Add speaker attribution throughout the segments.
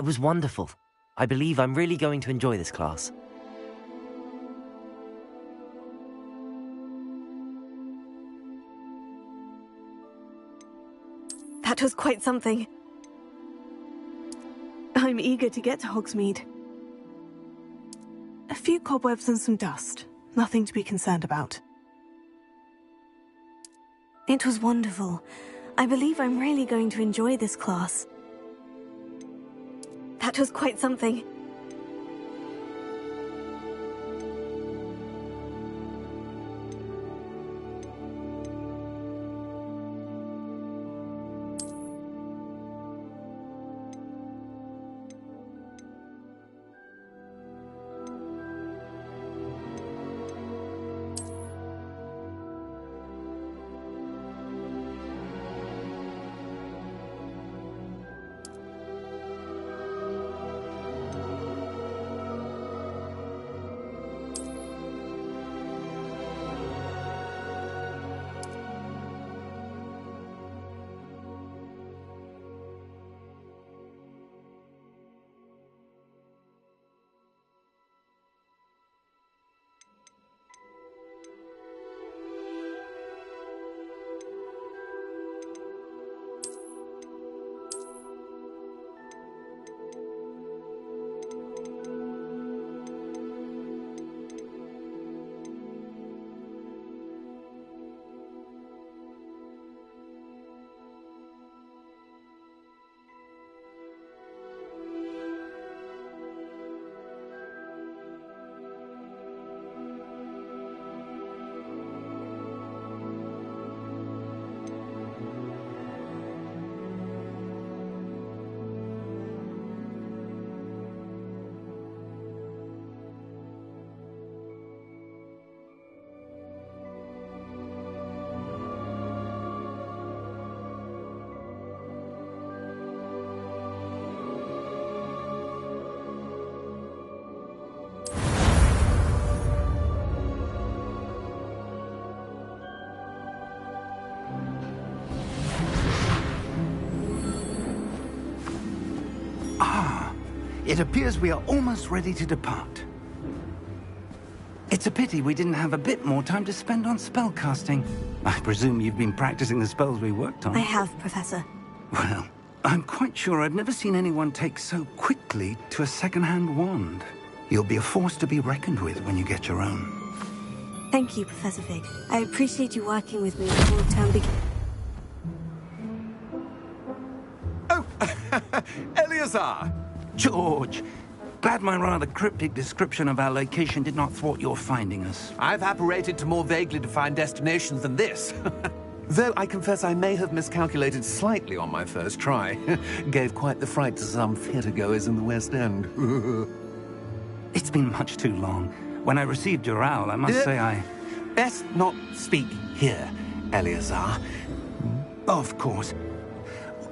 Speaker 1: It was wonderful. I believe I'm really going to enjoy this class.
Speaker 2: That was quite something. I'm eager to get to Hogsmeade. A few cobwebs and some dust. Nothing to be concerned about. It was wonderful. I believe I'm really going to enjoy this class. That was quite something.
Speaker 3: It appears we are almost ready to depart. It's a pity we didn't have a bit more time to spend on spellcasting. I presume you've been practicing the spells we worked on.
Speaker 2: I have, Professor.
Speaker 3: Well, I'm quite sure I've never seen anyone take so quickly to a second-hand wand. You'll be a force to be reckoned with when you get your own.
Speaker 2: Thank you, Professor Fig. I appreciate you working with me before the term begins.
Speaker 4: Oh, Eleazar!
Speaker 3: George, glad my rather cryptic description of our location did not thwart your finding us.
Speaker 4: I've apparated to more vaguely defined destinations than this. Though I confess I may have miscalculated slightly on my first try. Gave quite the fright to some theatergoers in the West End.
Speaker 3: It's been much too long. When I received your owl, I must say I...
Speaker 4: Best not speak here, Eleazar.
Speaker 3: Of course.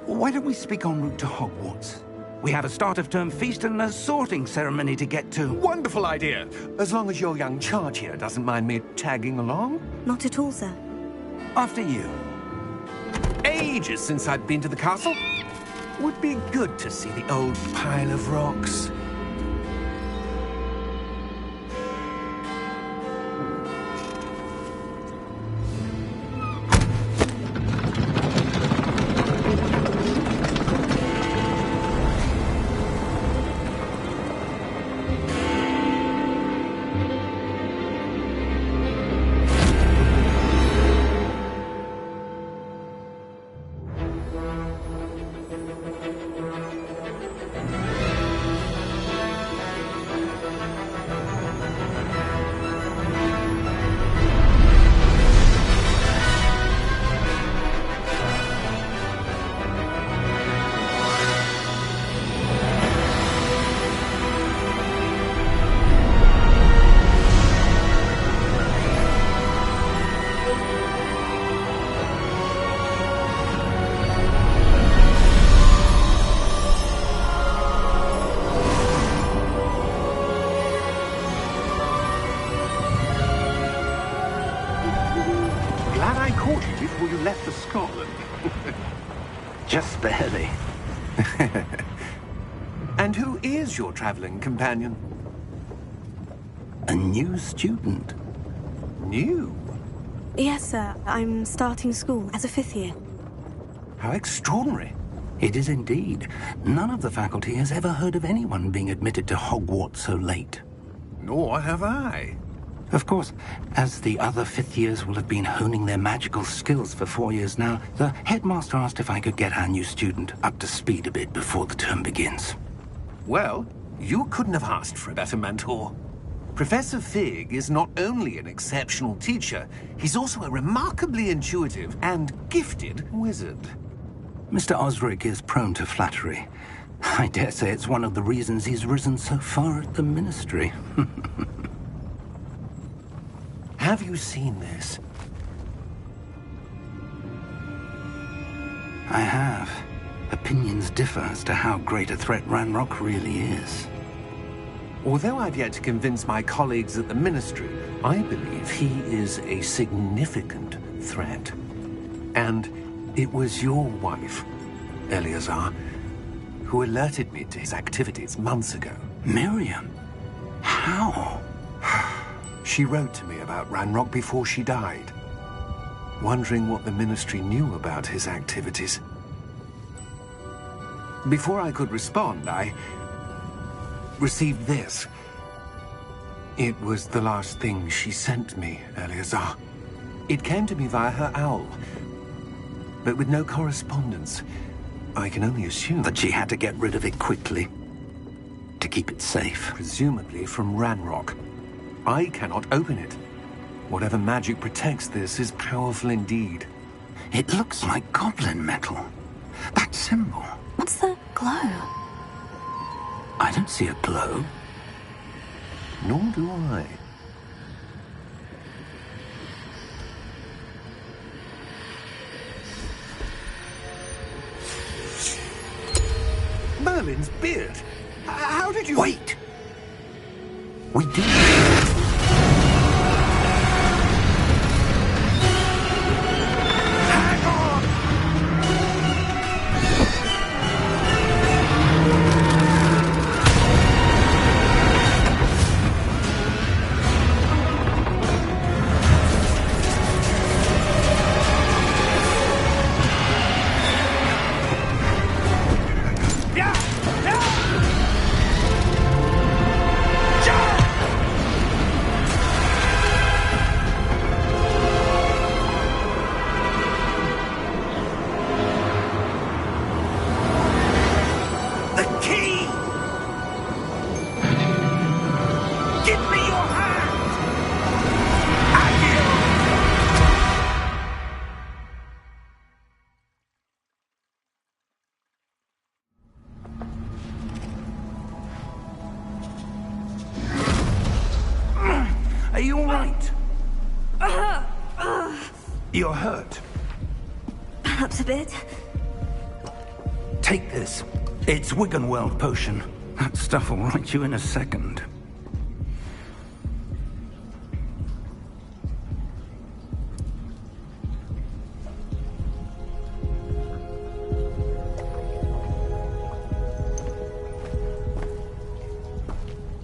Speaker 3: Why don't we speak en route to Hogwarts? We have a start-of-term feast and a sorting ceremony to get to.
Speaker 4: Wonderful idea! As long as your young charge here doesn't mind me tagging along.
Speaker 2: Not at all, sir.
Speaker 3: After you.
Speaker 4: Ages since I'd been to the castle. Would be good to see the old pile of rocks.
Speaker 3: before you left for Scotland. Just barely.
Speaker 4: And who is your traveling companion?
Speaker 3: A new student.
Speaker 4: New?
Speaker 2: Yes, sir. I'm starting school as a 5th year.
Speaker 4: How extraordinary.
Speaker 3: It is indeed. None of the faculty has ever heard of anyone being admitted to Hogwarts so late.
Speaker 4: Nor have I.
Speaker 3: Of course, as the other 5th years will have been honing their magical skills for 4 years now, the headmaster asked if I could get our new student up to speed a bit before the term begins.
Speaker 4: Well, you couldn't have asked for a better mentor. Professor Fig is not only an exceptional teacher, he's also a remarkably intuitive and gifted wizard.
Speaker 3: Mr. Osric is prone to flattery. I dare say it's one of the reasons he's risen so far at the Ministry.
Speaker 4: Have you seen this?
Speaker 3: I have. Opinions differ as to how great a threat Ranrock really is.
Speaker 4: Although I've yet to convince my colleagues at the Ministry, I believe he is a significant threat. And it was your wife, Eleazar, who alerted me to his activities months ago.
Speaker 3: Miriam? How?
Speaker 4: She wrote to me about Ranrock before she died, wondering what the Ministry knew about his activities. Before I could respond, I received this. It was the last thing she sent me, Eleazar. It came to me via her owl, but with no correspondence. I can only assume
Speaker 3: That she had to get rid of it quickly, to keep it safe.
Speaker 4: presumably from Ranrock. I cannot open it. Whatever magic protects this is powerful indeed.
Speaker 3: It looks like goblin metal. That symbol.
Speaker 2: What's the glow?
Speaker 3: I don't see a glow.
Speaker 4: Nor do I. Merlin's beard. How did you...
Speaker 3: Wait! We do.
Speaker 4: Hang on! The key! Give me your hand!
Speaker 3: Are you all right? You're hurt.
Speaker 2: Perhaps a bit.
Speaker 3: Take this. It's Wiggenweld potion. That stuff will right you in a second.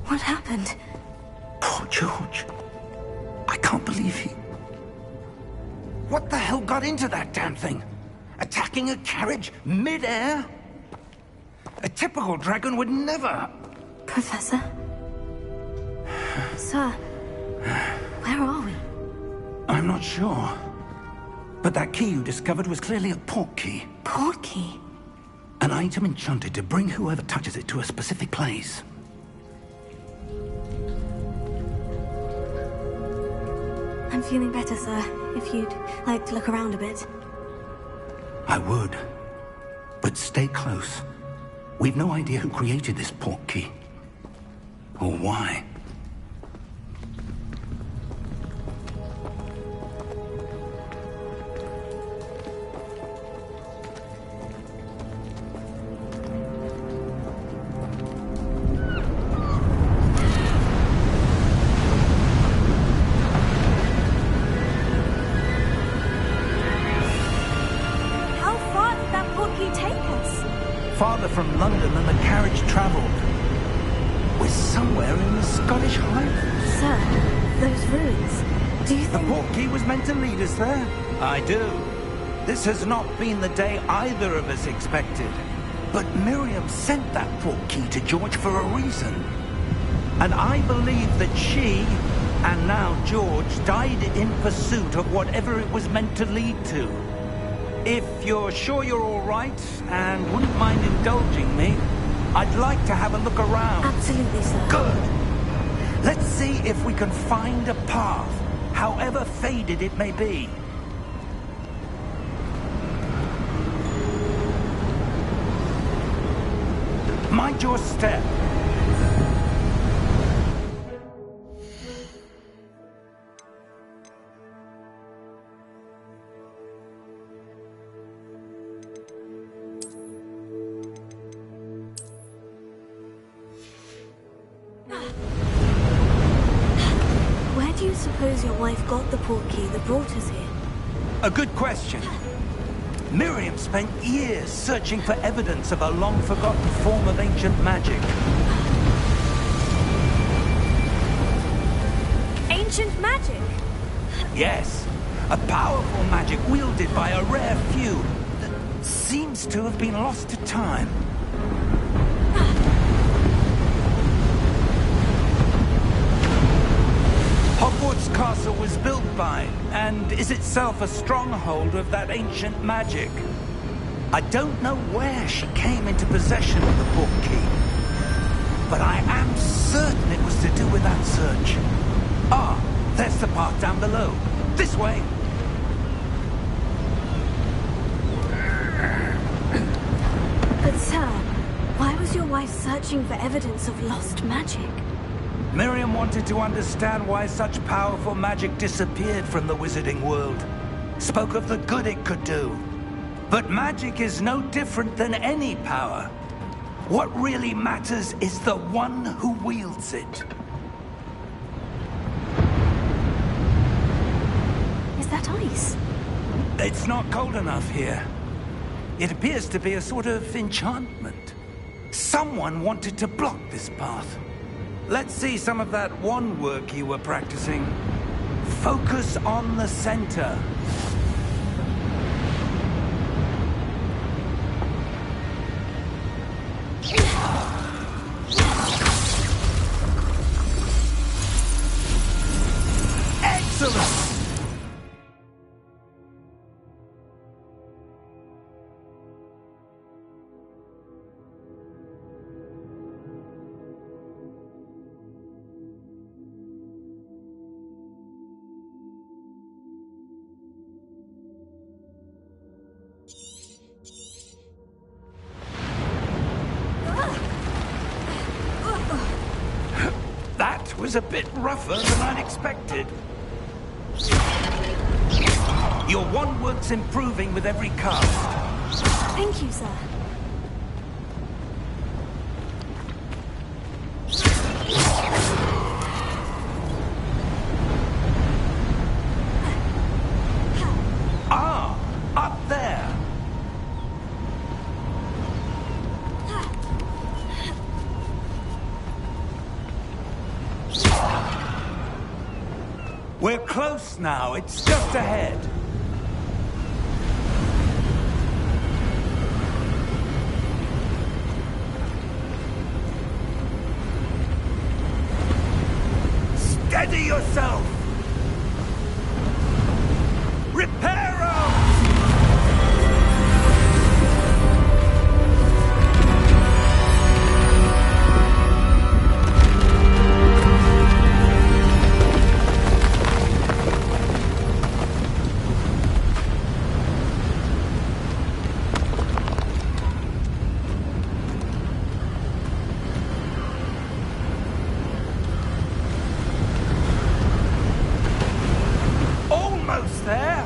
Speaker 2: What happened?
Speaker 3: Poor George. I can't believe he... What the hell got into that damn thing? Attacking a carriage mid-air? A typical dragon would never...
Speaker 2: Professor? Sir, where are we?
Speaker 3: I'm not sure. But that key you discovered was clearly a port key.
Speaker 2: Port key?
Speaker 3: An item enchanted to bring whoever touches it to a specific place.
Speaker 2: I'm feeling better, sir. If you'd like to look around a bit.
Speaker 3: I would. But stay close. We've no idea who created this port key. Or why.
Speaker 2: How far did that port key take us?
Speaker 3: Farther from London than the carriage traveled. Scottish Highlands?
Speaker 2: Sir, those ruins. Do you
Speaker 3: The
Speaker 2: think...
Speaker 3: portkey was meant to lead us there? I do. This has not been the day either of us expected. But Miriam sent that portkey to George for a reason. And I believe that she, and now George, died in pursuit of whatever it was meant to lead to. If you're sure you're all right, and wouldn't mind indulging me, I'd like to have a look around.
Speaker 2: Absolutely, sir.
Speaker 3: Good. Let's see if we can find a path, however faded it may be. Mind your step.
Speaker 2: Where do you suppose your wife got the portkey that brought us here?
Speaker 3: A good question. Miriam spent years searching for evidence of a long-forgotten form of ancient magic.
Speaker 2: Ancient magic?
Speaker 3: Yes, a powerful magic wielded by a rare few that seems to have been lost to time. Hogwarts Castle was built by, and is itself a stronghold of that ancient magic. I don't know where she came into possession of the portkey, but I am certain it was to do with that search. Ah, there's the path down below. This way.
Speaker 2: But sir, why was your wife searching for evidence of lost magic?
Speaker 3: Miriam wanted to understand why such powerful magic disappeared from the wizarding world. Spoke of the good it could do. But magic is no different than any power. What really matters is the one who wields it.
Speaker 2: Is that ice?
Speaker 3: It's not cold enough here. It appears to be a sort of enchantment. Someone wanted to block this path. Let's see some of that wand work you were practicing. Focus on the center. Excellent! That was a bit rougher than I'd expected. Your wand work's improving with every cast.
Speaker 2: Thank you, sir.
Speaker 3: Ah, up there. We're close now. It's just ahead. Steady yourself! Reparo! Almost there!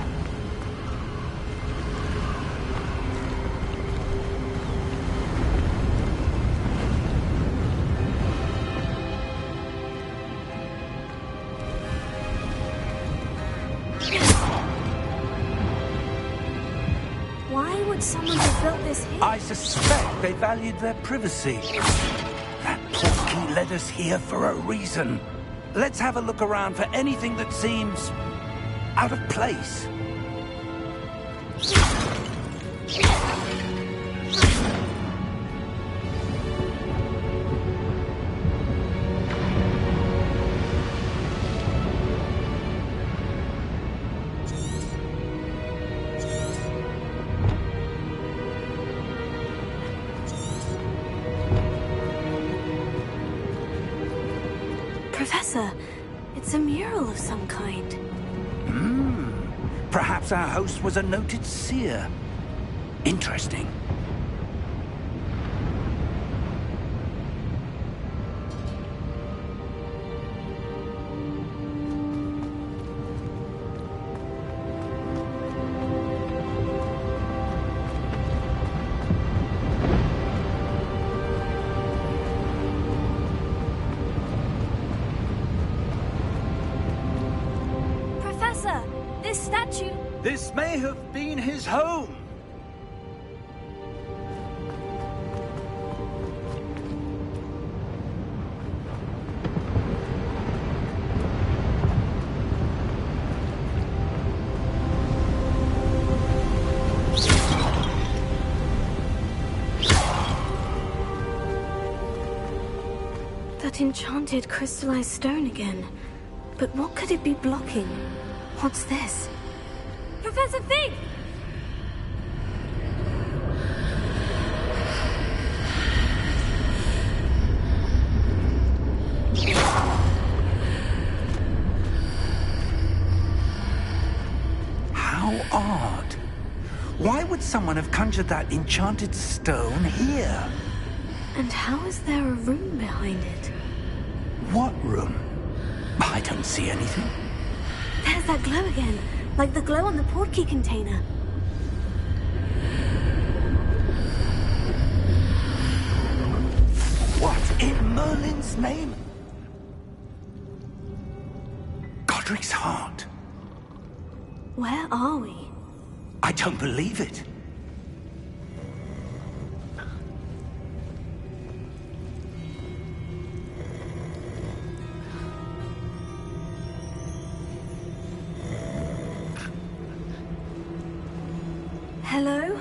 Speaker 2: Why would someone have built this here?
Speaker 3: I suspect they valued their privacy. That portkey led us here for a reason. Let's have a look around for anything that seems out of place.
Speaker 2: Professor, it's a mural of some kind.
Speaker 3: Perhaps our host was a noted seer. Interesting.
Speaker 2: Professor, this statue...
Speaker 3: This may have been his home.
Speaker 2: That enchanted crystallized stone again. But what could it be blocking? What's this? Professor Fig!
Speaker 3: How odd. Why would someone have conjured that enchanted stone here?
Speaker 2: And how is there a room behind it?
Speaker 3: What room? I don't see anything.
Speaker 2: There's that glow again, like the glow on the portkey container.
Speaker 3: What in Merlin's name? Godric's heart.
Speaker 2: Where are we?
Speaker 3: I don't believe it.
Speaker 2: Hello?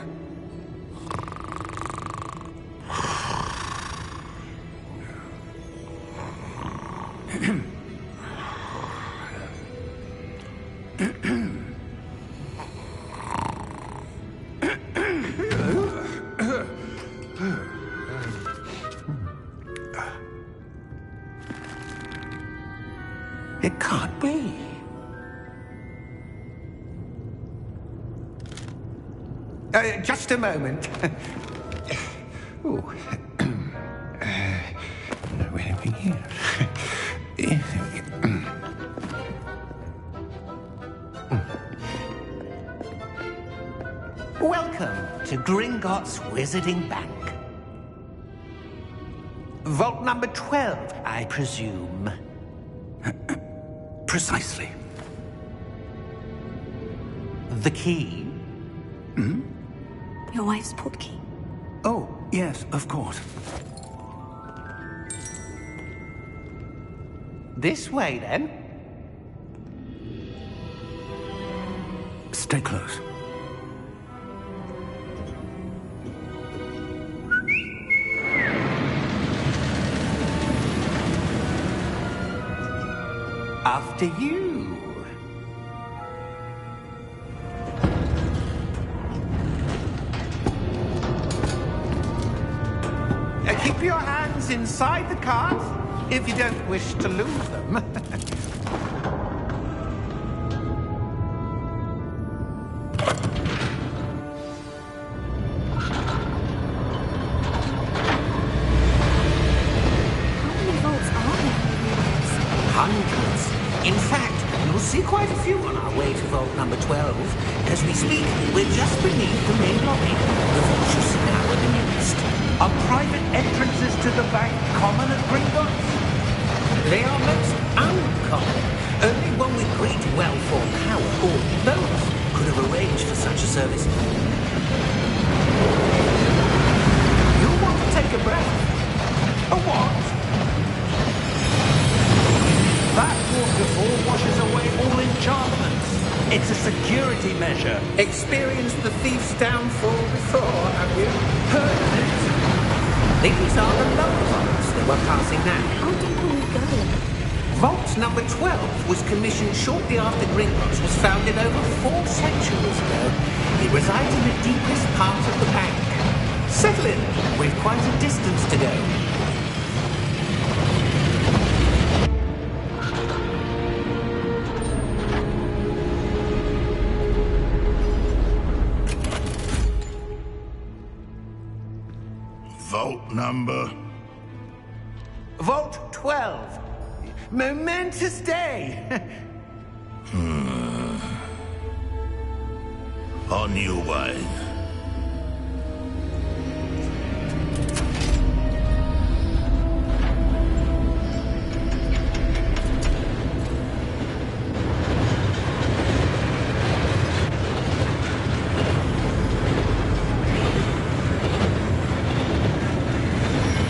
Speaker 4: It can't be. Just a moment. Oh. No anything here.
Speaker 5: Welcome to Gringotts Wizarding Bank. Vault number 12, I presume.
Speaker 3: Precisely.
Speaker 5: The key?
Speaker 2: Your wife's portkey.
Speaker 3: Oh, yes, of course.
Speaker 5: This way, then.
Speaker 3: Stay close.
Speaker 5: After you. Keep your hands inside the cart if you don't wish to lose them.
Speaker 2: How many vaults are there in Hogwarts?
Speaker 5: Hundreds. In fact, you'll see quite a few on our way to vault number 12. As we speak, we're just beneath the main lobby. The vault you see now are the newest.
Speaker 3: Are private entrances to the bank common at Gringotts?
Speaker 5: They are most uncommon. Only one with great wealth or power, or both, could have arranged for such a service. You'll want to take a breath. A what?
Speaker 3: Chapter 4 washes away all enchantments. It's a security measure.
Speaker 5: Experienced the thief's downfall before, have you? Heard of it? These are the lower vaults that we're passing now.
Speaker 2: How deep will we go?
Speaker 5: Vault number 12 was commissioned shortly after Gringotts was founded over 4 centuries ago. It resides in the deepest part of the bank. Settle in. We've quite a distance to go.
Speaker 6: Vault number?
Speaker 5: Vault 12. Momentous day.
Speaker 6: On your way.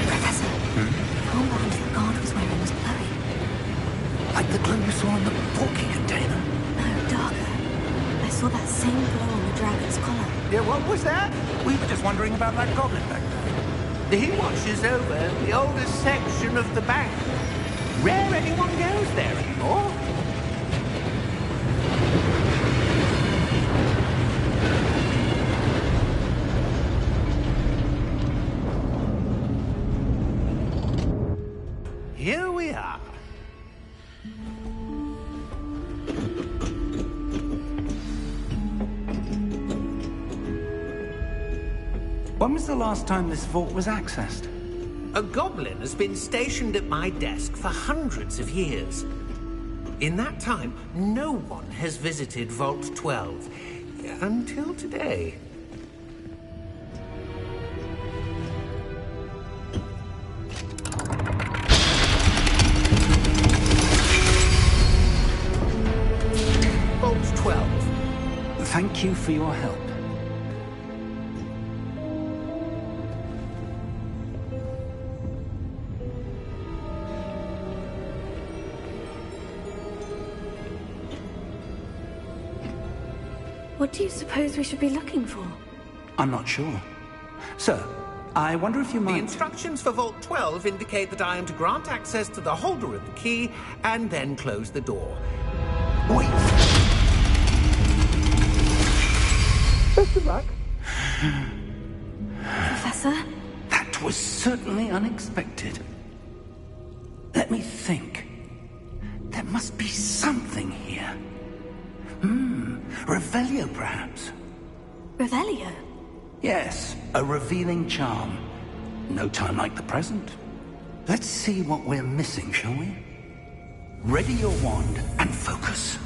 Speaker 2: Professor, the armband the guard was wearing was glowing.
Speaker 3: Like the glow you saw in the porky container.
Speaker 2: No, darker. I saw that same glow on the dragon's collar.
Speaker 5: Yeah, what was that?
Speaker 3: We were just wondering about that goblin back there.
Speaker 5: He watches over the oldest section of the bank. Rare anyone goes there anymore. Here we are.
Speaker 3: When was the last time this vault was accessed?
Speaker 5: A goblin has been stationed at my desk for hundreds of years. In that time, no one has visited Vault 12. Until today. Vault 12.
Speaker 3: Thank you for your help.
Speaker 2: What do you suppose we should be looking for?
Speaker 3: I'm not sure. Sir, I wonder if you
Speaker 5: The
Speaker 3: might...
Speaker 5: instructions for Vault 12 indicate that I am to grant access to the holder of the key and then close the door.
Speaker 3: Wait!
Speaker 5: Best of luck.
Speaker 2: Professor?
Speaker 3: That was certainly unexpected. Let me think. There must be something here. Revelio, perhaps?
Speaker 2: Revelio?
Speaker 3: Yes, a revealing charm. No time like the present. Let's see what we're missing, shall we? Ready your wand and focus.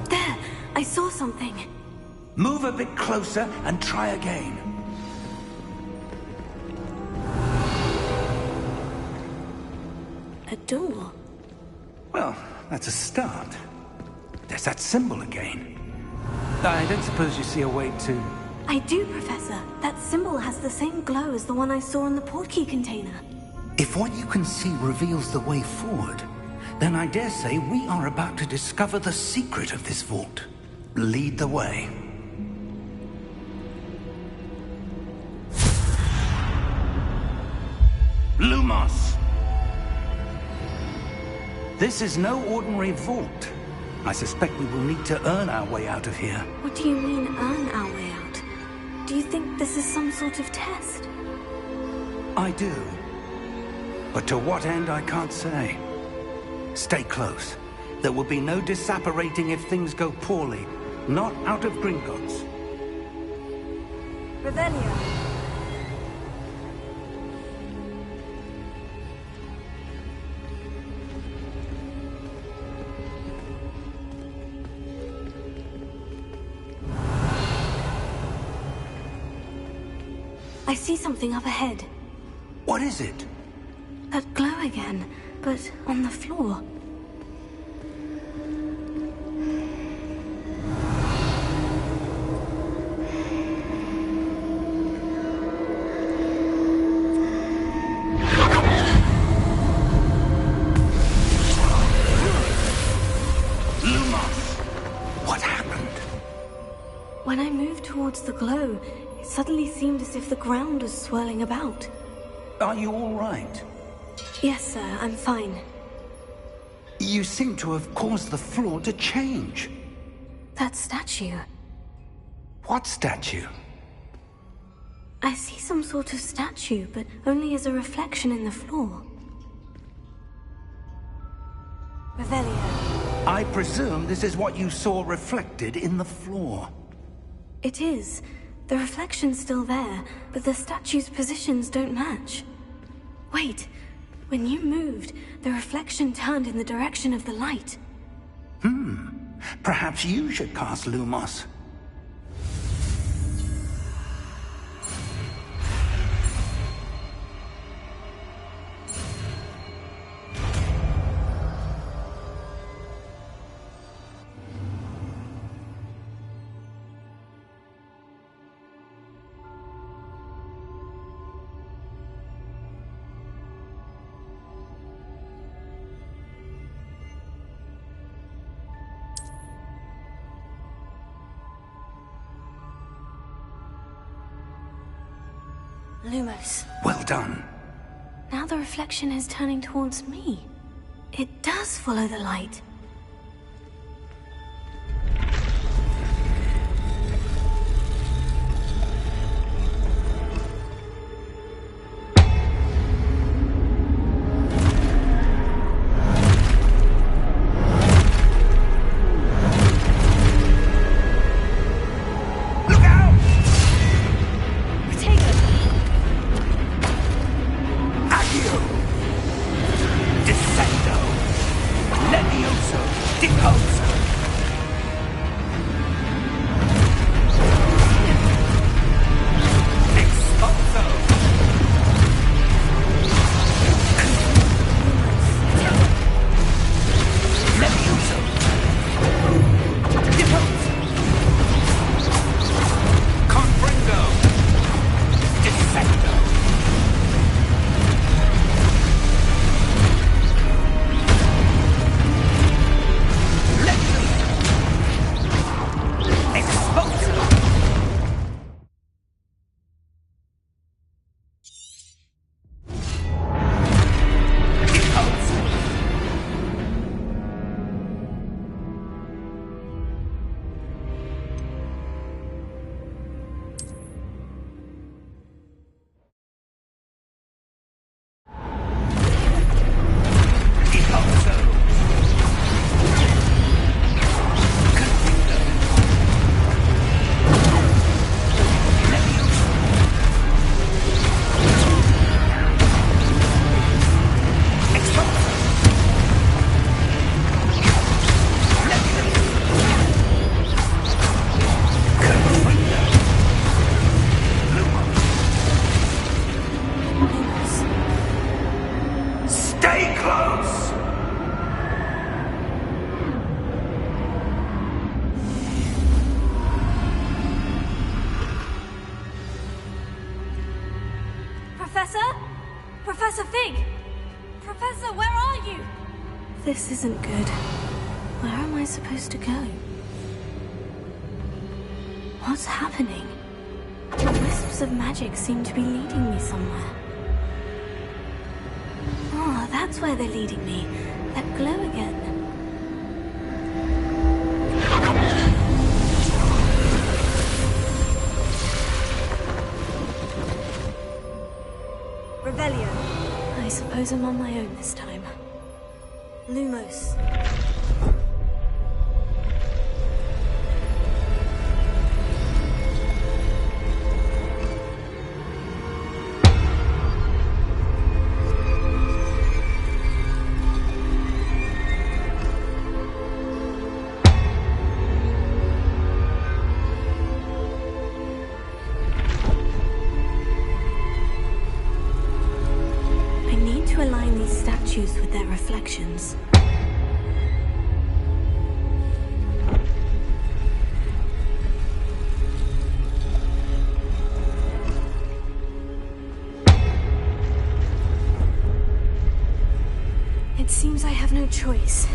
Speaker 2: There! I saw something.
Speaker 3: Move a bit closer and try again.
Speaker 2: A door.
Speaker 3: Well, that's a start. There's that symbol again. I don't suppose you see a way to...
Speaker 2: I do, Professor. That symbol has the same glow as the one I saw in the portkey container.
Speaker 3: If what you can see reveals the way forward, then I dare say we are about to discover the secret of this vault. Lead the way. Lumos! This is no ordinary vault. I suspect we will need to earn our way out of here.
Speaker 2: What do you mean, earn our way out? Do you think this is some sort of test?
Speaker 3: I do. But to what end, I can't say. Stay close. There will be no disapparating if things go poorly. not out of Gringotts.
Speaker 2: Revelio. I see something up ahead.
Speaker 3: What is it?
Speaker 2: That glow again, but on the floor.
Speaker 3: What happened?
Speaker 2: When I moved towards the glow, it suddenly seemed as if the ground was swirling about.
Speaker 3: Are you all right?
Speaker 2: Yes, sir, I'm fine.
Speaker 3: You seem to have caused the floor to change.
Speaker 2: That statue.
Speaker 3: What statue?
Speaker 2: I see some sort of statue, but only as a reflection in the floor. Revelio.
Speaker 3: I presume this is what you saw reflected in the floor.
Speaker 2: It is. The reflection's still there, but the statue's positions don't match. Wait. When you moved, the reflection turned in the direction of the light.
Speaker 3: Perhaps you should cast Lumos.
Speaker 2: Lumos.
Speaker 3: Well done.
Speaker 2: Now the reflection is turning towards me. It does follow the light. Professor Fig! Professor, where are you? This isn't good. Where am I supposed to go? What's happening? The wisps of magic seem to be leading me somewhere. Oh, that's where they're leading me. That glow again. Revelio. I suppose I'm on my own this time. Lumos. their reflections. It seems I have no choice.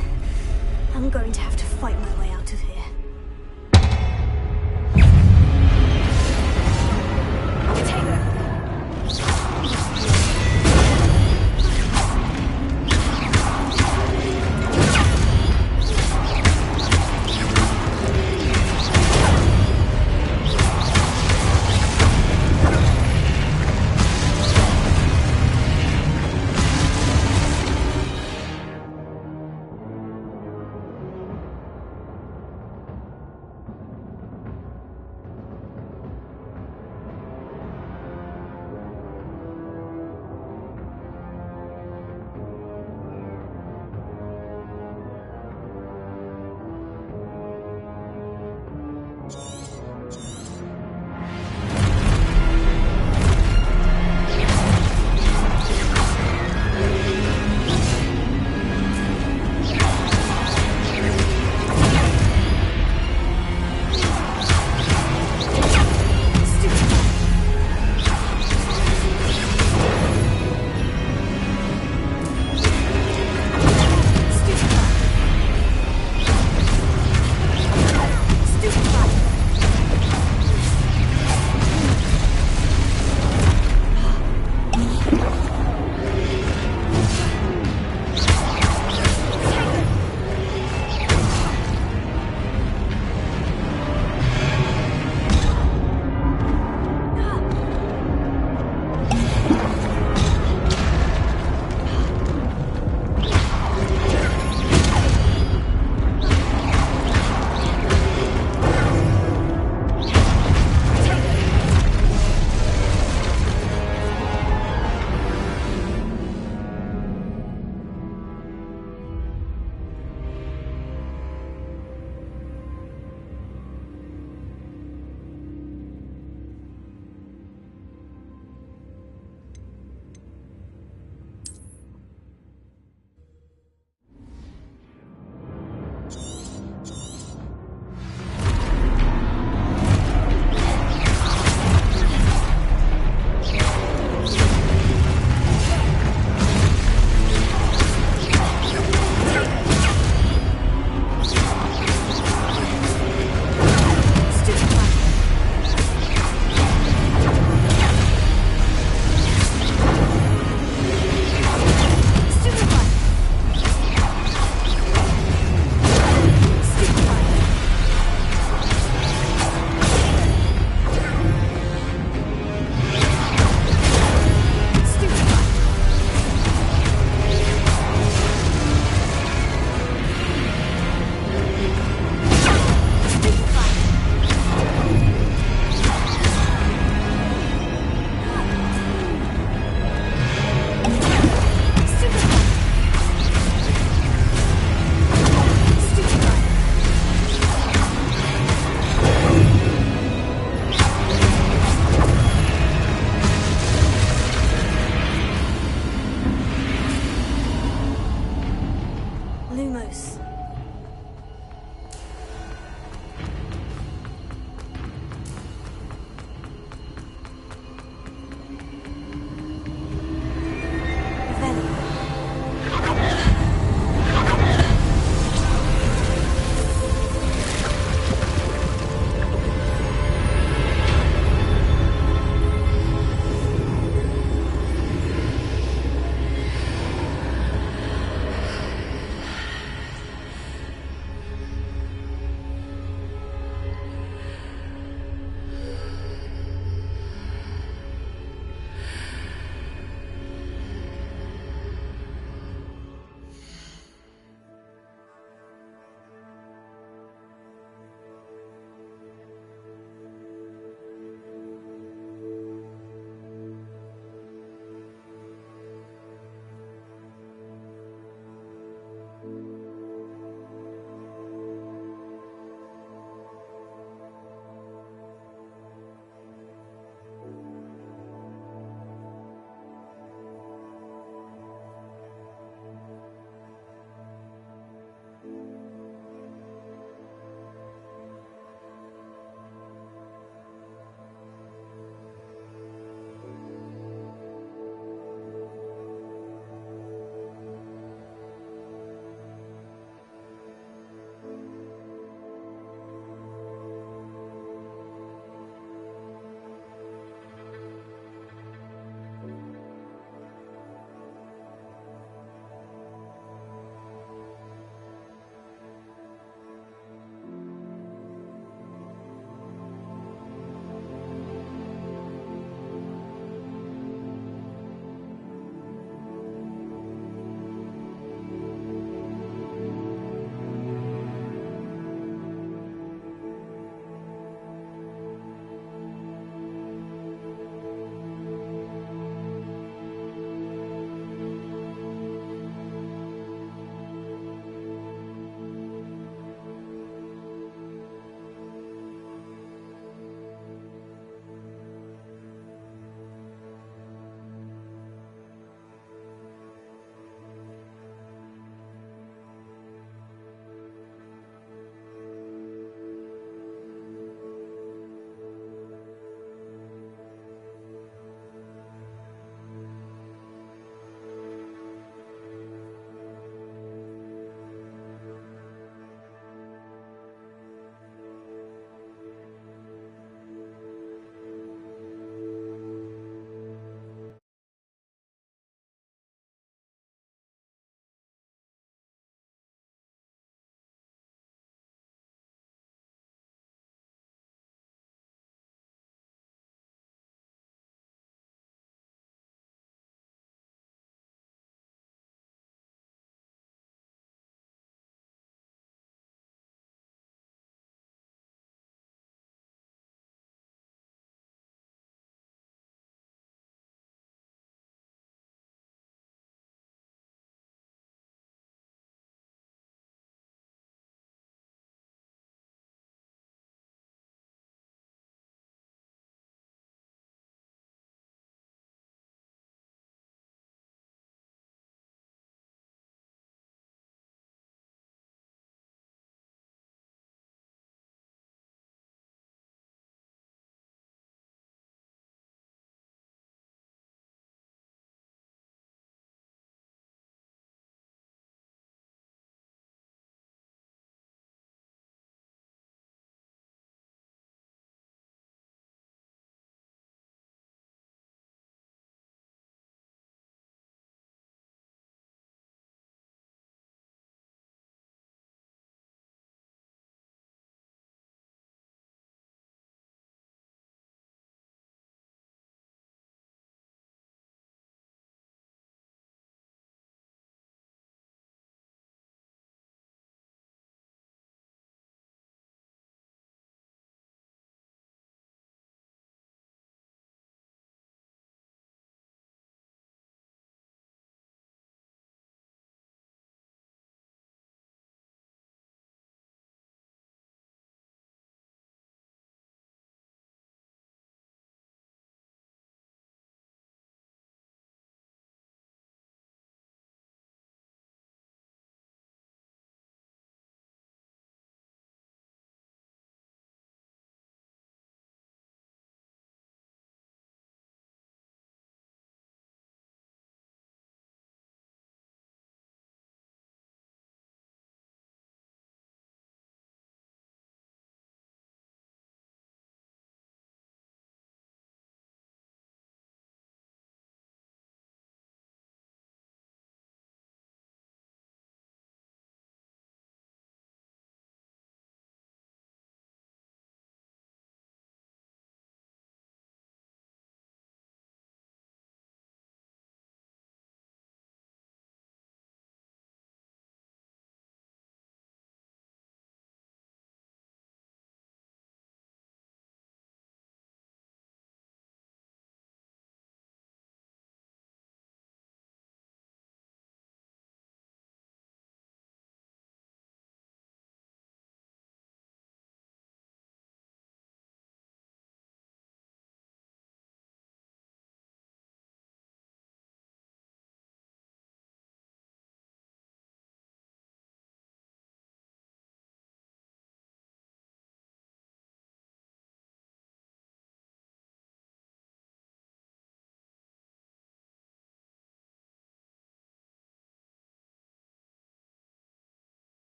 Speaker 2: I'm going to have to fight my way out of here.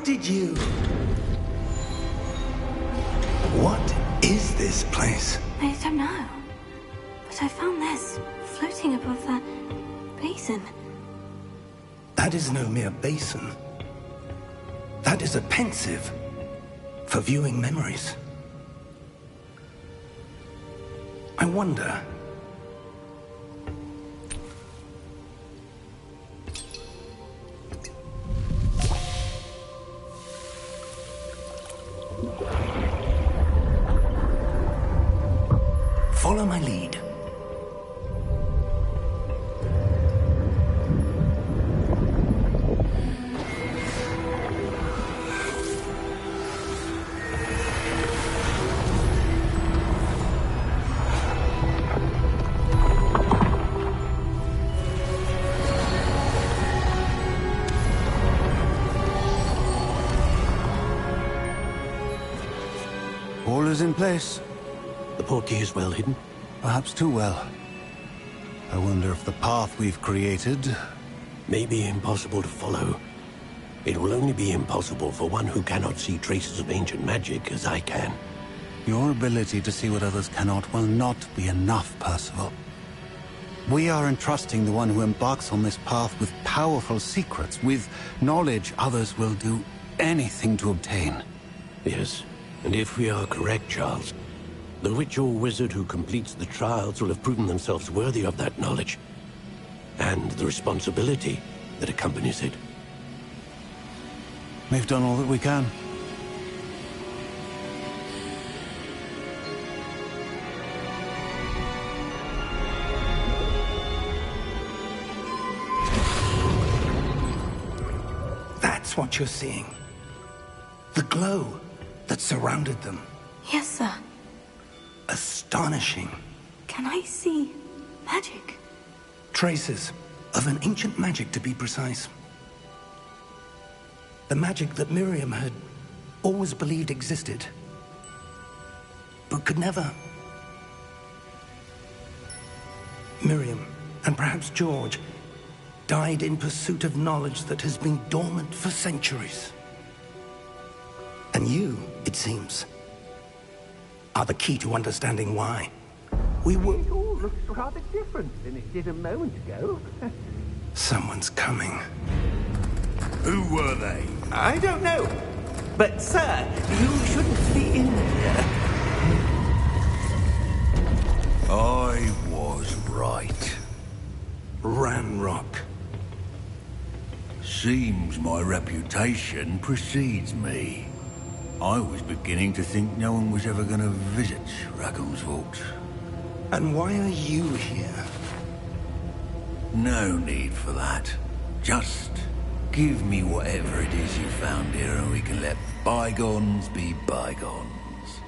Speaker 3: did you... What is this place?
Speaker 2: I don't know. But I found this floating above that basin.
Speaker 3: That is no mere basin. That is a pensive for viewing memories. I wonder... Follow my lead.
Speaker 7: All is in place.
Speaker 8: The portkey is well hidden?
Speaker 7: Perhaps too well. I wonder if the path we've created...
Speaker 8: May be impossible to follow. It will only be impossible for one who cannot see traces of ancient magic as I can.
Speaker 7: Your ability to see what others cannot will not be enough, Percival. We are entrusting the one who embarks on this path with powerful secrets, with knowledge others will do anything to obtain.
Speaker 8: Yes, and if we are correct, Charles, the witch or wizard who completes the trials will have proven themselves worthy of that knowledge, and the responsibility that accompanies it.
Speaker 7: We've done all that we can.
Speaker 3: That's what you're seeing. The glow that surrounded them.
Speaker 2: Yes, sir.
Speaker 3: Astonishing.
Speaker 2: Can I see magic?
Speaker 3: Traces of an ancient magic, to be precise. The magic that Miriam had always believed existed, but could never. Miriam, and perhaps George, died in pursuit of knowledge that has been dormant for centuries. And you, it seems, are the key to understanding why. We were...
Speaker 5: It all looks rather different than it did a moment ago.
Speaker 3: Someone's coming.
Speaker 6: Who were they?
Speaker 5: I don't know. But, sir, you shouldn't be in here.
Speaker 6: I was right.
Speaker 3: Ranrock.
Speaker 6: Seems my reputation precedes me. I was beginning to think no one was ever going to visit Rackham's Vault.
Speaker 3: And why are you here?
Speaker 6: No need for that. Just give me whatever it is you found here and we can let bygones be bygones.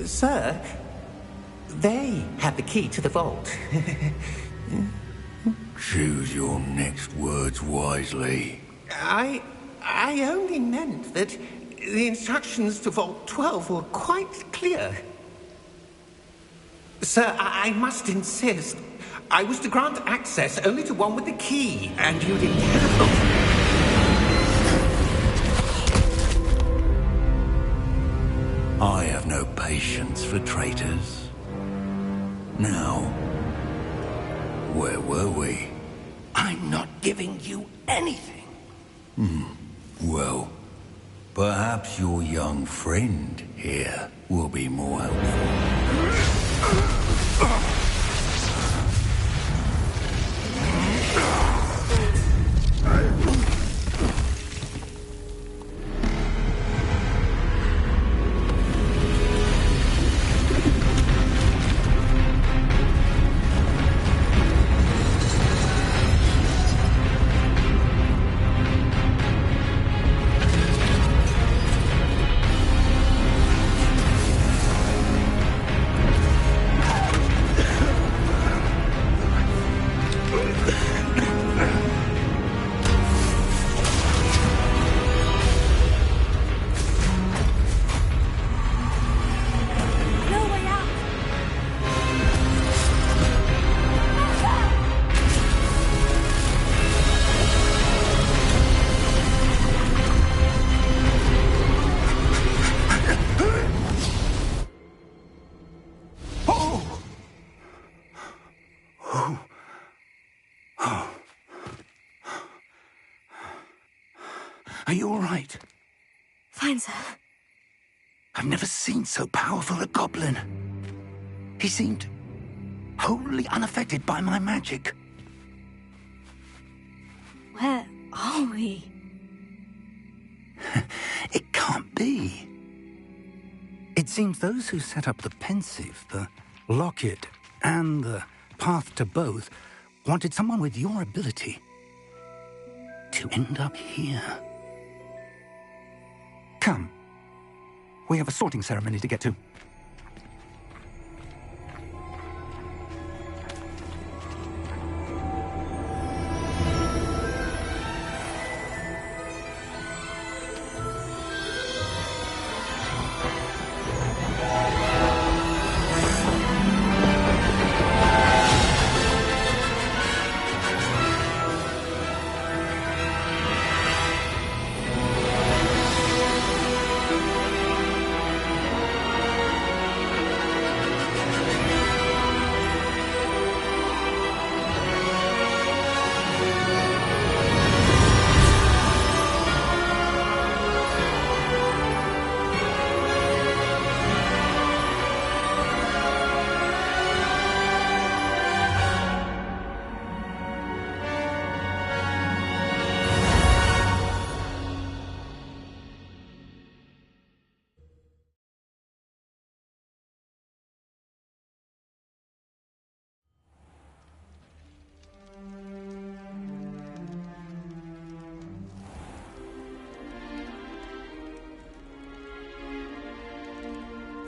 Speaker 5: Sir, they have the key to the vault.
Speaker 6: Choose your next words wisely.
Speaker 5: I only meant that the instructions to Vault 12 were quite clear. Sir, I must insist. I was to grant access only to one with the key, and you didn't have them.
Speaker 6: I have no patience for traitors. Now, where were we?
Speaker 3: I'm not giving you anything.
Speaker 6: Well, perhaps your young friend here will be more helpful.
Speaker 3: Are you all right?
Speaker 2: Fine, sir.
Speaker 3: I've never seen so powerful a goblin. He seemed wholly unaffected by my magic.
Speaker 2: Where are we?
Speaker 3: It can't be. It seems those who set up the pensive, the locket, and the path to both wanted someone with your ability to end up here. Come. We have a sorting ceremony to get to.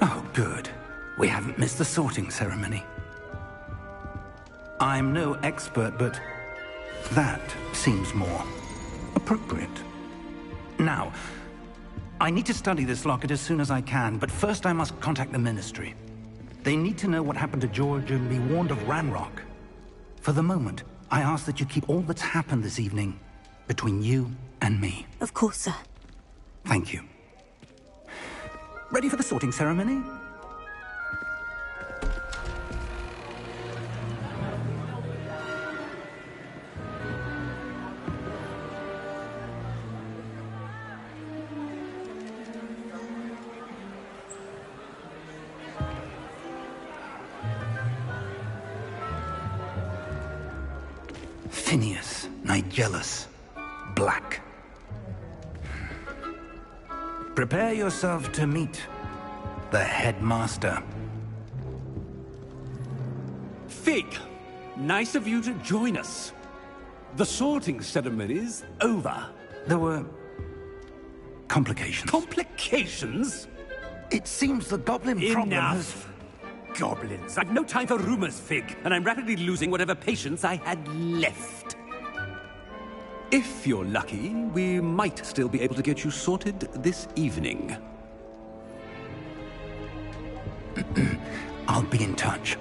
Speaker 3: Oh, good. We haven't missed the sorting ceremony. I'm no expert, but that seems more appropriate. Now, I need to study this locket as soon as I can, but first I must contact the Ministry. They need to know what happened to George and be warned of Ranrock. For the moment, I ask that you keep all that's happened this evening between you and me.
Speaker 2: Of course, sir.
Speaker 3: Thank you. Ready for the sorting ceremony? Phineas, Nigellus, Black. Prepare yourself to meet the headmaster.
Speaker 9: Fig, nice of you to join us. The sorting ceremony's over.
Speaker 3: There were complications.
Speaker 9: Complications?
Speaker 3: It seems the goblin problem has...
Speaker 9: Enough! Goblins. I've no time for rumors, Fig, and I'm rapidly losing whatever patience I had left. If you're lucky, we might still be able to get you sorted this evening.
Speaker 3: I'll be in touch.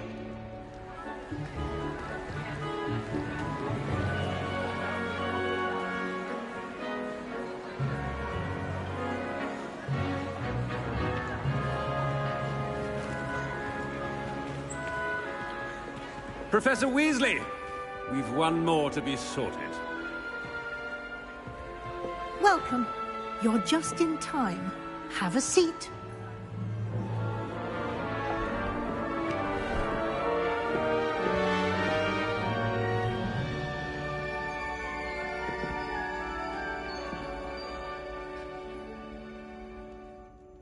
Speaker 9: Professor Weasley, we've one more to be sorted.
Speaker 10: Welcome. You're just in time. Have a seat.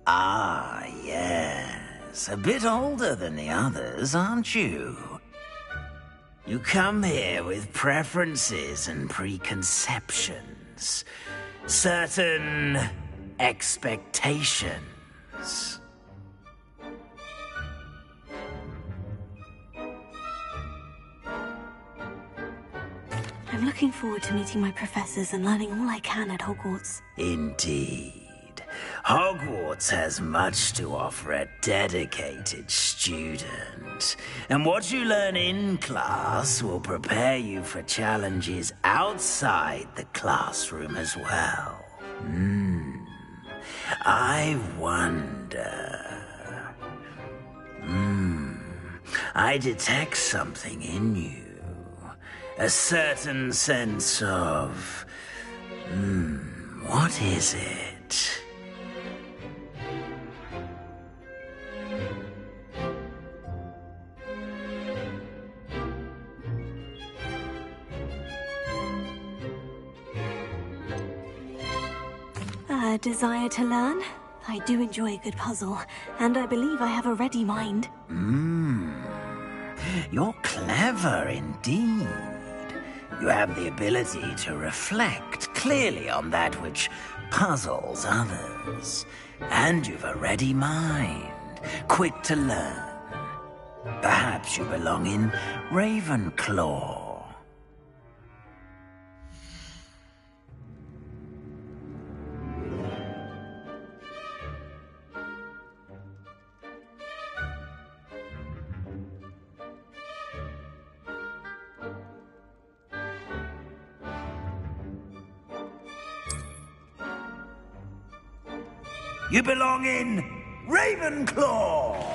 Speaker 11: Ah, yes. A bit older than the others, aren't you? You come here with preferences and preconceptions. Certain expectations.
Speaker 2: I'm looking forward to meeting my professors and learning all I can at Hogwarts.
Speaker 11: Indeed. Hogwarts has much to offer a dedicated student. And what you learn in class will prepare you for challenges outside the classroom as well. I wonder... I detect something in you. A certain sense of... What is it?
Speaker 2: A desire to learn? I do enjoy a good puzzle, and I believe I have a ready mind.
Speaker 11: You're clever indeed. You have the ability to reflect clearly on that which puzzles others. And you've a ready mind, quick to learn. Perhaps you belong in Ravenclaw. You belong in Ravenclaw!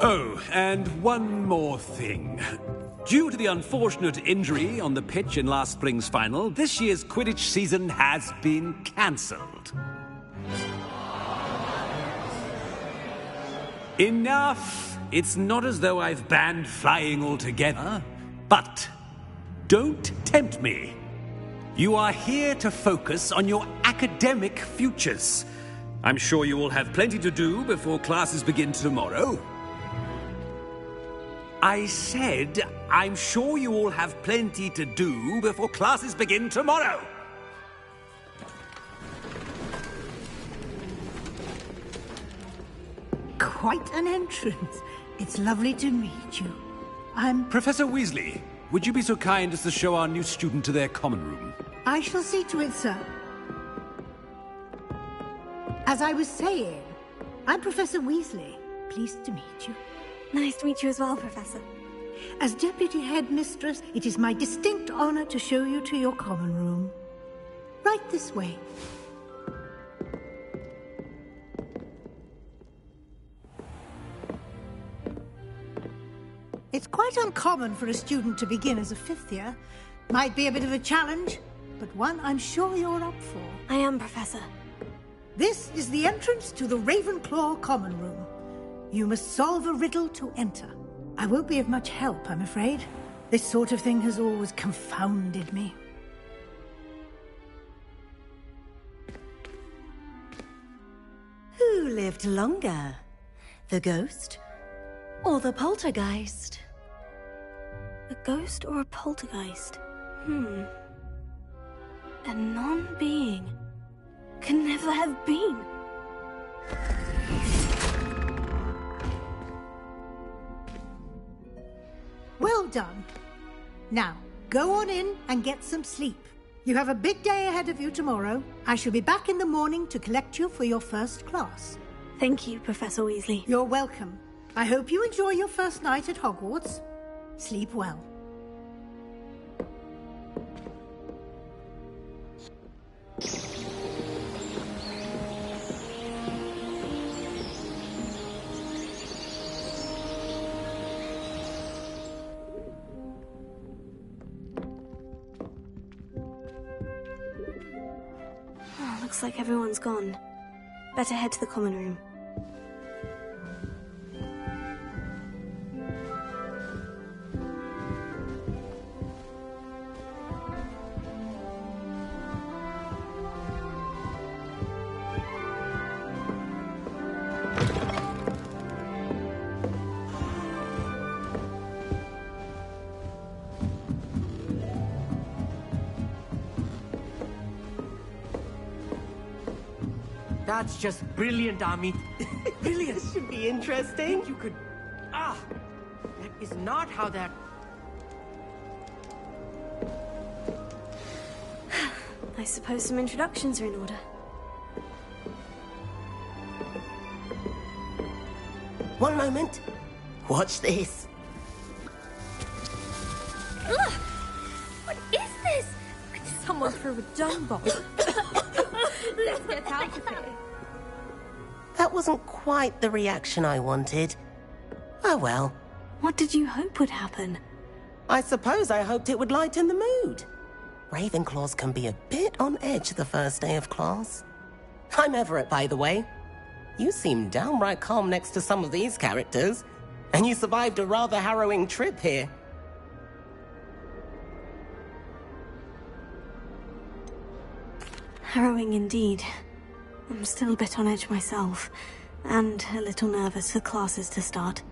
Speaker 9: Oh, and one more thing. Due to the unfortunate injury on the pitch in last spring's final, this year's Quidditch season has been cancelled. Enough! It's not as though I've banned flying altogether, but don't tempt me. You are here to focus on your academic futures. I'm sure you will have plenty to do before classes begin tomorrow. I said, I'm sure you all have plenty to do before classes begin tomorrow.
Speaker 10: Quite an entrance. It's lovely to meet you.
Speaker 9: Professor Weasley, would you be so kind as to show our new student to their common room?
Speaker 10: I shall see to it, sir. As I was saying, I'm Professor Weasley. Pleased to meet you.
Speaker 2: Nice to meet you as well, Professor.
Speaker 10: As Deputy Headmistress, it is my distinct honor to show you to your common room. Right this way. It's quite uncommon for a student to begin as a fifth year. Might be a bit of a challenge, but one I'm sure you're up for.
Speaker 2: I am, Professor.
Speaker 10: This is the entrance to the Ravenclaw common room. You must solve a riddle to enter. I won't be of much help, I'm afraid. This sort of thing has always confounded me.
Speaker 12: Who lived longer? The ghost or the poltergeist?
Speaker 2: A ghost or a poltergeist? A non-being can never have been.
Speaker 10: Well done. Now, go on in and get some sleep. You have a big day ahead of you tomorrow. I shall be back in the morning to collect you for your first class.
Speaker 2: Thank you, Professor Weasley.
Speaker 10: You're welcome. I hope you enjoy your first night at Hogwarts. Sleep well.
Speaker 2: Looks like everyone's gone. Better head to the common room.
Speaker 13: That's just brilliant, Ami. Brilliant.
Speaker 14: This should be interesting.
Speaker 13: You could... that is not how that...
Speaker 2: I suppose some introductions are in order.
Speaker 14: One moment. Watch this.
Speaker 2: Ugh!
Speaker 14: someone threw a dung bomb. Let's get out of here.
Speaker 15: That wasn't quite the reaction I wanted. Oh well.
Speaker 2: What did you hope would happen?
Speaker 15: I suppose I hoped it would lighten the mood. Ravenclaws can be a bit on edge the first day of class. I'm Everett, by the way. You seem downright calm next to some of these characters, and you survived a rather harrowing trip here.
Speaker 2: Harrowing indeed. I'm still a bit on edge myself, and a little nervous for classes to start.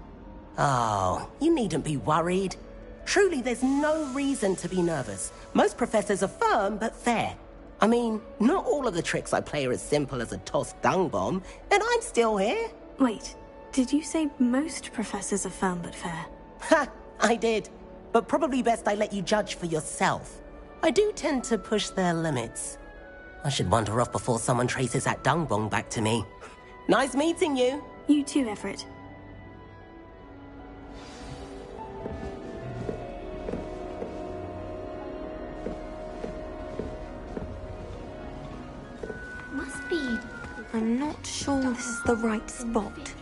Speaker 15: Oh, you needn't be worried. Truly, there's no reason to be nervous. Most professors are firm but fair. I mean, not all of the tricks I play are as simple as a tossed dung bomb, and I'm still here.
Speaker 2: Wait, did you say most professors are firm but fair?
Speaker 15: Ha, I did. But probably best I let you judge for yourself. I do tend to push their limits. I should wander off before someone traces that dung bomb back to me. Nice meeting you.
Speaker 2: You too, Everett.
Speaker 14: Must be. I'm not sure this is the right spot.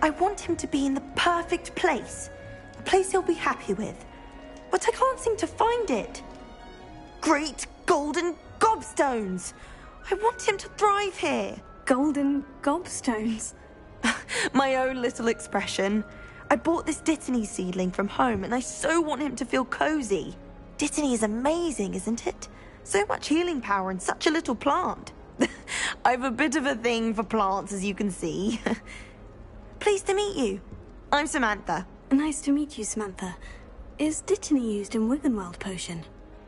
Speaker 16: I want him to be in the perfect place. A place he'll be happy with. But I can't seem to find it. Great golden gobstones! I want him to thrive here.
Speaker 2: Golden gobstones?
Speaker 16: My own little expression. I bought this Dittany seedling from home and I so want him to feel cozy. Dittany is amazing, isn't it? So much healing power in such a little plant. I've a bit of a thing for plants, as you can see. Pleased to meet you. I'm Samantha.
Speaker 2: Nice to meet you, Samantha. Is Dittany used in Wiggenweld potion?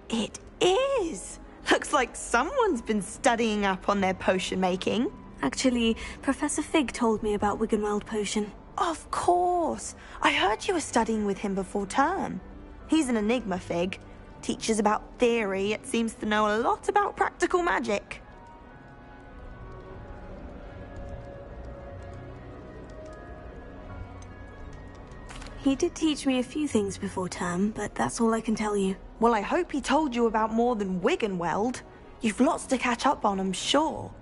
Speaker 16: It is. Looks like someone's been studying up on their potion making.
Speaker 2: Actually, Professor Fig told me about Wiggenweld potion.
Speaker 16: Of course. I heard you were studying with him before term. He's an enigma, Fig. Teaches about theory, yet seems to know a lot about practical magic.
Speaker 2: He did teach me a few things before term, but that's all I can tell you.
Speaker 16: Well, I hope he told you about more than Wiggenweld. You've lots to catch up on, I'm sure.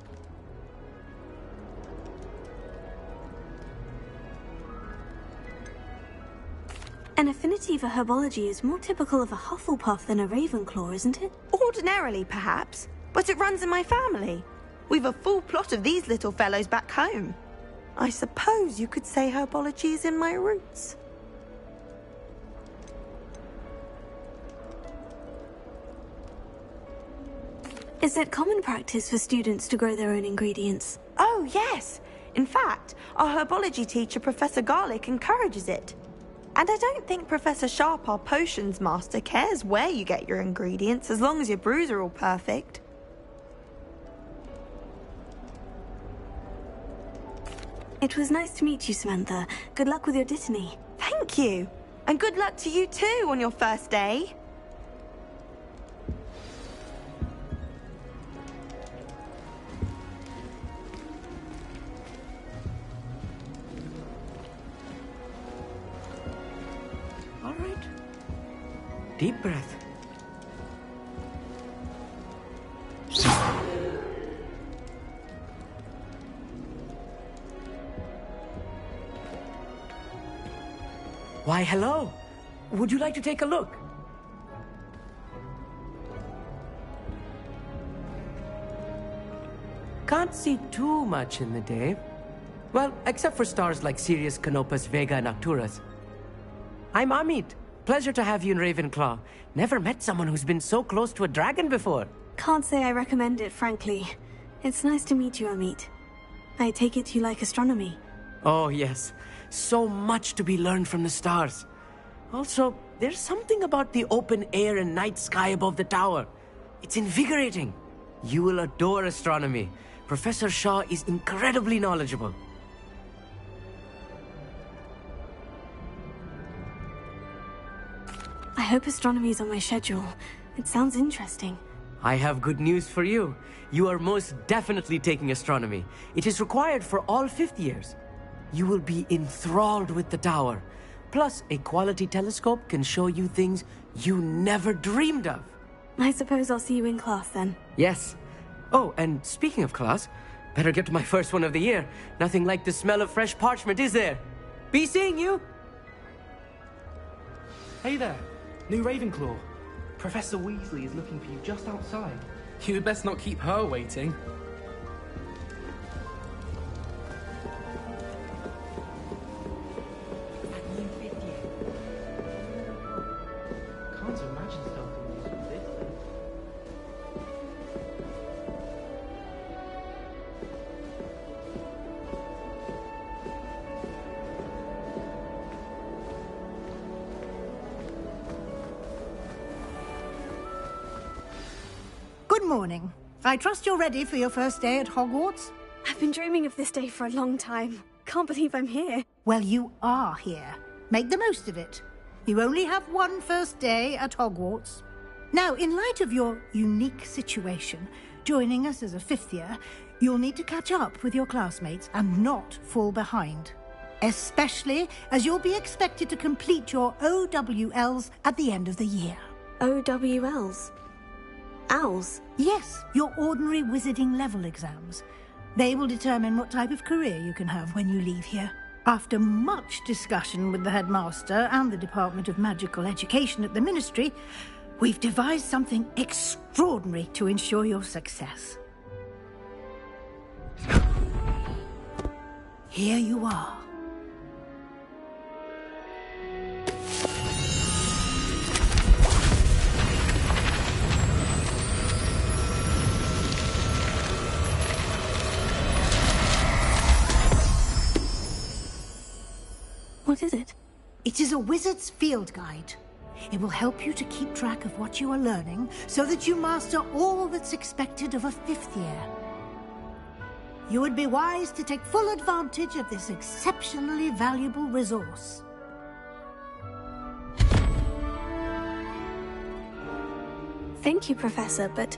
Speaker 2: An affinity for herbology is more typical of a Hufflepuff than a Ravenclaw, isn't it?
Speaker 16: Ordinarily, perhaps, but it runs in my family. We've a full plot of these little fellows back home. I suppose you could say herbology is in my roots.
Speaker 2: Is it common practice for students to grow their own ingredients?
Speaker 16: Oh, yes. In fact, our herbology teacher, Professor Garlick, encourages it. And I don't think Professor Sharp, our potions master, cares where you get your ingredients, as long as your brews are all perfect.
Speaker 2: It was nice to meet you, Samantha. Good luck with your Dittany.
Speaker 16: Thank you. And good luck to you too on your first day.
Speaker 13: All right. Deep breath. Why, hello. Would you like to take a look? Can't see too much in the day. Well, except for stars like Sirius, Canopus, Vega, and Arcturus. I'm Amit. Pleasure to have you in Ravenclaw. Never met someone who's been so close to a dragon before.
Speaker 2: Can't say I recommend it, frankly. It's nice to meet you, Amit. I take it you like astronomy.
Speaker 13: Oh, yes. So much to be learned from the stars. Also, there's something about the open air and night sky above the tower. It's invigorating. You will adore astronomy. Professor Shaw is incredibly knowledgeable.
Speaker 2: I hope astronomy is on my schedule. It sounds interesting.
Speaker 13: I have good news for you. You are most definitely taking astronomy. It is required for all 5th years. You will be enthralled with the tower. Plus, a quality telescope can show you things you never dreamed of.
Speaker 2: I suppose I'll see you in class then.
Speaker 13: Yes. Oh, and speaking of class, better get to my first one of the year. Nothing like the smell of fresh parchment, is there? Be seeing you!
Speaker 17: Hey there, new Ravenclaw. Professor Weasley is looking for you just outside. You'd best not keep her waiting. Can't imagine starting this with this.
Speaker 10: Good morning. I trust you're ready for your first day at Hogwarts?
Speaker 2: I've been dreaming of this day for a long time. Can't believe I'm here.
Speaker 10: Well, you are here. Make the most of it. You only have one first day at Hogwarts. Now, in light of your unique situation, joining us as a 5th year, you'll need to catch up with your classmates and not fall behind. Especially as you'll be expected to complete your OWLs at the end of the year.
Speaker 2: OWLs? Owls?
Speaker 10: Yes, your ordinary wizarding level exams. They will determine what type of career you can have when you leave here. After much discussion with the headmaster and the Department of Magical Education at the Ministry, we've devised something extraordinary to ensure your success. Here you are.
Speaker 2: What is it?
Speaker 10: It is a wizard's field guide. It will help you to keep track of what you are learning so that you master all that's expected of a 5th year. You would be wise to take full advantage of this exceptionally valuable resource.
Speaker 2: Thank you, Professor, but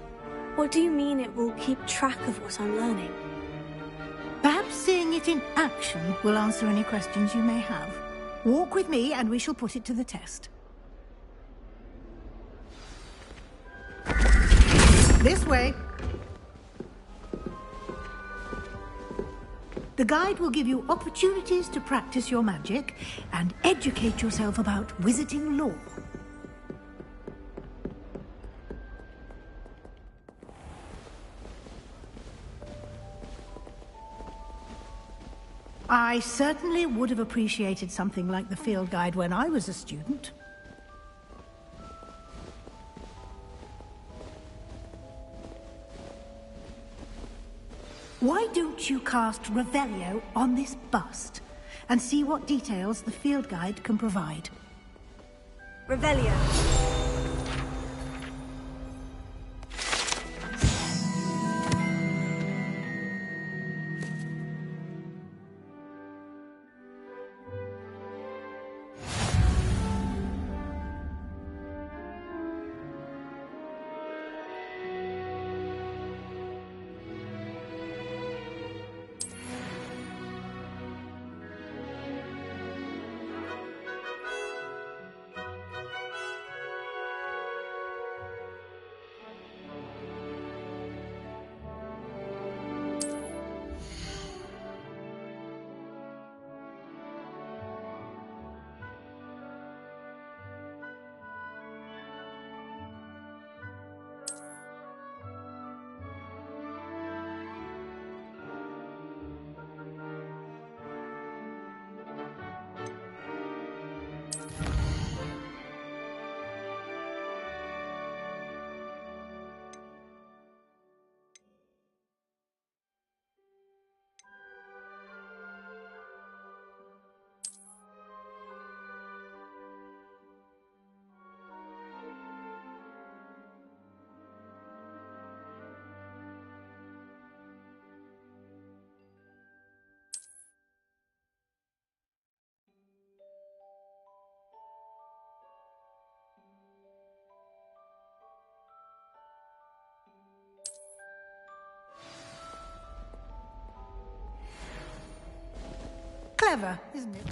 Speaker 2: what do you mean it will keep track of what I'm learning?
Speaker 10: Perhaps seeing it in action will answer any questions you may have. Walk with me and we shall put it to the test. This way. The guide will give you opportunities to practice your magic and educate yourself about wizarding lore. I certainly would have appreciated something like the field guide when I was a student. Why don't you cast Revelio on this bust and see what details the field guide can provide?
Speaker 2: Revelio.
Speaker 10: Clever, isn't it?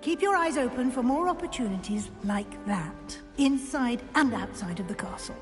Speaker 10: Keep your eyes open for more opportunities like that, inside and outside of the castle.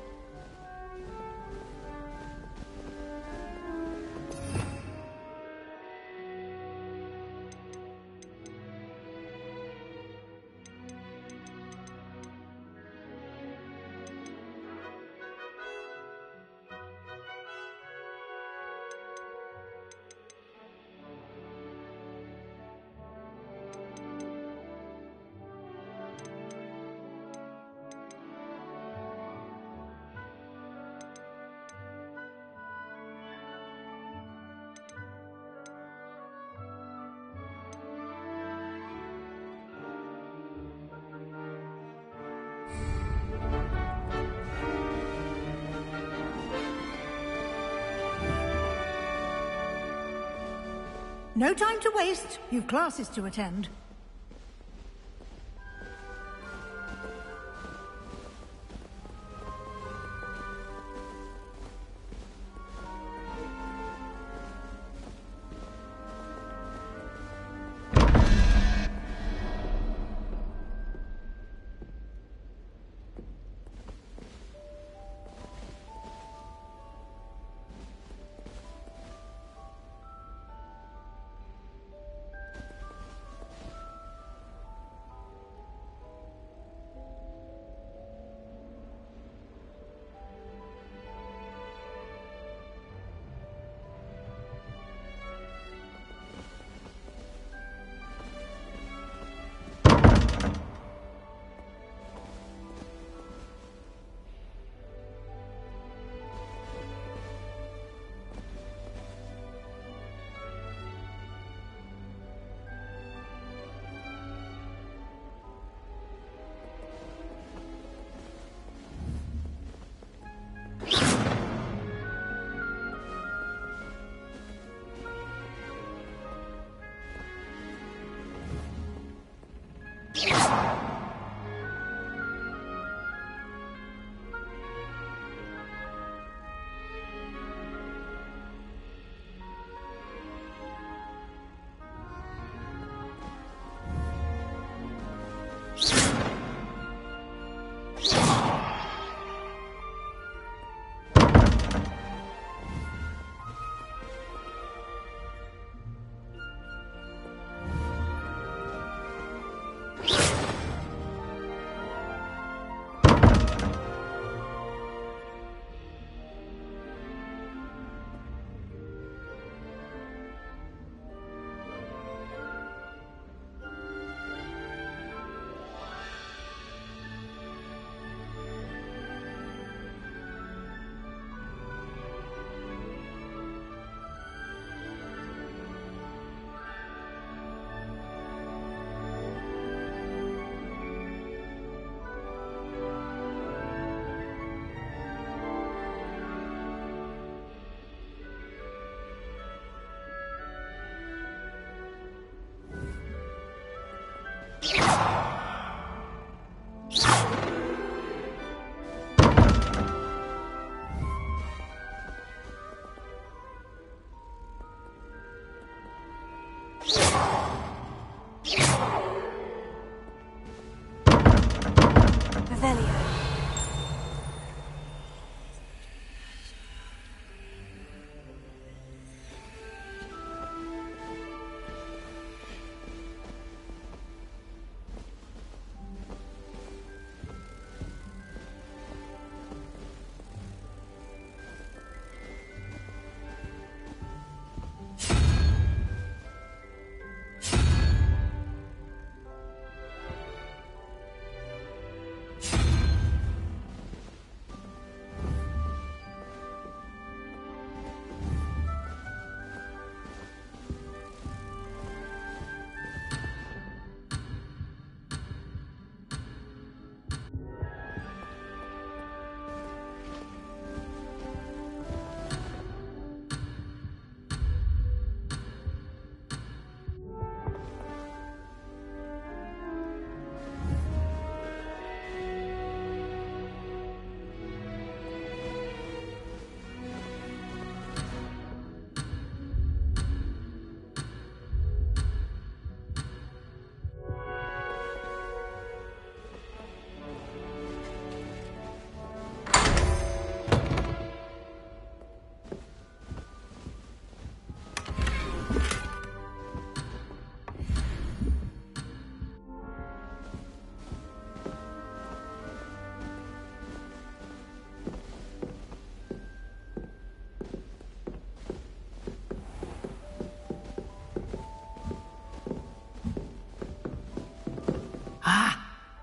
Speaker 10: No time to waste. You've classes to attend.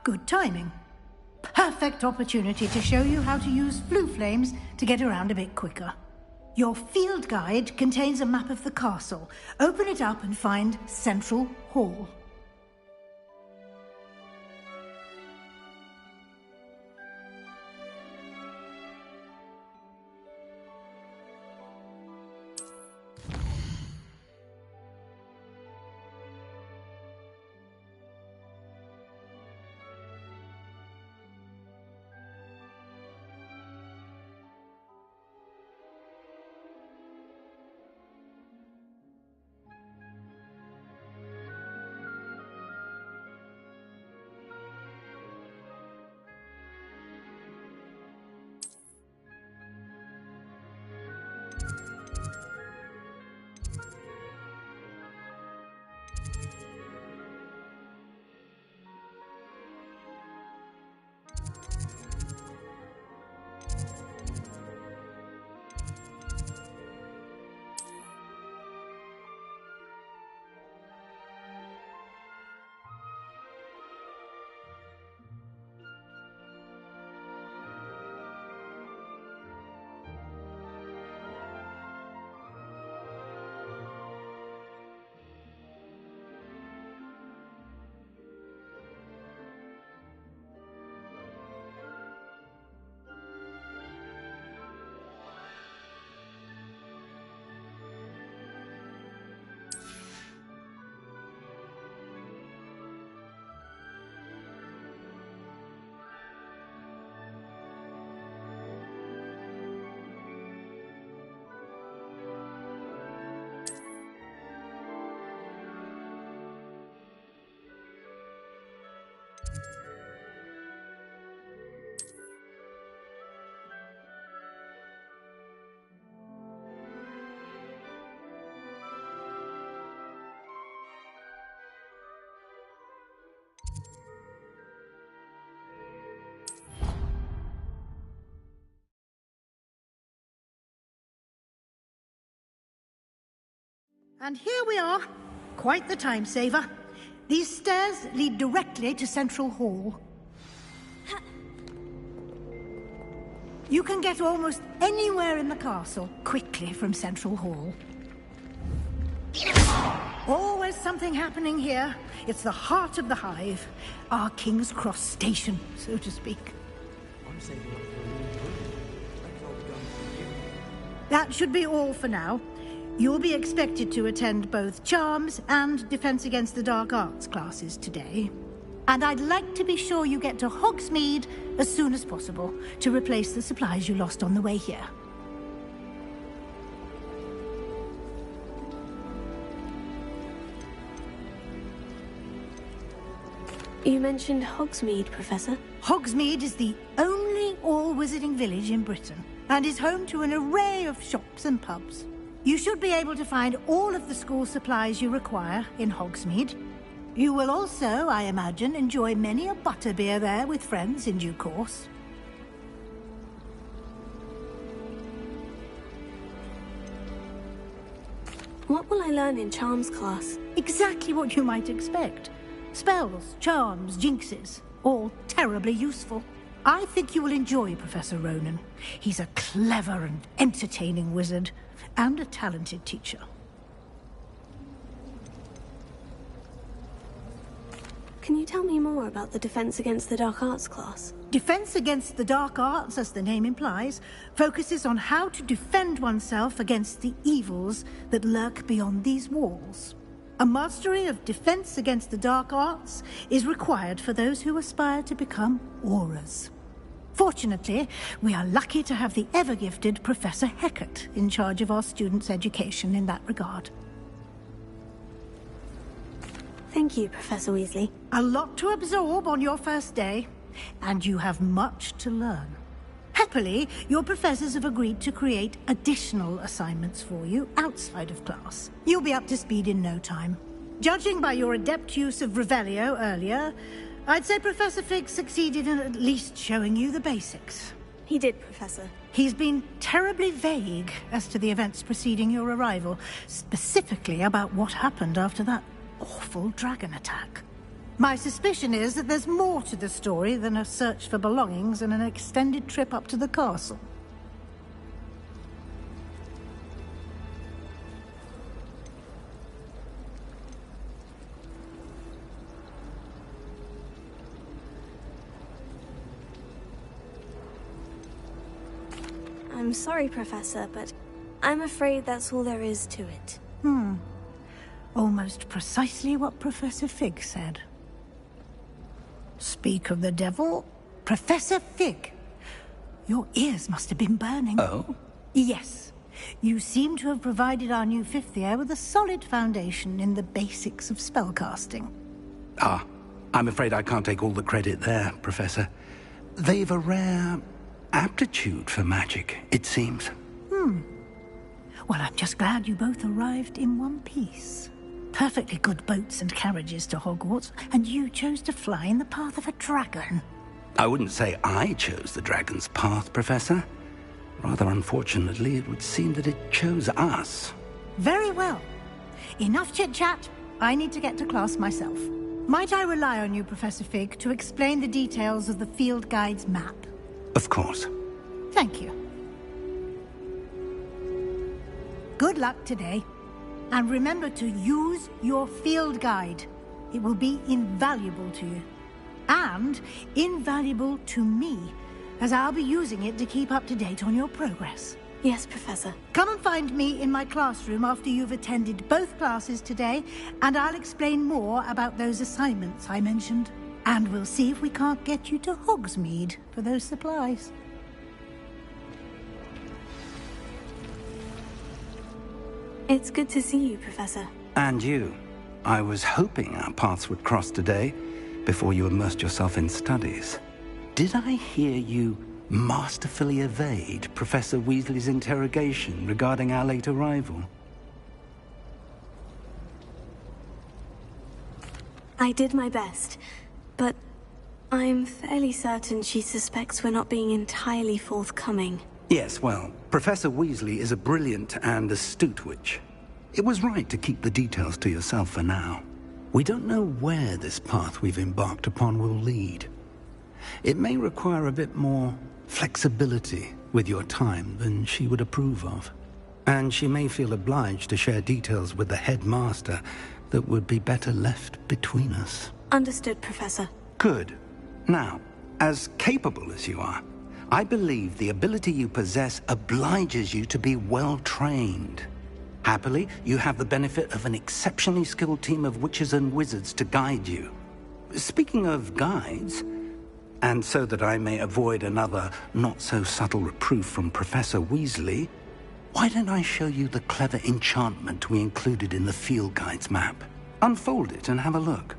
Speaker 10: Good timing. Perfect opportunity to show you how to use flue flames to get around a bit quicker. Your field guide contains a map of the castle. Open it up and find Central Hall. And here we are. Quite the time saver. These stairs lead directly to Central Hall. You can get almost anywhere in the castle quickly from Central Hall. Always something happening here. It's the heart of the hive. Our King's Cross station, so to speak. That should be all for now. You'll be expected to attend both Charms and Defense Against the Dark Arts classes today. And I'd like to be sure you get to Hogsmeade as soon as possible to replace the supplies you lost on the way here.
Speaker 2: You mentioned Hogsmeade, Professor.
Speaker 10: Hogsmeade is the only all-wizarding village in Britain and is home to an array of shops and pubs. You should be able to find all of the school supplies you require in Hogsmeade. You will also, I imagine, enjoy many a butterbeer there with friends in due course.
Speaker 2: What will I learn in Charms class?
Speaker 10: Exactly what you might expect. Spells, charms, jinxes, all terribly useful. I think you will enjoy Professor Ronan. He's a clever and entertaining wizard, and a talented teacher.
Speaker 2: Can you tell me more about the Defense Against the Dark Arts class?
Speaker 10: Defense Against the Dark Arts, as the name implies, focuses on how to defend oneself against the evils that lurk beyond these walls. A mastery of Defense Against the Dark Arts is required for those who aspire to become Aurors. Fortunately, we are lucky to have the ever-gifted Professor Hecat in charge of our students' education in that regard.
Speaker 2: Thank you, Professor Weasley.
Speaker 10: A lot to absorb on your first day, and you have much to learn. Happily, your professors have agreed to create additional assignments for you outside of class. You'll be up to speed in no time. Judging by your adept use of Revelio earlier, I'd say Professor Fig succeeded in at least showing you the basics.
Speaker 2: He did, Professor.
Speaker 10: He's been terribly vague as to the events preceding your arrival, specifically about what happened after that awful dragon attack. My suspicion is that there's more to the story than a search for belongings and an extended trip up to the castle.
Speaker 2: I'm sorry, Professor, but I'm afraid that's all there is to it.
Speaker 10: Almost precisely what Professor Fig said. Speak of the devil, Professor Fig. Your ears must have been burning.
Speaker 3: Oh?
Speaker 10: Yes. You seem to have provided our new fifth year with a solid foundation in the basics of spellcasting.
Speaker 3: Ah, I'm afraid I can't take all the credit there, Professor. They've a rare aptitude for magic, it seems.
Speaker 10: Well, I'm just glad you both arrived in one piece. Perfectly good boats and carriages to Hogwarts, and you chose to fly in the path of a dragon.
Speaker 3: I wouldn't say I chose the dragon's path, Professor. Rather unfortunately, it would seem that it chose us.
Speaker 10: Very well. Enough chit-chat. I need to get to class myself. Might I rely on you, Professor Fig, to explain the details of the field guide's map?
Speaker 3: Of course.
Speaker 10: Thank you. Good luck today. And remember to use your field guide. It will be invaluable to you. And invaluable to me, as I'll be using it to keep up to date on your progress.
Speaker 2: Yes, Professor.
Speaker 10: Come and find me in my classroom after you've attended both classes today, and I'll explain more about those assignments I mentioned. And we'll see if we can't get you to Hogsmeade for those supplies.
Speaker 2: It's good to see you, Professor.
Speaker 3: And you. I was hoping our paths would cross today, before you immersed yourself in studies. Did I hear you masterfully evade Professor Weasley's interrogation regarding our late arrival?
Speaker 2: I did my best, but I'm fairly certain she suspects we're not being entirely forthcoming.
Speaker 3: Yes, well, Professor Weasley is a brilliant and astute witch. It was right to keep the details to yourself for now. We don't know where this path we've embarked upon will lead. It may require a bit more flexibility with your time than she would approve of. And she may feel obliged to share details with the headmaster that would be better left between us.
Speaker 2: Understood, Professor.
Speaker 3: Good. Now, as capable as you are, I believe the ability you possess obliges you to be well-trained. Happily, you have the benefit of an exceptionally skilled team of witches and wizards to guide you. Speaking of guides, and so that I may avoid another not-so-subtle reproof from Professor Weasley, why don't I show you the clever enchantment we included in the field guide's map? Unfold it and have a look.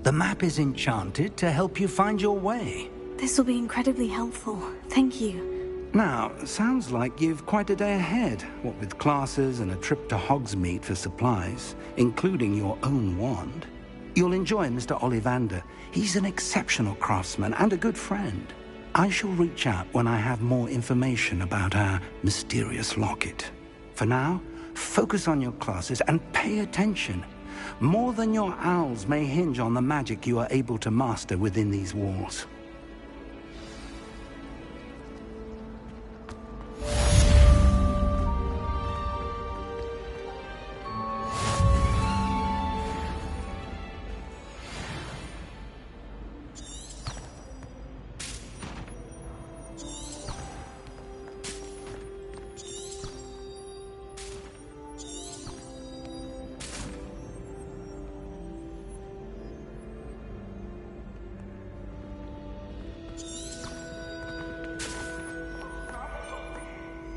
Speaker 3: The map is enchanted to help you find your way.
Speaker 2: This will be incredibly helpful. Thank you.
Speaker 3: Now, sounds like you've quite a day ahead, what with classes and a trip to Hogsmeade for supplies, including your own wand. You'll enjoy Mr. Ollivander. He's an exceptional craftsman and a good friend. I shall reach out when I have more information about our mysterious locket. For now, focus on your classes and pay attention. More than your owls may hinge on the magic you are able to master within these walls.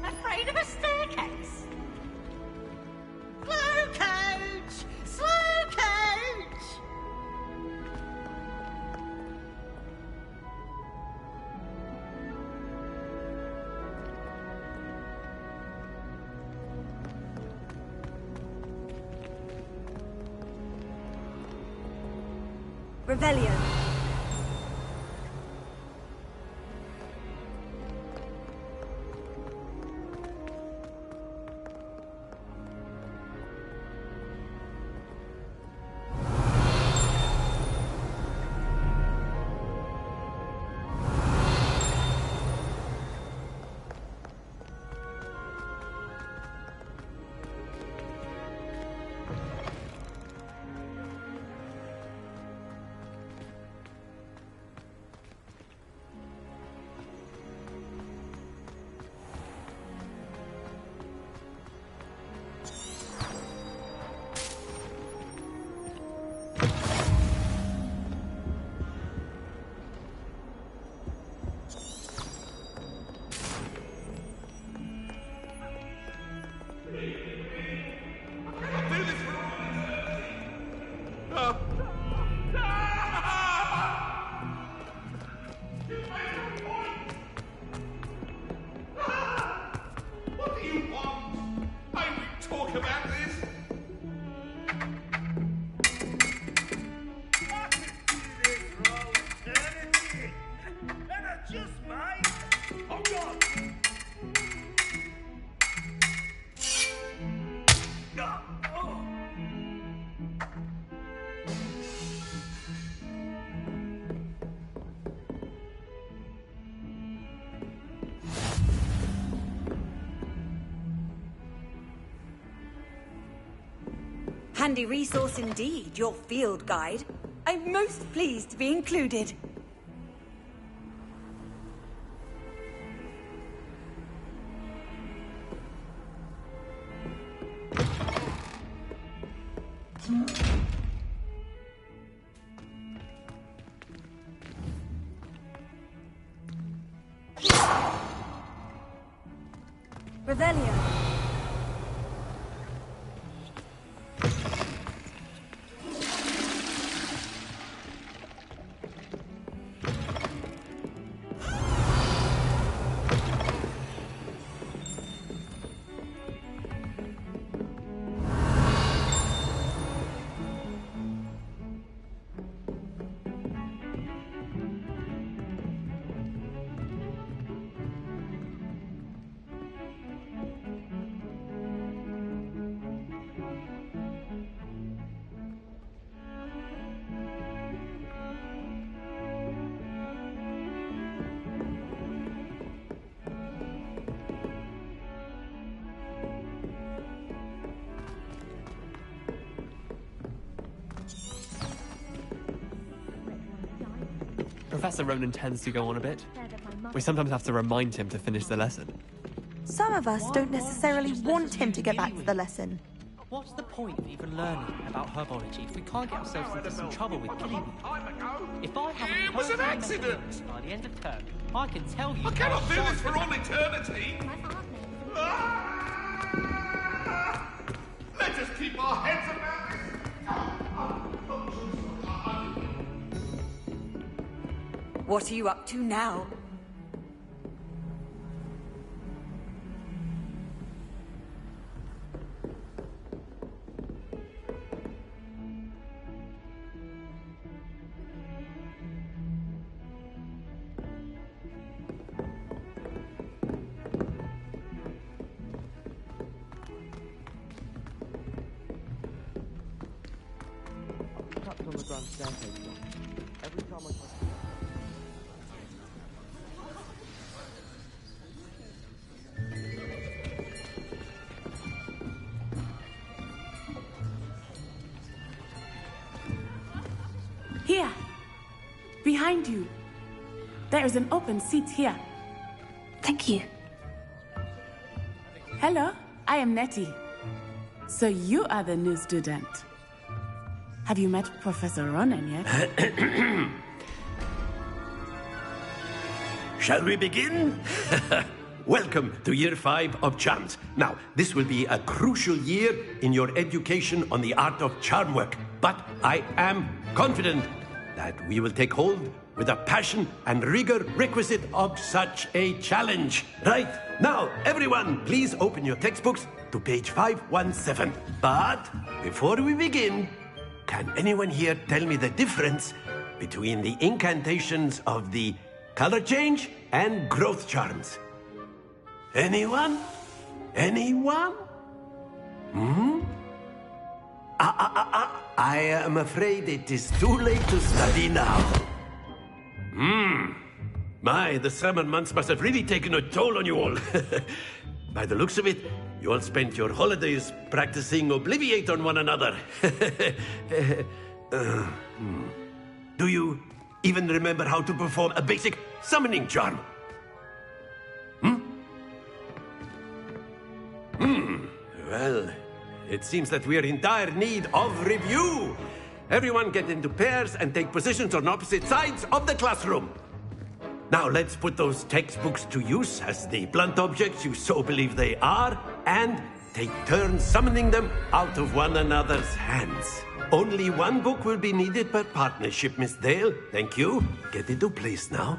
Speaker 18: Afraid of a staircase? Slow coach! Slow coach!
Speaker 12: Revelio.
Speaker 5: What do you want? I will talk about this. I could do this for all eternity. And I just might. Oh, God. Oh.
Speaker 19: Handy resource indeed, your field guide. I'm most pleased to be included.
Speaker 2: Revelio.
Speaker 20: Professor Ronan tends to go on a bit. We sometimes have to remind him to finish the lesson.
Speaker 16: Some of us don't necessarily want him to get back to the lesson.
Speaker 17: What's the point of even learning about herbology if we can't get ourselves into some trouble with killing If I have
Speaker 21: It was an accident!
Speaker 17: by the end of term, I can tell you...
Speaker 21: I cannot do this for all eternity! Let us keep our heads about this!
Speaker 19: What are you up to now?
Speaker 20: Perhaps on the grand staircase. Every time I
Speaker 22: Here! Behind you! There is an open seat here.
Speaker 2: Thank you.
Speaker 22: Hello, I am Nettie. So you are the new student. Have you met Professor Ronan yet?
Speaker 8: Shall we begin? Welcome to Year 5 of Charms. Now, this will be a crucial year in your education on the art of charm work, but I am confident that we will take hold with the passion and rigor requisite of such a challenge. Right, now, everyone, please open your textbooks to page 517. But before we begin, can anyone here tell me the difference between the incantations of the color change and growth charms? Anyone? Anyone? I am afraid it is too late to study now. My, the summer months must have really taken a toll on you all. By the looks of it, you all spent your holidays practicing Obliviate on one another. Do you even remember how to perform a basic summoning charm? Well, it seems that we are in dire need of review. Everyone get into pairs and take positions on opposite sides of the classroom. Now let's put those textbooks to use as the blunt objects you so believe they are, and take turns summoning them out of one another's hands. Only one book will be needed per partnership, Miss Dale. Thank you. Get into place now.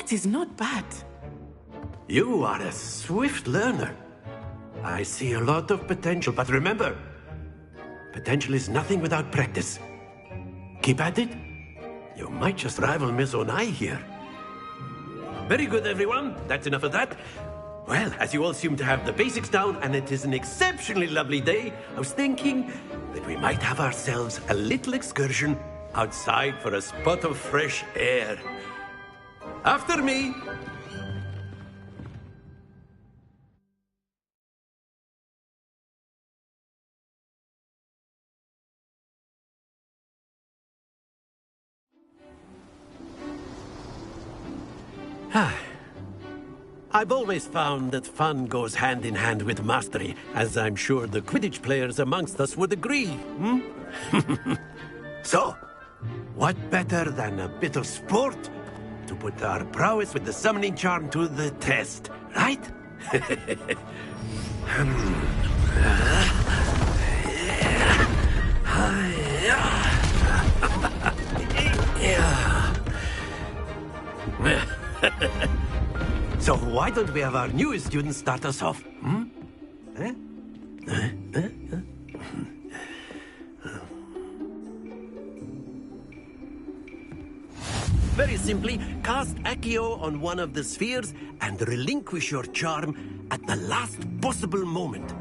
Speaker 22: That is not bad.
Speaker 8: You are a swift learner. I see a lot of potential, but remember, potential is nothing without practice. Keep at it. You might just rival Miss Onai here. Very good, everyone. That's enough of that. Well, as you all seem to have the basics down, and it is an exceptionally lovely day, I was thinking that we might have ourselves a little excursion outside for a spot of fresh air. After me! I've always found that fun goes hand in hand with mastery, as I'm sure the Quidditch players amongst us would agree, hmm? So, what better than a bit of sport to put our prowess with the summoning charm to the test, right? So why don't we have our newest student start us off? Hmm? Very simply, cast Accio on one of the spheres and relinquish your charm at the last possible moment.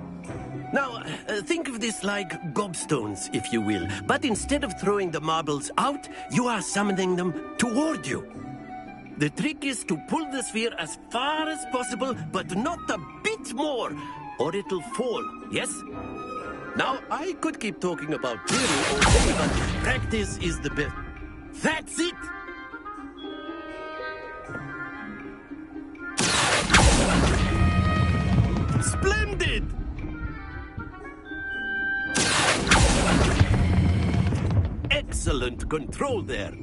Speaker 8: Now, think of this like gobstones, if you will. But instead of throwing the marbles out, you are summoning them toward you. The trick is to pull the sphere as far as possible, but not a bit more, or it'll fall, yes? Now, I could keep talking about theory all day, but practice is the best. That's it! Splendid! Excellent control there.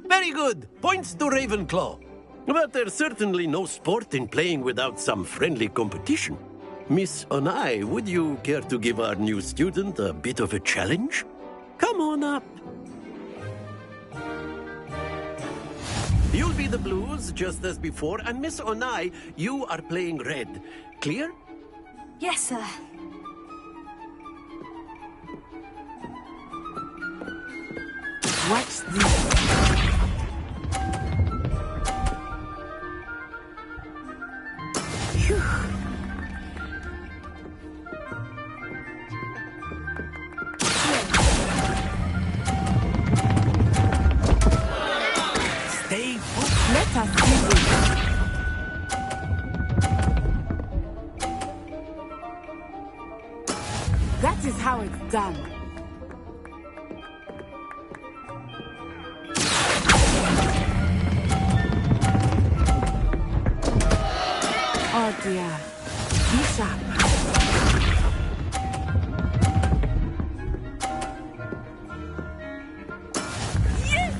Speaker 8: Very good. Points to Ravenclaw. But there's certainly no sport in playing without some friendly competition. Miss Onai, would you care to give our new student a bit of a challenge? Come on up. You'll be the blues, just as before, and Miss Onai, you are playing red. Clear?
Speaker 2: Yes, sir.
Speaker 22: Watch this.
Speaker 8: Stay
Speaker 22: focused. Let us do this. That is how it's done. Oh dear. Be sharp.
Speaker 2: Yes!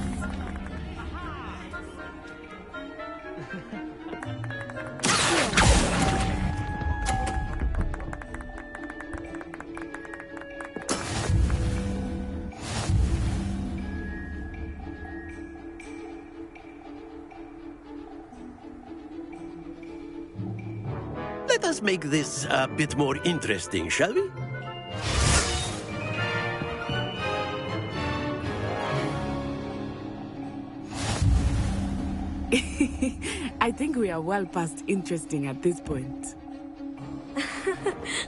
Speaker 8: Let us make this a bit more interesting, shall we?
Speaker 22: I think we are well past interesting at this point.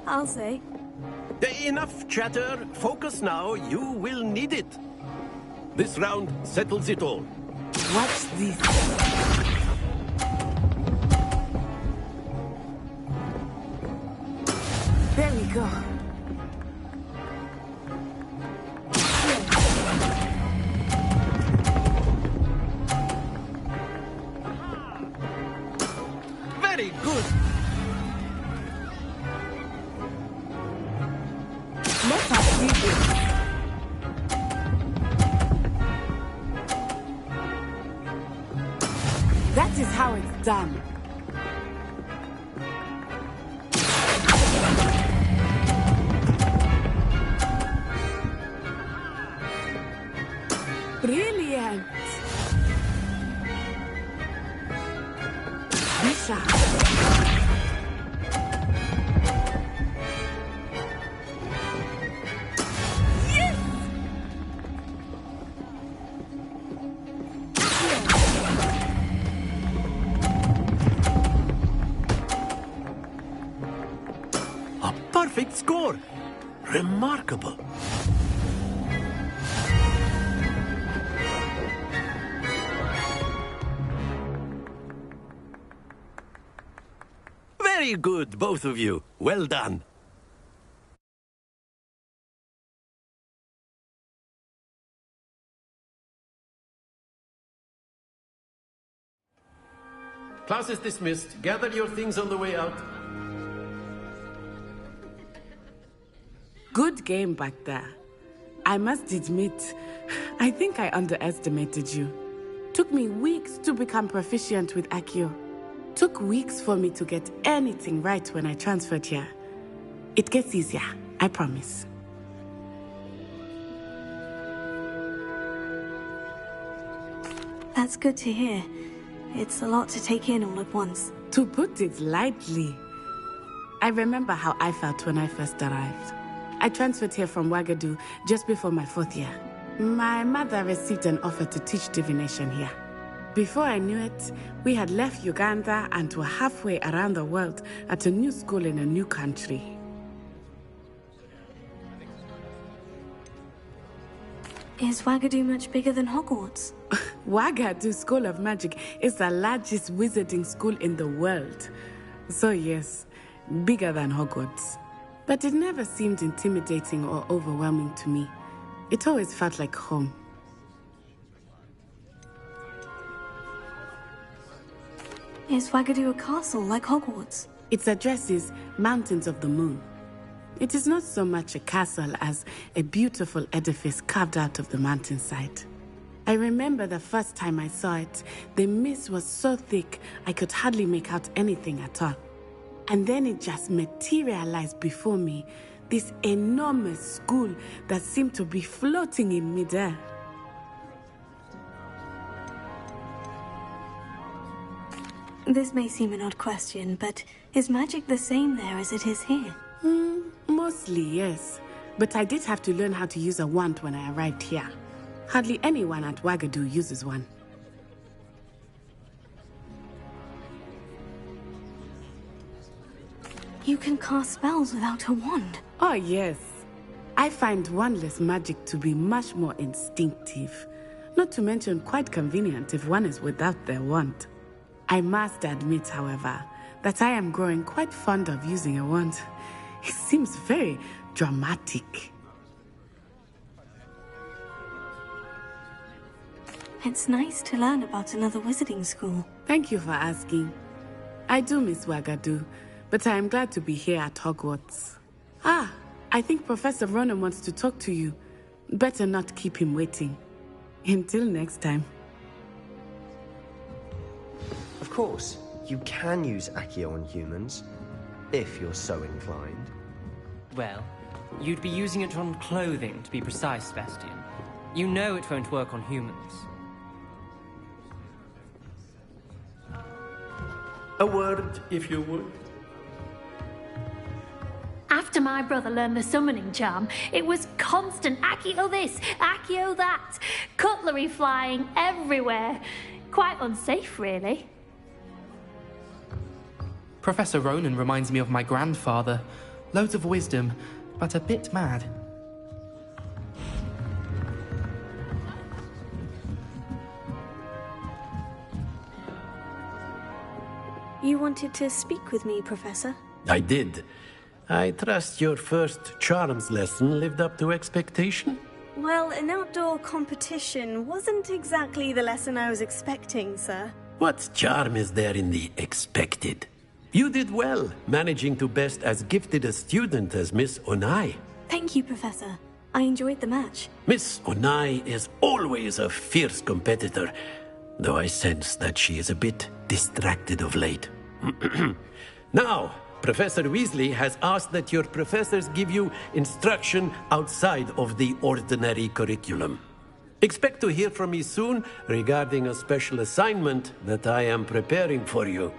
Speaker 2: I'll say.
Speaker 8: Enough chatter. Focus now. You will need it. This round settles it all.
Speaker 22: Watch this. There we go.
Speaker 8: Very good.
Speaker 22: Let us see this. That is how it's done. Brilliant. Be sharp.
Speaker 2: Yes!
Speaker 8: perfect score. Remarkable. Very good, both of you. Well done.
Speaker 1: Class is dismissed. Gather your things on the way out.
Speaker 22: Good game back there. I must admit, I think I underestimated you. Took me weeks to become proficient with Accio. Took weeks for me to get anything right when I transferred here. It gets easier, I promise.
Speaker 2: That's good to hear. It's a lot to take in all at once.
Speaker 22: To put it lightly, I remember how I felt when I first arrived. I transferred here from Ouagadougou just before my 4th year. My mother received an offer to teach divination here. Before I knew it, we had left Uganda and were halfway around the world at a new school in a new country.
Speaker 2: Is Ouagadougou much bigger than Hogwarts?
Speaker 22: Ouagadougou School of Magic is the largest wizarding school in the world. So yes, bigger than Hogwarts. But it never seemed intimidating or overwhelming to me. It always felt like home.
Speaker 2: Is Ouagadougou a castle like Hogwarts?
Speaker 22: Its address is Mountains of the Moon. It is not so much a castle as a beautiful edifice carved out of the mountainside. I remember the first time I saw it, the mist was so thick I could hardly make out anything at all. And then it just materialized before me, this enormous school that seemed to be floating in midair.
Speaker 2: This may seem an odd question, but is magic the same there as it is here?
Speaker 22: Mostly, yes. But I did have to learn how to use a wand when I arrived here. Hardly anyone at Ouagadougou uses one.
Speaker 2: You can cast spells without a wand?
Speaker 22: Oh, yes. I find wandless magic to be much more instinctive. Not to mention quite convenient if one is without their wand. I must admit, however, that I am growing quite fond of using a wand. It seems very dramatic.
Speaker 2: It's nice to learn about another wizarding school.
Speaker 22: Thank you for asking. I do miss Ouagadougou, but I am glad to be here at Hogwarts. I think Professor Ronan wants to talk to you. Better not keep him waiting. Until next time.
Speaker 4: Of course, you can use Accio on humans, if you're so inclined.
Speaker 23: Well, you'd be using it on clothing, to be precise, Sebastian. You know it won't work on humans.
Speaker 1: A word, if you would.
Speaker 24: After my brother learned the summoning charm, it was constant Accio this, Accio that, cutlery flying everywhere. Quite unsafe, really.
Speaker 17: Professor Ronan reminds me of my grandfather. Loads of wisdom, but a bit mad.
Speaker 2: You wanted to speak with me, Professor?
Speaker 8: I did. I trust your first charms lesson lived up to expectation?
Speaker 2: Well, an outdoor competition wasn't exactly the lesson I was expecting, sir.
Speaker 8: What charm is there in the expected? You did well, managing to best as gifted a student as Miss Onai.
Speaker 2: Thank you, Professor. I enjoyed the match.
Speaker 8: Miss Onai is always a fierce competitor, though I sense that she is a bit distracted of late. Now, Professor Weasley has asked that your professors give you instruction outside of the ordinary curriculum. Expect to hear from me soon regarding a special assignment that I am preparing for you.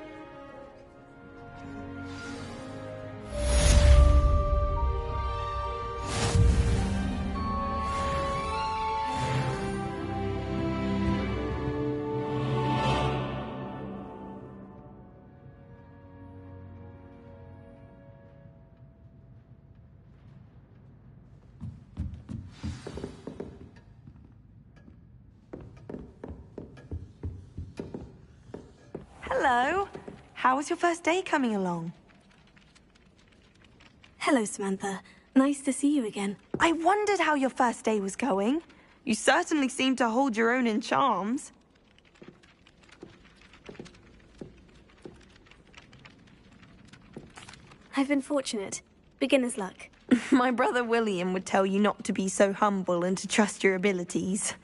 Speaker 16: Hello. How was your first day coming along?
Speaker 2: Hello, Samantha. Nice to see you again.
Speaker 16: I wondered how your first day was going. You certainly seem to hold your own in charms.
Speaker 2: I've been fortunate. Beginner's luck.
Speaker 16: My brother William would tell you not to be so humble and to trust your abilities.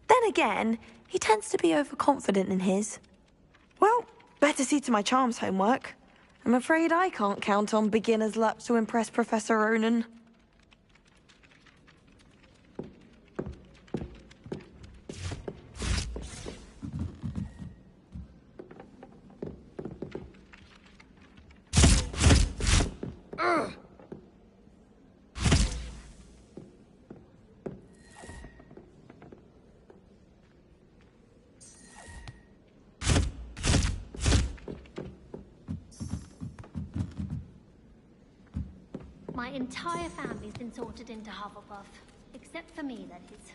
Speaker 16: Then again, he tends to be overconfident in his. Well, better see to my charms homework. I'm afraid I can't count on beginner's luck to impress Professor Ronan.
Speaker 5: Ugh.
Speaker 24: My entire family's been sorted into Hufflepuff. Except for me, that is.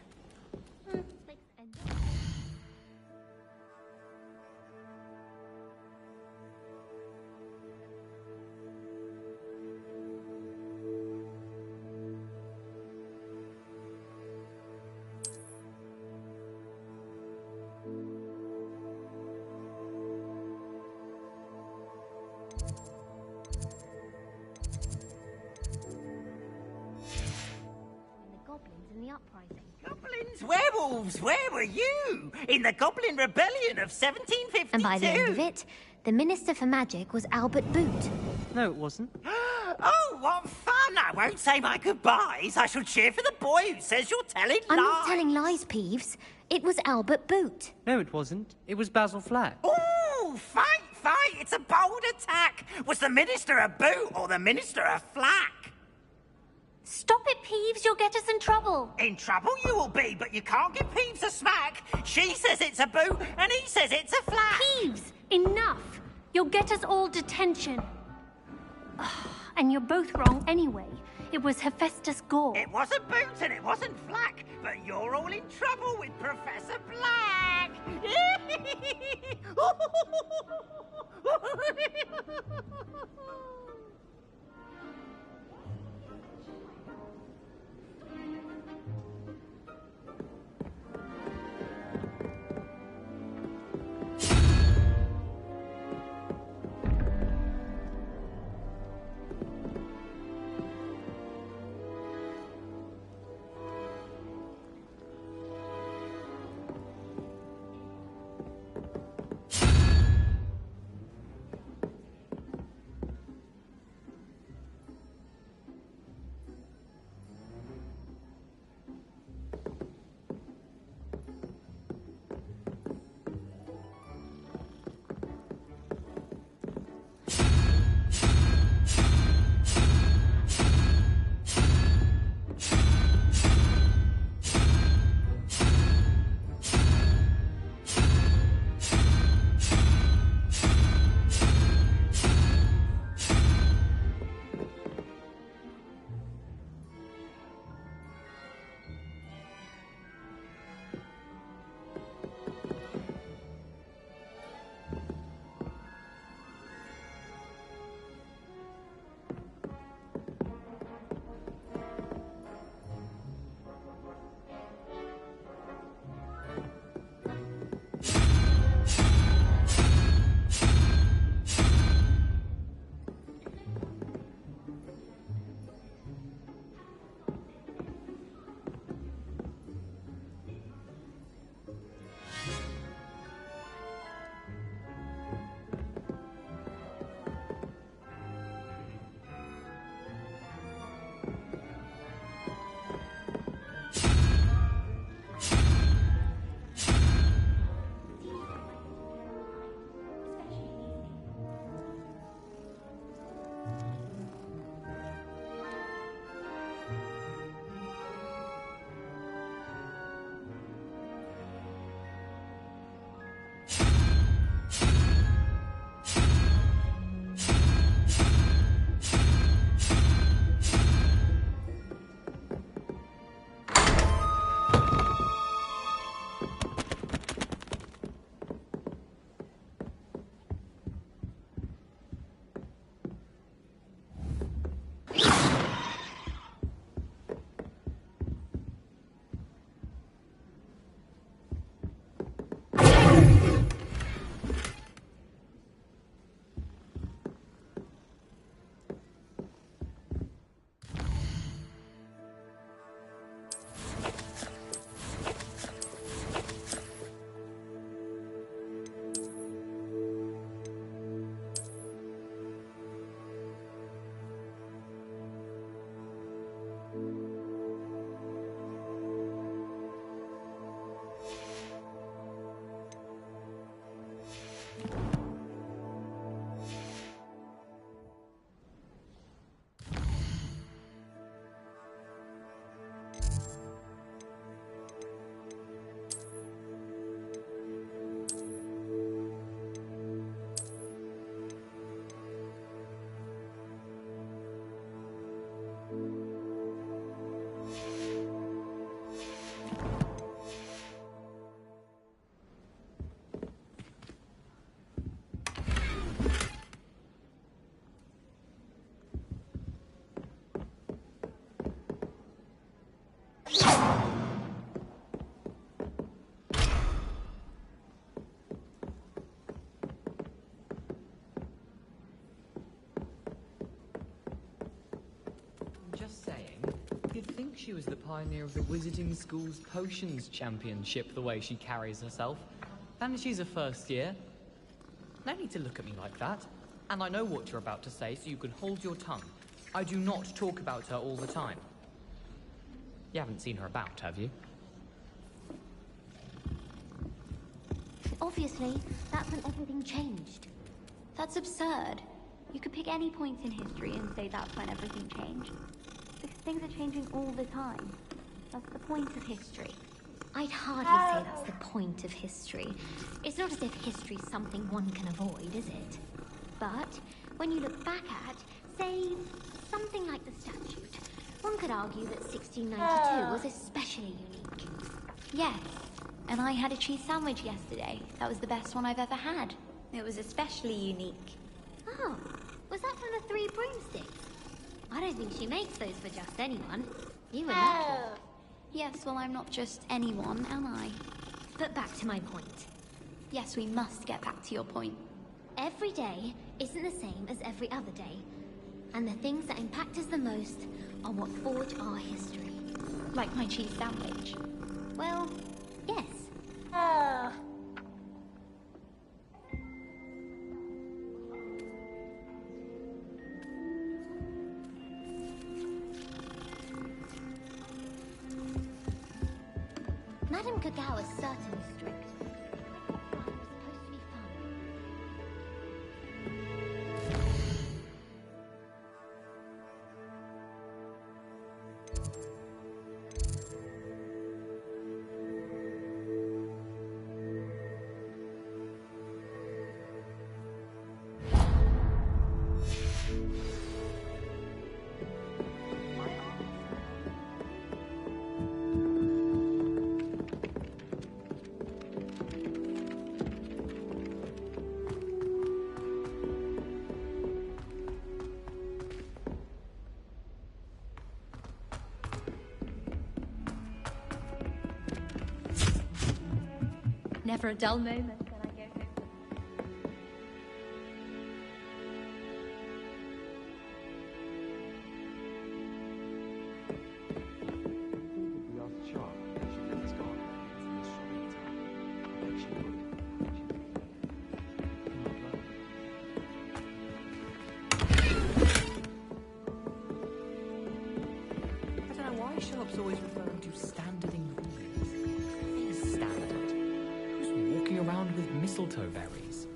Speaker 18: Goblins, werewolves, where were you? In the Goblin Rebellion of 1752.
Speaker 6: And by the end of it, the Minister for Magic was Albert Boot.
Speaker 23: No, it wasn't.
Speaker 18: Oh, what fun! I won't say my goodbyes. I shall cheer for the boy who says you're telling lies.
Speaker 6: I'm not telling lies, Peeves. It was Albert Boot.
Speaker 23: No, it wasn't. It was Basil Flack.
Speaker 18: Ooh, fight! It's a bold attack. Was the Minister a boot or the Minister a flack?
Speaker 24: Stop it, Peeves. You'll get us in trouble.
Speaker 18: In trouble you will be, but you can't give Peeves a smack. She says it's a boot, and he says it's a flack.
Speaker 24: Peeves, enough. You'll get us all detention. And you're both wrong anyway. It was Hephaestus Gore.
Speaker 18: It wasn't boot and it wasn't flack, but you're all in trouble with Professor Black.
Speaker 7: You'd think she was the pioneer of the Wizarding School's Potions Championship, the way she carries herself. And she's a first year. No need to look at me like that. And I know what you're about to say, so you can hold your tongue. I do not talk about her all the time. You haven't seen her about, have you?
Speaker 6: Obviously, that's when everything changed. That's absurd. You could pick any point in history and say that's when everything changed. Because things are changing all the time. That's the point of history. I'd hardly say that's the point of history. It's not as if history's something one can avoid, is it? But when you look back at, say, something like the statute, one could argue that 1692 was especially unique. Yes, and I had a cheese sandwich yesterday. That was the best one I've ever had. It was especially unique. Oh, was that from the Three Broomsticks? I don't think she makes those for just anyone. You were lucky. Yes, well, I'm not just anyone, am I? But back to my point. Yes, we must get back to your point. Every day isn't the same as every other day. And the things that impact us the most are what forge our history. Like my cheese sandwich. Well, yes. Madame Gagao is certainly strict. I'm supposed to be fun. Never a dull moment when I go home.
Speaker 17: We asked Char if she let us go on into the shopping town. I bet she would.
Speaker 7: I don't know why Sharp's always referring to standard ingredients. Nothing is standard. Who's walking around with mistletoe berries?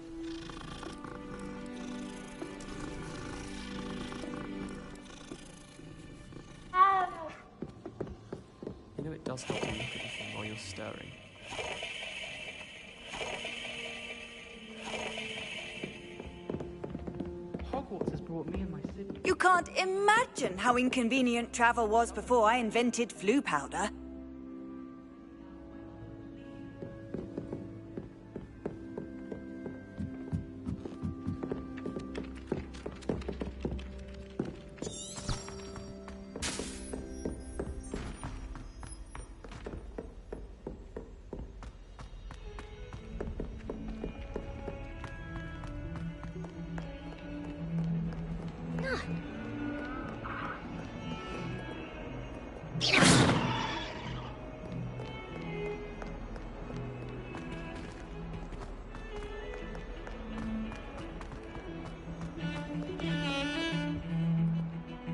Speaker 20: You know it does help to look at the thing while you're stirring.
Speaker 17: Hogwarts has brought me and my siblings.
Speaker 19: You can't imagine how inconvenient travel was before I invented flu powder.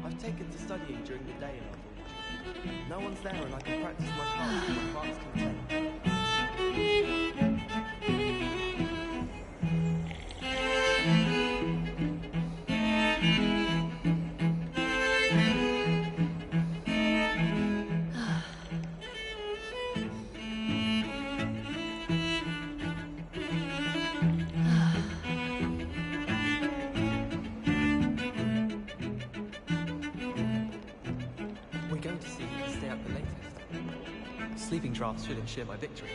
Speaker 17: I've taken to studying during the day in our village. No one's there and I can practice my cards to my heart's content.
Speaker 20: We're going to see who can stay up the latest. Sleeping drafts should ensure my victory.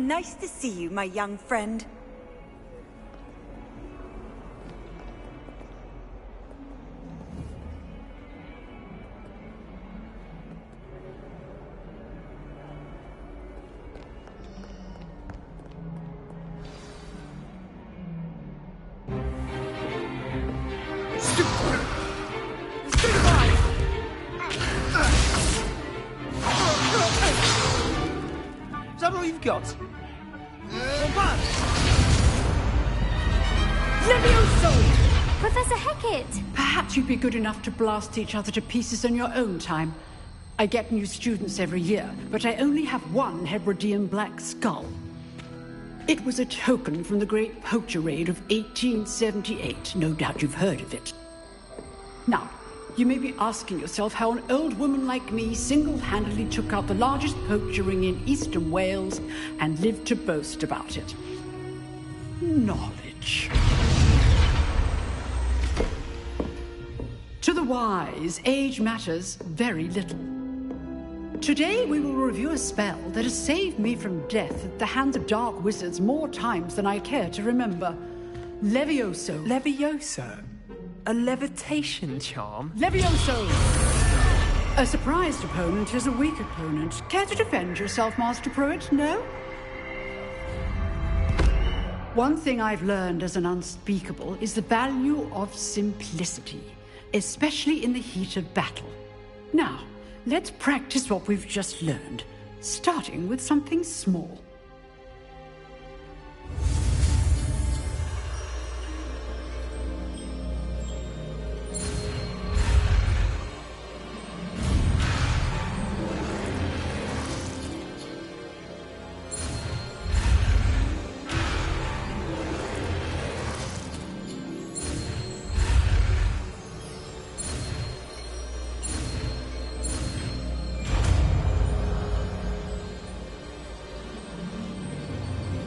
Speaker 19: Nice to see you, my young friend.
Speaker 13: Is that all you've got?
Speaker 9: Levioso!
Speaker 24: Professor Hecat!
Speaker 9: Perhaps you'd be good enough to blast each other to pieces on your own time. I get new students every year, but I only have one Hebridean black skull. It was a token from the Great Poacher Raid of 1878. No doubt you've heard of it. Now, you may be asking yourself how an old woman like me single-handedly took out the largest poacher ring in eastern Wales and lived to boast about it. Knowledge. To the wise, age matters very little. Today we will review a spell that has saved me from death at the hands of dark wizards more times than I care to remember. Levioso.
Speaker 13: Levioso? A levitation charm?
Speaker 9: Levioso! A surprised opponent is a weak opponent. Care to defend yourself, Master Pruitt? No? One thing I've learned as an unspeakable is the value of simplicity, especially in the heat of battle. Now, let's practice what we've just learned, starting with something small.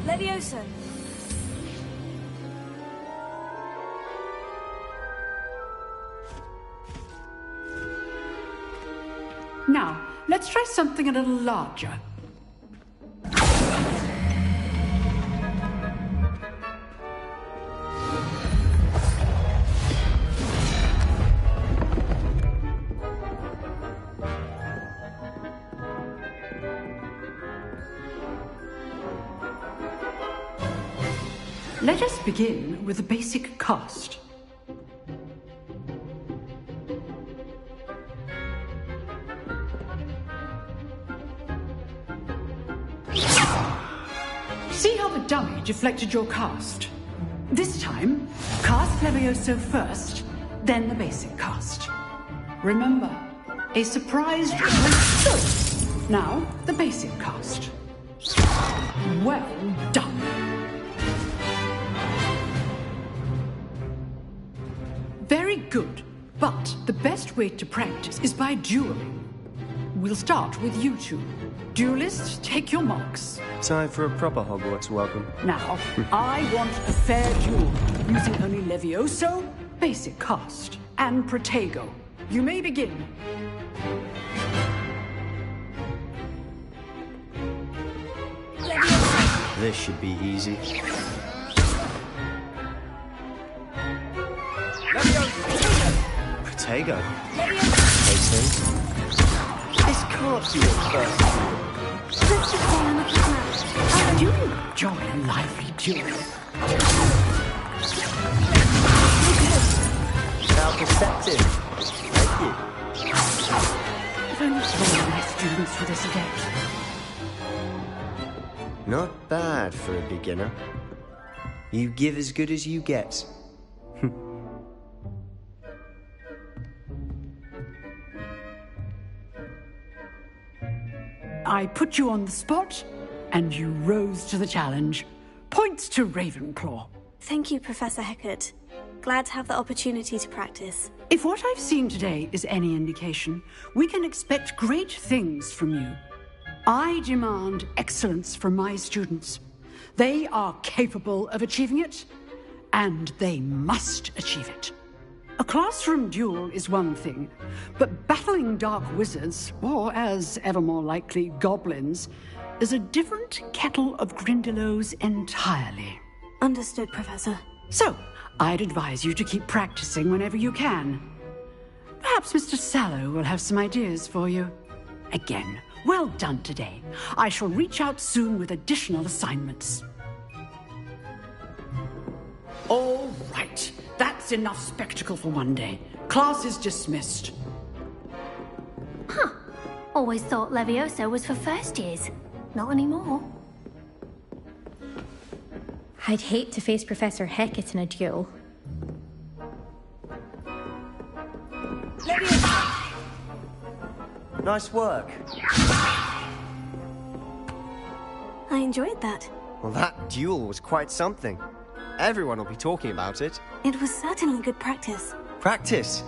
Speaker 2: Levioso.
Speaker 9: Now, let's try something a little larger. Let us begin with the basic cast. See how the dummy deflected your cast? This time, cast Levioso first, then the basic cast. Remember, a surprised... Now, the basic cast. Well done. Very good, but the best way to practice is by dueling. We'll start with you two. Duelists, take your marks.
Speaker 4: Time for a proper Hogwarts welcome.
Speaker 9: Now, I want a fair duel, using only Levioso, basic cast, and Protego. You may begin.
Speaker 4: This should be easy. Protego. This can't be your first.
Speaker 2: Let's just stay on the plan.
Speaker 9: You enjoy a lively duel.
Speaker 4: How perceptive. Thank you.
Speaker 9: If only some of my students were this adept.
Speaker 4: Not bad for a beginner. You give as good as you get.
Speaker 9: I put you on the spot, and you rose to the challenge. Points to Ravenclaw.
Speaker 2: Thank you, Professor Hecat. Glad to have the opportunity to practice.
Speaker 9: If what I've seen today is any indication, we can expect great things from you. I demand excellence from my students. They are capable of achieving it, and they must achieve it. A classroom duel is one thing, but battling dark wizards, or as ever more likely, goblins, is a different kettle of Grindylows entirely.
Speaker 2: Understood, Professor.
Speaker 9: So, I'd advise you to keep practicing whenever you can. Perhaps Mr. Sallow will have some ideas for you. Again, well done today. I shall reach out soon with additional assignments. All right. That's enough spectacle for one day. Class is dismissed.
Speaker 24: Huh. Always thought Levioso was for first years. Not anymore.
Speaker 10: I'd hate to face Professor Hecat in a duel.
Speaker 4: Nice work.
Speaker 2: I enjoyed that.
Speaker 4: Well, that duel was quite something. Everyone will be talking about it.
Speaker 2: It was certainly good practice.
Speaker 4: Practice?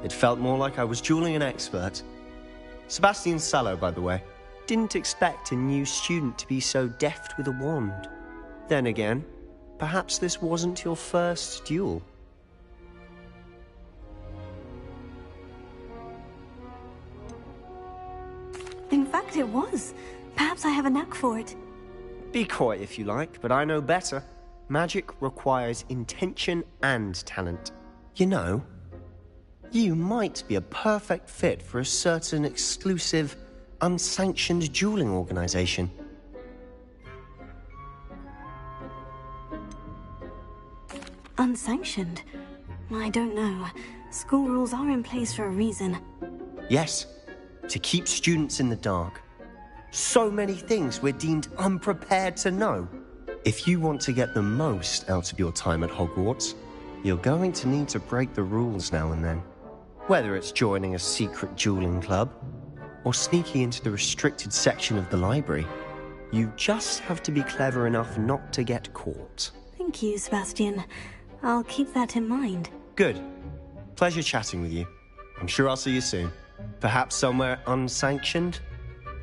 Speaker 4: It felt more like I was dueling an expert. Sebastian Sallow, by the way. Didn't expect a new student to be so deft with a wand. Then again, perhaps this wasn't your first duel.
Speaker 2: In fact, it was. Perhaps I have a knack for it.
Speaker 4: Be coy if you like, but I know better. Magic requires intention and talent. You know, you might be a perfect fit for a certain exclusive, unsanctioned dueling organization.
Speaker 2: Unsanctioned? I don't know. School rules are in place for a reason.
Speaker 4: Yes, to keep students in the dark. So many things we're deemed unprepared to know. If you want to get the most out of your time at Hogwarts, you're going to need to break the rules now and then. Whether it's joining a secret dueling club, or sneaking into the restricted section of the library, you just have to be clever enough not to get caught.
Speaker 2: Thank you, Sebastian. I'll keep that in mind.
Speaker 4: Good. Pleasure chatting with you. I'm sure I'll see you soon. Perhaps somewhere unsanctioned?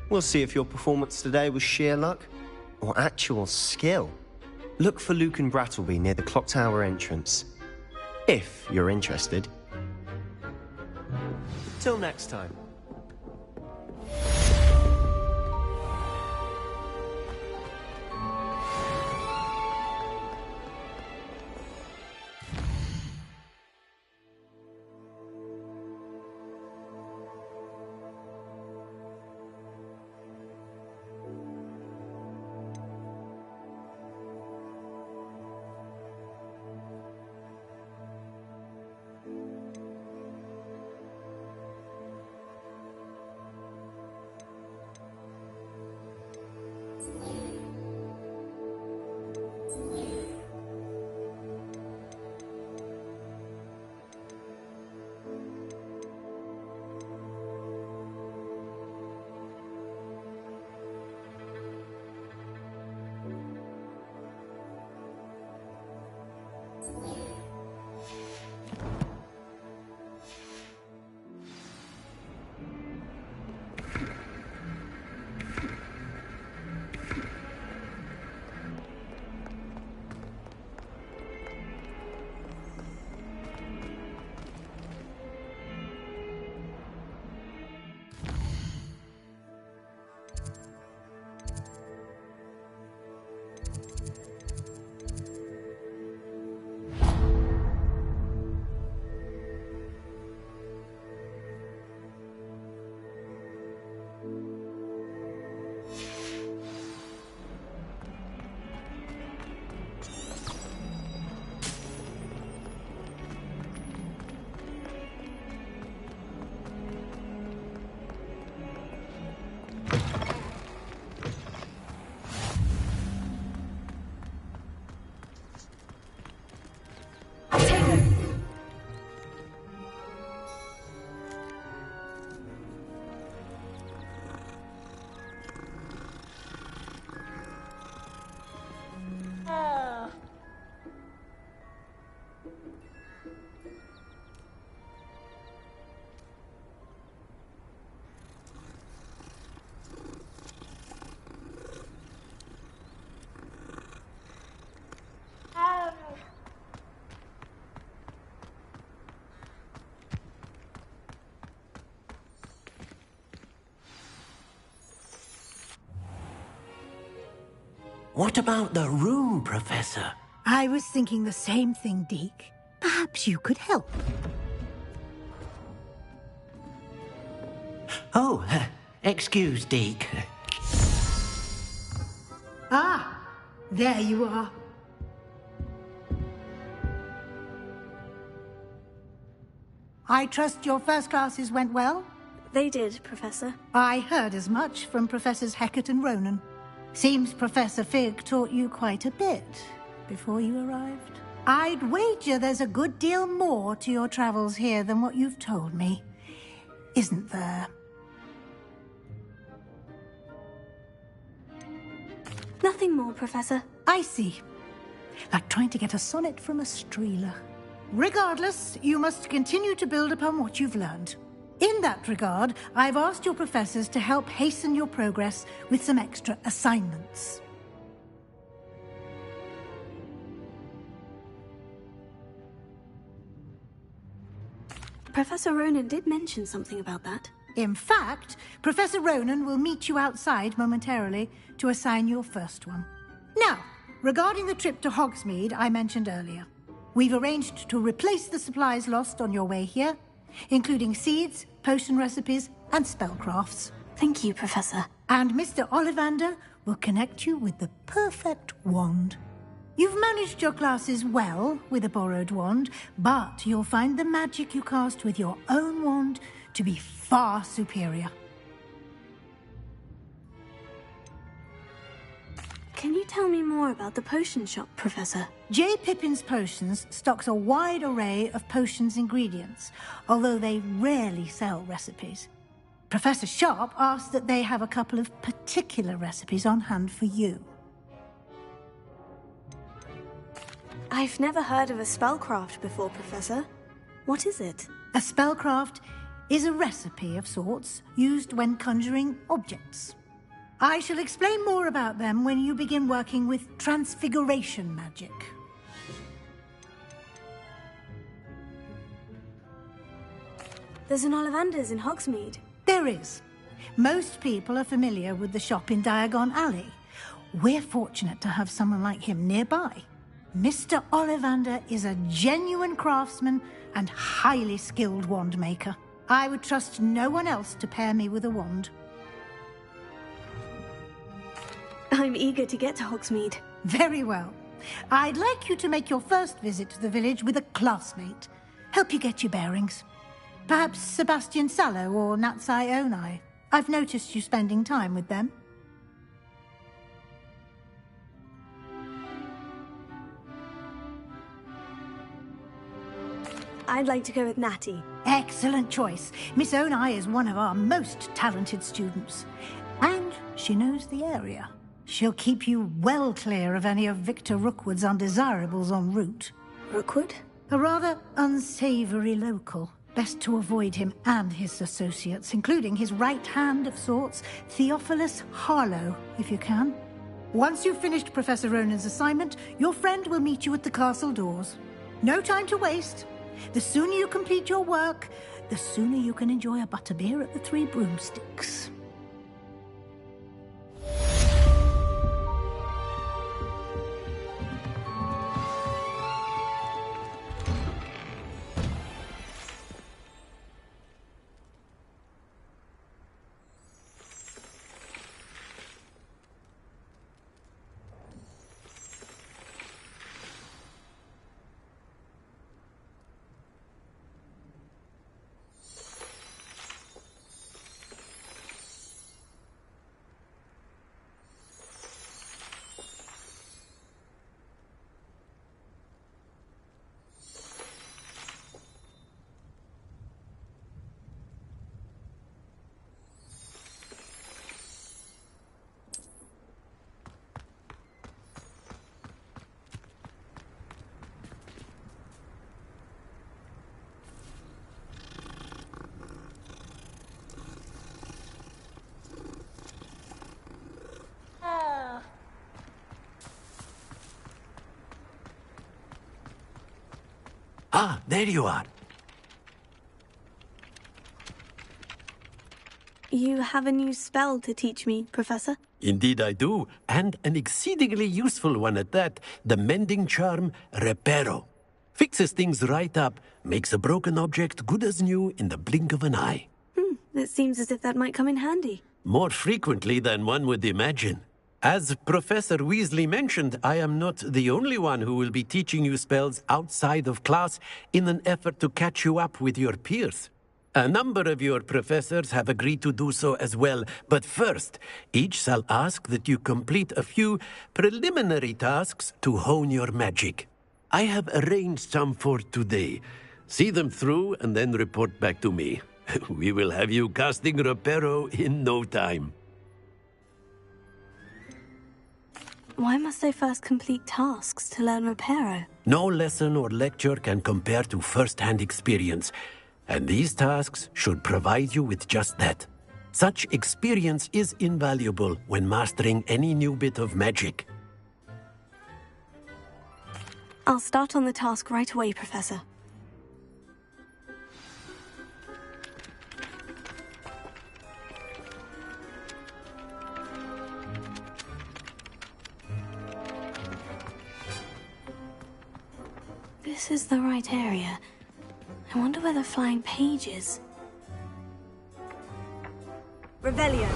Speaker 4: We'll see if your performance today was sheer luck or actual skill. Look for Luke and Brattleby near the clock tower entrance. If you're interested. Till next time.
Speaker 8: What about the room, Professor?
Speaker 3: I was thinking the same thing, Deke. Perhaps you could help.
Speaker 8: Oh, excuse, Deke.
Speaker 3: Ah, there you are. I trust your first classes went well?
Speaker 2: They did, Professor.
Speaker 3: I heard as much from Professors Hecat and Ronan. Seems Professor Fig taught you quite a bit before you arrived. I'd wager there's a good deal more to your travels here than what you've told me. Isn't there?
Speaker 2: Nothing more, Professor.
Speaker 3: I see. Like trying to get a sonnet from a streeler. Regardless, you must continue to build upon what you've learned. In that regard, I've asked your professors to help hasten your progress with some extra assignments.
Speaker 2: Professor Ronan did mention something about that.
Speaker 3: In fact, Professor Ronan will meet you outside momentarily to assign your first one. Now, regarding the trip to Hogsmeade I mentioned earlier, we've arranged to replace the supplies lost on your way here, including seeds, potion recipes, and spellcrafts.
Speaker 2: Thank you, Professor.
Speaker 3: And Mr. Ollivander will connect you with the perfect wand. You've managed your classes well with a borrowed wand, but you'll find the magic you cast with your own wand to be far superior.
Speaker 2: Can you tell me more about the potion shop, Professor?
Speaker 3: J. Pippin's Potions stocks a wide array of potions ingredients, although they rarely sell recipes. Professor Sharp asked that they have a couple of particular recipes on hand for you.
Speaker 2: I've never heard of a spellcraft before, Professor. What is it?
Speaker 3: A spellcraft is a recipe of sorts used when conjuring objects. I shall explain more about them when you begin working with transfiguration magic.
Speaker 2: There's an Ollivander's in Hogsmeade.
Speaker 3: There is. Most people are familiar with the shop in Diagon Alley. We're fortunate to have someone like him nearby. Mr. Ollivander is a genuine craftsman and highly skilled wand maker. I would trust no one else to pair me with a wand.
Speaker 2: I'm eager to get to Hogsmeade.
Speaker 3: Very well. I'd like you to make your first visit to the village with a classmate. Help you get your bearings. Perhaps Sebastian Sallow or Natsai Onai. I've noticed you spending time with them.
Speaker 2: I'd like to go with Natty.
Speaker 3: Excellent choice. Miss Onai is one of our most talented students. And she knows the area. She'll keep you well clear of any of Victor Rookwood's undesirables en route.
Speaker 2: Rookwood?
Speaker 3: A rather unsavory local. Best to avoid him and his associates, including his right hand of sorts, Theophilus Harlow, if you can. Once you've finished Professor Ronan's assignment, your friend will meet you at the castle doors. No time to waste. The sooner you complete your work, the sooner you can enjoy a butterbeer at the Three Broomsticks.
Speaker 8: Ah, there you are.
Speaker 2: You have a new spell to teach me, Professor?
Speaker 8: Indeed I do, and an exceedingly useful one at that. The mending charm, Reparo. Fixes things right up, makes a broken object good as new in the blink of an eye.
Speaker 2: It seems as if that might come in handy.
Speaker 8: More frequently than one would imagine. As Professor Weasley mentioned, I am not the only one who will be teaching you spells outside of class in an effort to catch you up with your peers. A number of your professors have agreed to do so as well, but first, each shall ask that you complete a few preliminary tasks to hone your magic. I have arranged some for today. See them through and then report back to me. We will have you casting Reparo in no time.
Speaker 2: Why must I first complete tasks to learn Reparo?
Speaker 8: No lesson or lecture can compare to first-hand experience, and these tasks should provide you with just that. Such experience is invaluable when mastering any new bit of magic.
Speaker 2: I'll start on the task right away, Professor. This is the right area. I wonder where the flying page is.
Speaker 19: Revelio.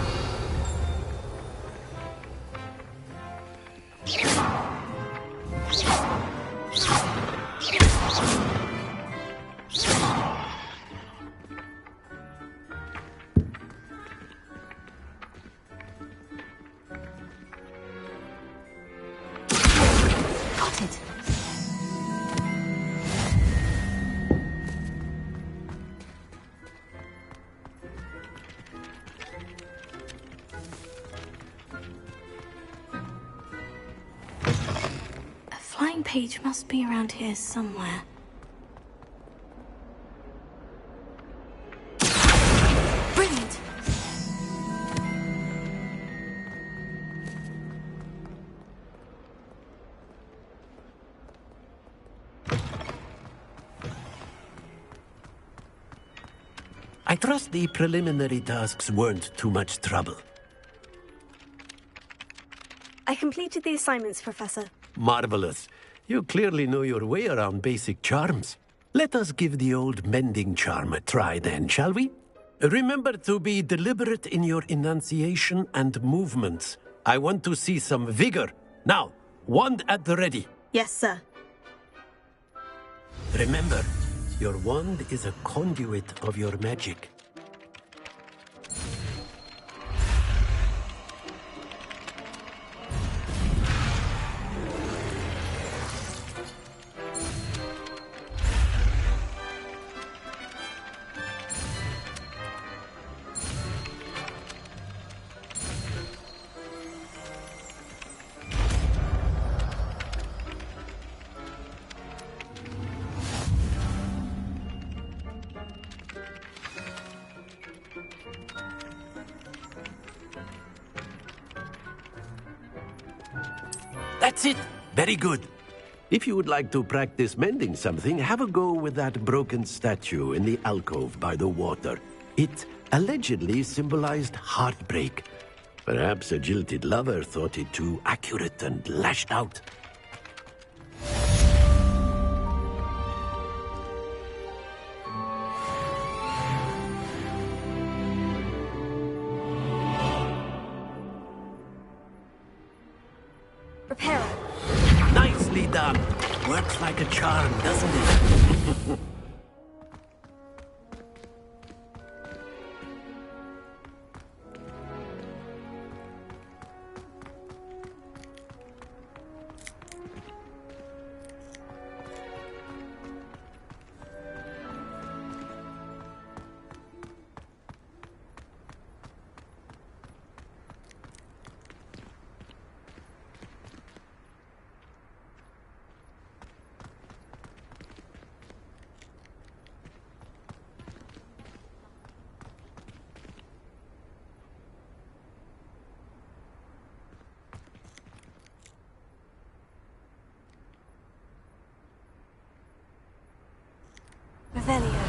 Speaker 2: Got it. Flying page must be around here somewhere. Brilliant!
Speaker 8: I trust the preliminary tasks weren't too much trouble.
Speaker 2: I completed the assignments, Professor.
Speaker 8: Marvelous. You clearly know your way around basic charms. Let us give the old mending charm a try then, shall we? Remember to be deliberate in your enunciation and movements. I want to see some vigor. Now, wand at the ready.
Speaker 2: Yes, sir.
Speaker 8: Remember, your wand is a conduit of your magic. That's it. Very good. If you would like to practice mending something, have a go with that broken statue in the alcove by the water. It allegedly symbolized heartbreak. Perhaps a jilted lover thought it too accurate and lashed out.
Speaker 2: Reparo.
Speaker 8: Nicely done. Works like a charm, doesn't it?
Speaker 2: Revelio.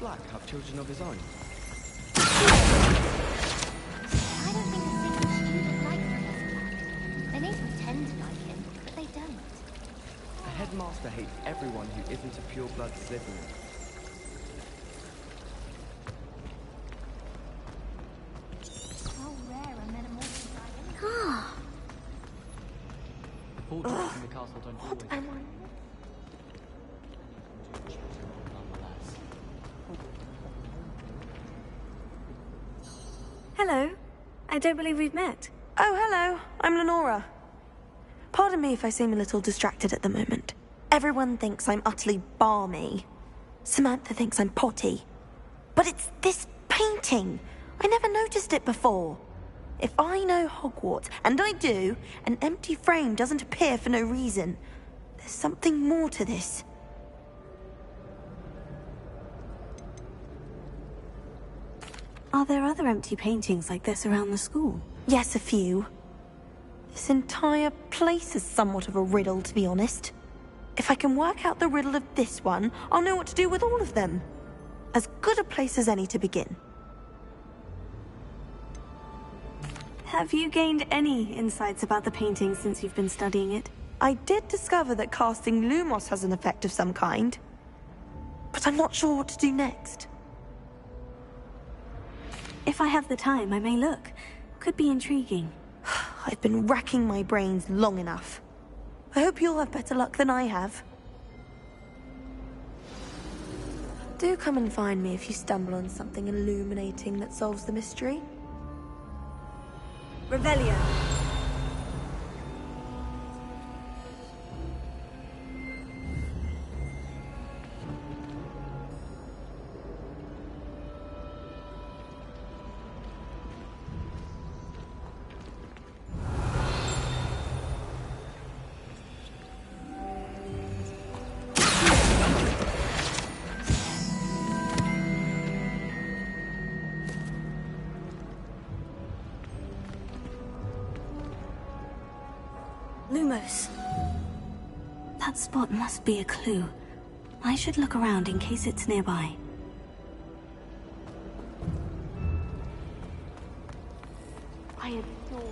Speaker 17: Black have children of his own?
Speaker 6: I don't think a single student likes Professor Black. They may pretend to like him, but they don't.
Speaker 17: The headmaster hates everyone who isn't a pure-blood Slytherin.
Speaker 6: How rare are metamorphs like him?
Speaker 7: Portraits in the castle don't always...
Speaker 16: Am I?
Speaker 2: Hello. I don't believe we've met.
Speaker 16: Oh, hello. I'm Lenora. Pardon me if I seem a little distracted at the moment. Everyone thinks I'm utterly balmy. Samantha thinks I'm potty. But it's this painting. I never noticed it before. If I know Hogwarts, and I do, an empty frame doesn't appear for no reason. There's something more to this.
Speaker 2: Are there other empty paintings like this around the school?
Speaker 16: Yes, a few. This entire place is somewhat of a riddle, to be honest. If I can work out the riddle of this one, I'll know what to do with all of them. As good a place as any to begin.
Speaker 2: Have you gained any insights about the painting since you've been studying it?
Speaker 16: I did discover that casting Lumos has an effect of some kind. But I'm not sure what to do next.
Speaker 2: If I have the time, I may look. Could be intriguing.
Speaker 16: I've been racking my brains long enough. I hope you'll have better luck than I have. Do come and find me if you stumble on something illuminating that solves the mystery.
Speaker 2: Revelio. Lumos. That spot must be a clue. I should look around in case it's nearby.
Speaker 6: I adore them.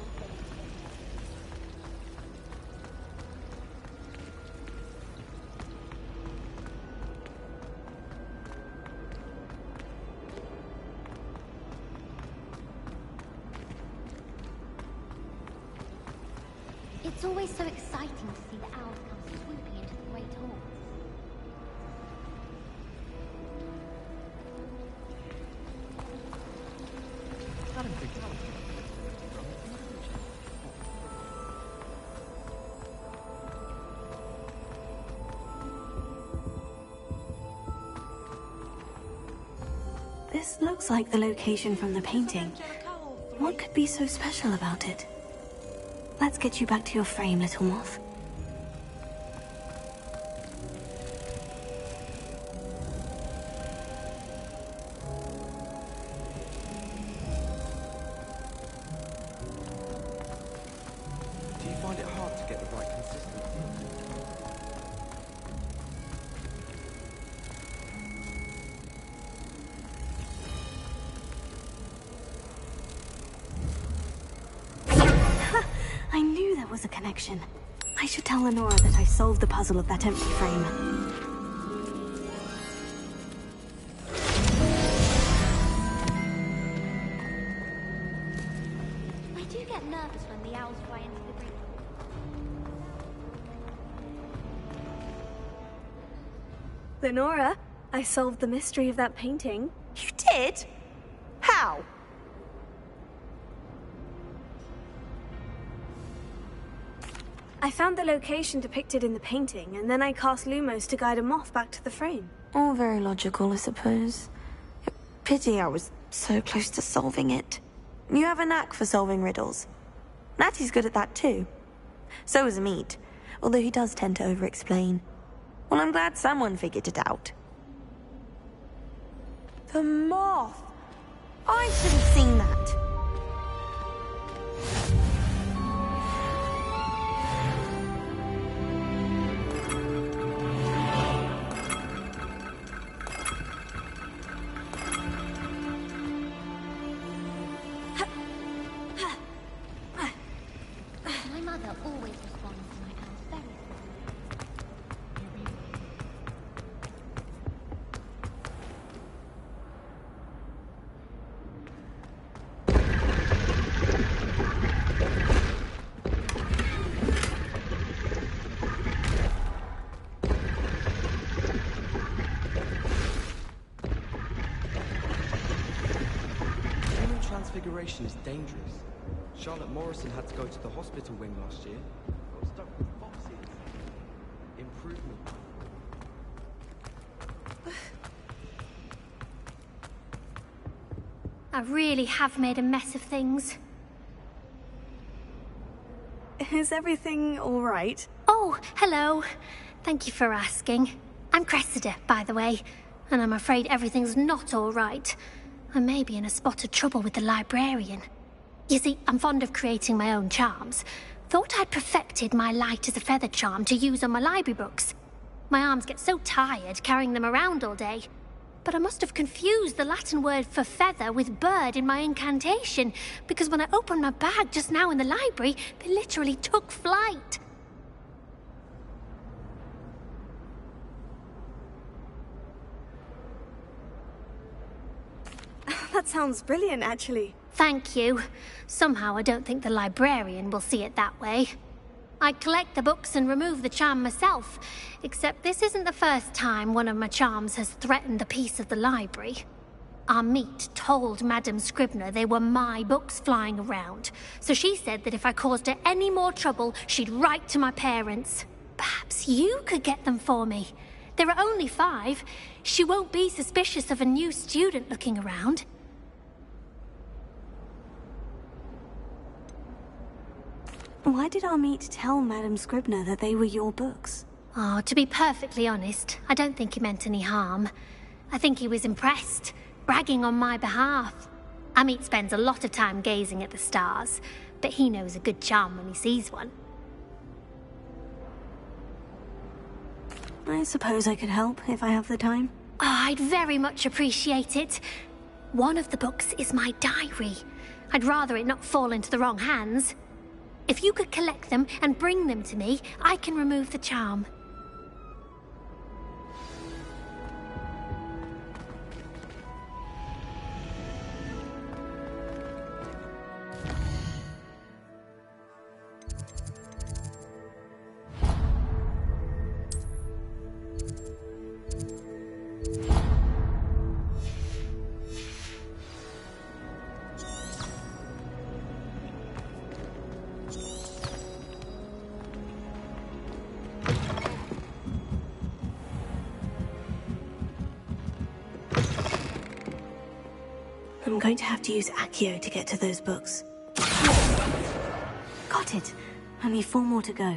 Speaker 6: It's always so exciting to see the owls come swooping into the Great Hall.
Speaker 2: This looks like the location from the painting. What could be so special about it? Let's get you back to your frame, little moth.
Speaker 17: Do you find it hard to get the right consistency?
Speaker 2: I knew there was a connection. I should tell Lenora that I solved the puzzle of that empty frame.
Speaker 6: I do get nervous when the owls fly into the Great Hall.
Speaker 2: Lenora, I solved the mystery of that painting.
Speaker 16: You did? How?
Speaker 2: I found the location depicted in the painting, and then I cast Lumos to guide a moth back to the frame.
Speaker 16: All very logical, I suppose. Pity I was so close to solving it. You have a knack for solving riddles. Natty's good at that too. So is Amit, although he does tend to over-explain. Well, I'm glad someone figured it out. The moth! I should have seen that.
Speaker 17: transfiguration is dangerous. Charlotte Morrison had to go to the hospital wing last year. Got stuck with foxes. Improvement.
Speaker 24: I really have made a mess of things.
Speaker 2: Is everything all right?
Speaker 24: Oh, hello. Thank you for asking. I'm Cressida, by the way, and I'm afraid everything's not all right. I may be in a spot of trouble with the librarian. You see, I'm fond of creating my own charms. Thought I'd perfected my light as a feather charm to use on my library books. My arms get so tired carrying them around all day. But I must have confused the Latin word for feather with bird in my incantation, because when I opened my bag just now in the library, they literally took flight.
Speaker 2: That sounds brilliant, actually.
Speaker 24: Thank you. Somehow I don't think the librarian will see it that way. I collect the books and remove the charm myself, except this isn't the first time one of my charms has threatened the peace of the library. Our meet told Madame Scribner they were my books flying around, so she said that if I caused her any more trouble, she'd write to my parents. Perhaps you could get them for me. There are only 5. She won't be suspicious of a new student looking around.
Speaker 2: Why did Amit tell Madame Scribner that they were your books?
Speaker 24: Oh, to be perfectly honest, I don't think he meant any harm. I think he was impressed, bragging on my behalf. Amit spends a lot of time gazing at the stars, but he knows a good charm when he sees one.
Speaker 2: I suppose I could help if I have the time.
Speaker 24: Oh, I'd very much appreciate it. One of the books is my diary. I'd rather it not fall into the wrong hands. If you could collect them and bring them to me, I can remove the charm.
Speaker 2: I'm going to have to use Accio to get to those books. Got it. Only 4 more to go.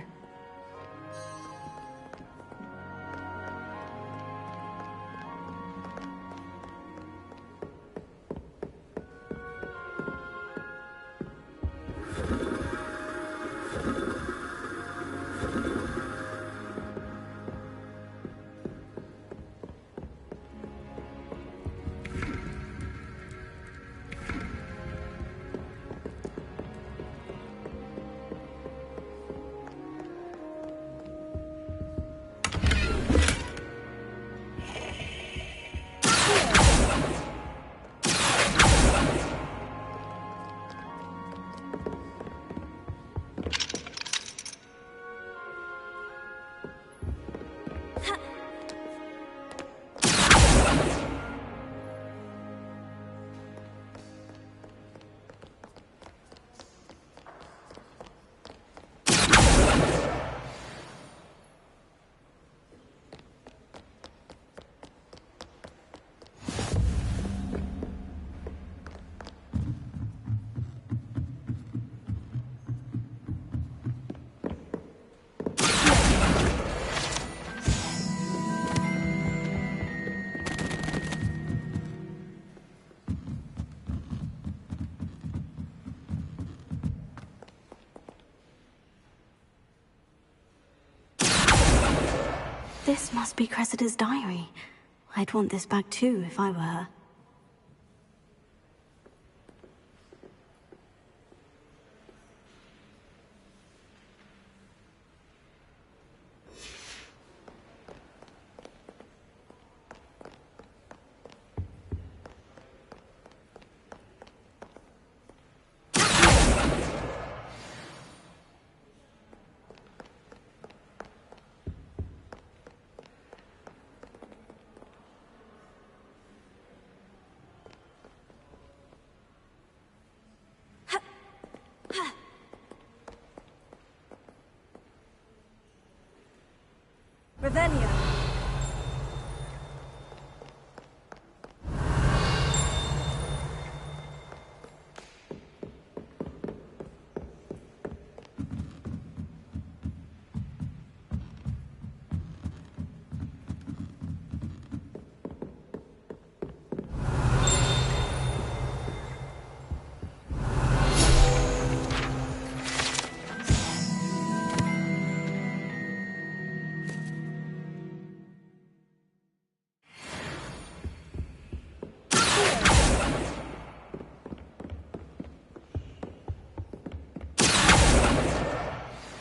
Speaker 2: This must be Cressida's diary. I'd want this back too if I were her. Revelio.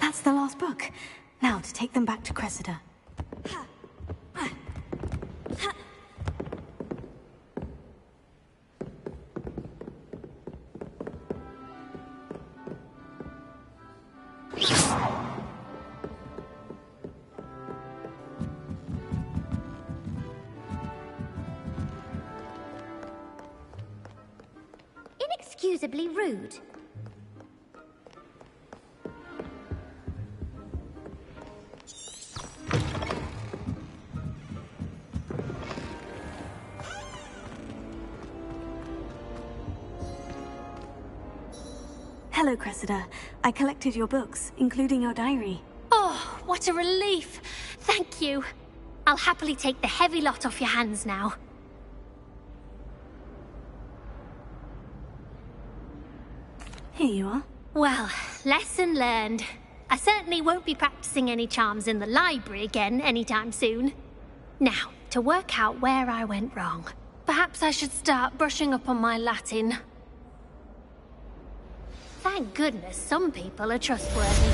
Speaker 2: That's the last book. Now to take them back to Cressida.
Speaker 24: Inexcusably rude.
Speaker 2: Hello, Cressida. I collected your books, including your diary.
Speaker 24: Oh, what a relief. Thank you. I'll happily take the heavy lot off your hands now.
Speaker 2: Here you are.
Speaker 24: Well, lesson learned. I certainly won't be practicing any charms in the library again anytime soon. Now, to work out where I went wrong. Perhaps I should start brushing up on my Latin. Thank goodness some people are trustworthy.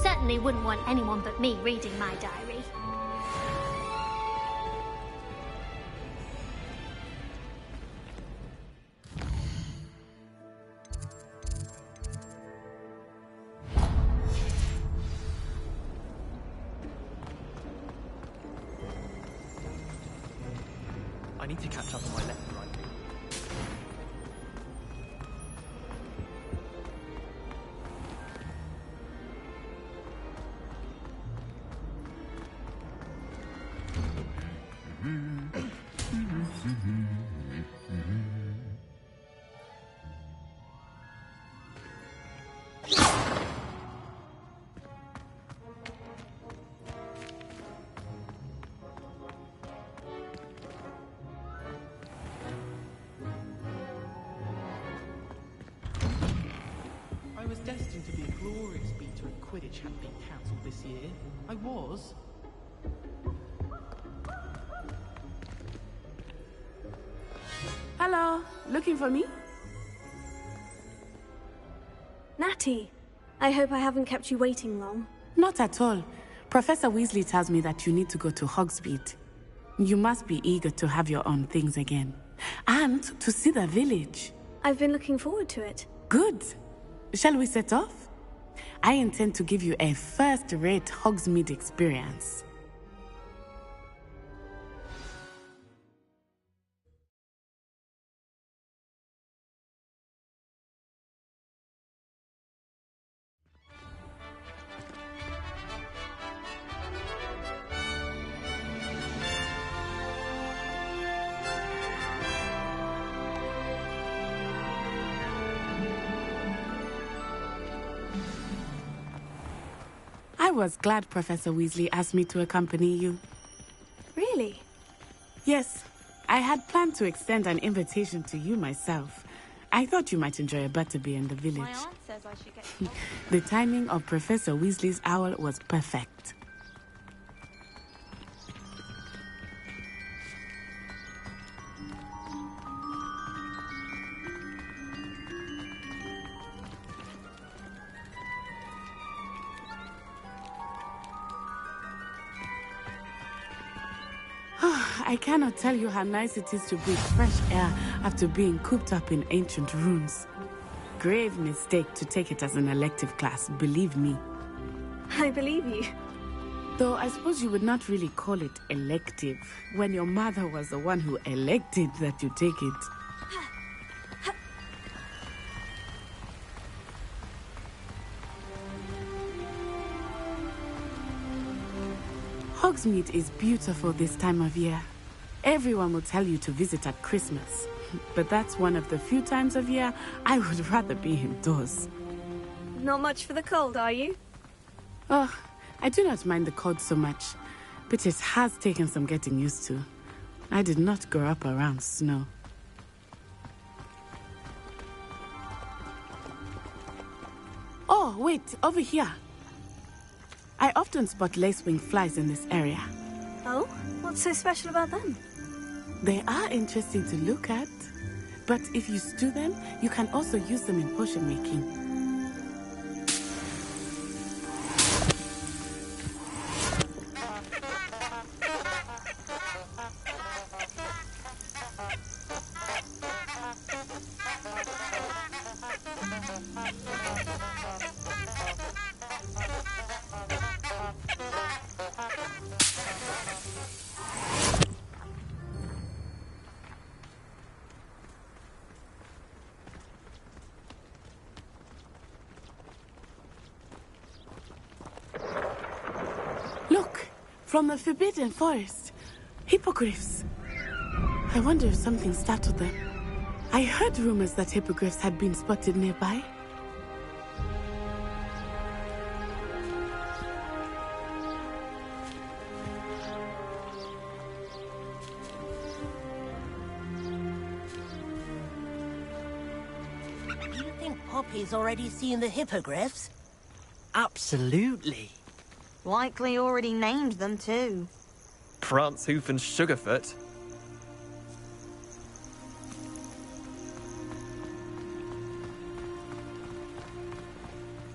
Speaker 24: Certainly wouldn't want anyone but me reading my diary.
Speaker 20: I need to catch up on my letter writing. I was destined to be a glorious beater at Quidditch had been cancelled this year. I was.
Speaker 22: Hello, looking for me?
Speaker 2: Natty, I hope I haven't kept you waiting long.
Speaker 22: Not at all. Professor Weasley tells me that you need to go to Hogsmeade. You must be eager to have your own things again. And to see the village.
Speaker 2: I've been looking forward to it.
Speaker 22: Good. Shall we set off? I intend to give you a first-rate Hogsmeade experience. I was glad Professor Weasley asked me to accompany you.
Speaker 2: Really?
Speaker 22: Yes. I had planned to extend an invitation to you myself. I thought you might enjoy a butterbeer in the village.
Speaker 6: My aunt says I should get...
Speaker 22: The timing of Professor Weasley's owl was perfect. I cannot tell you how nice it is to breathe fresh air after being cooped up in ancient ruins. Grave mistake to take it as an elective class, believe me.
Speaker 2: I believe you.
Speaker 22: Though I suppose you would not really call it elective when your mother was the one who elected that you take it. Hogsmeade is beautiful this time of year. Everyone will tell you to visit at Christmas. But that's one of the few times of year I would rather be indoors.
Speaker 2: Not much for the cold, are you?
Speaker 22: Oh, I do not mind the cold so much, but it has taken some getting used to. I did not grow up around snow. Oh, wait, over here. I often spot lacewing flies in this area.
Speaker 2: Oh? What's so special about them?
Speaker 22: They are interesting to look at, but if you stew them, you can also use them in potion making. Look, from the Forbidden Forest. Hippogriffs. I wonder if something startled them. I heard rumors that hippogriffs had been spotted nearby.
Speaker 11: Do you think Poppy's already seen the hippogriffs?
Speaker 12: Absolutely.
Speaker 16: Likely already named them too.
Speaker 12: Prance, Hoof and Sugarfoot.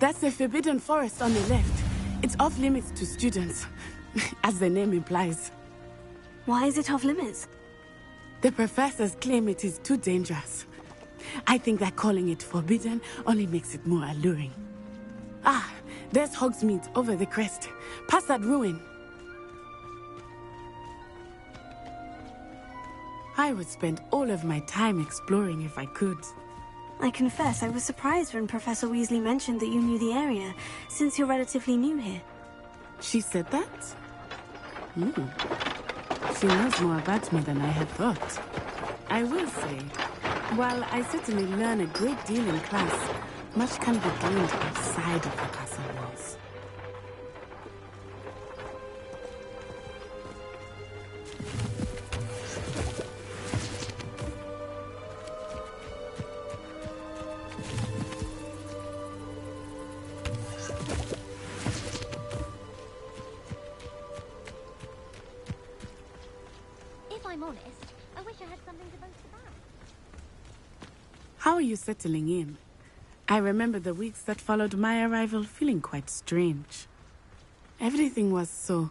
Speaker 22: That's the Forbidden Forest on the left. It's off limits to students, as the name implies.
Speaker 2: Why is it off limits?
Speaker 22: The professors claim it is too dangerous. I think that calling it forbidden only makes it more alluring. Ah, there's Hogsmeade over the crest. Past that ruin. I would spend all of my time exploring if I could.
Speaker 2: I confess I was surprised when Professor Weasley mentioned that you knew the area, since you're relatively new here.
Speaker 22: She said that? She knows more about me than I had thought. I will say, while I certainly learn a great deal in class, much can be gleaned outside of the castle walls.
Speaker 6: If I'm honest, I wish I had something to boast about.
Speaker 22: How are you settling in? I remember the weeks that followed my arrival feeling quite strange. Everything was so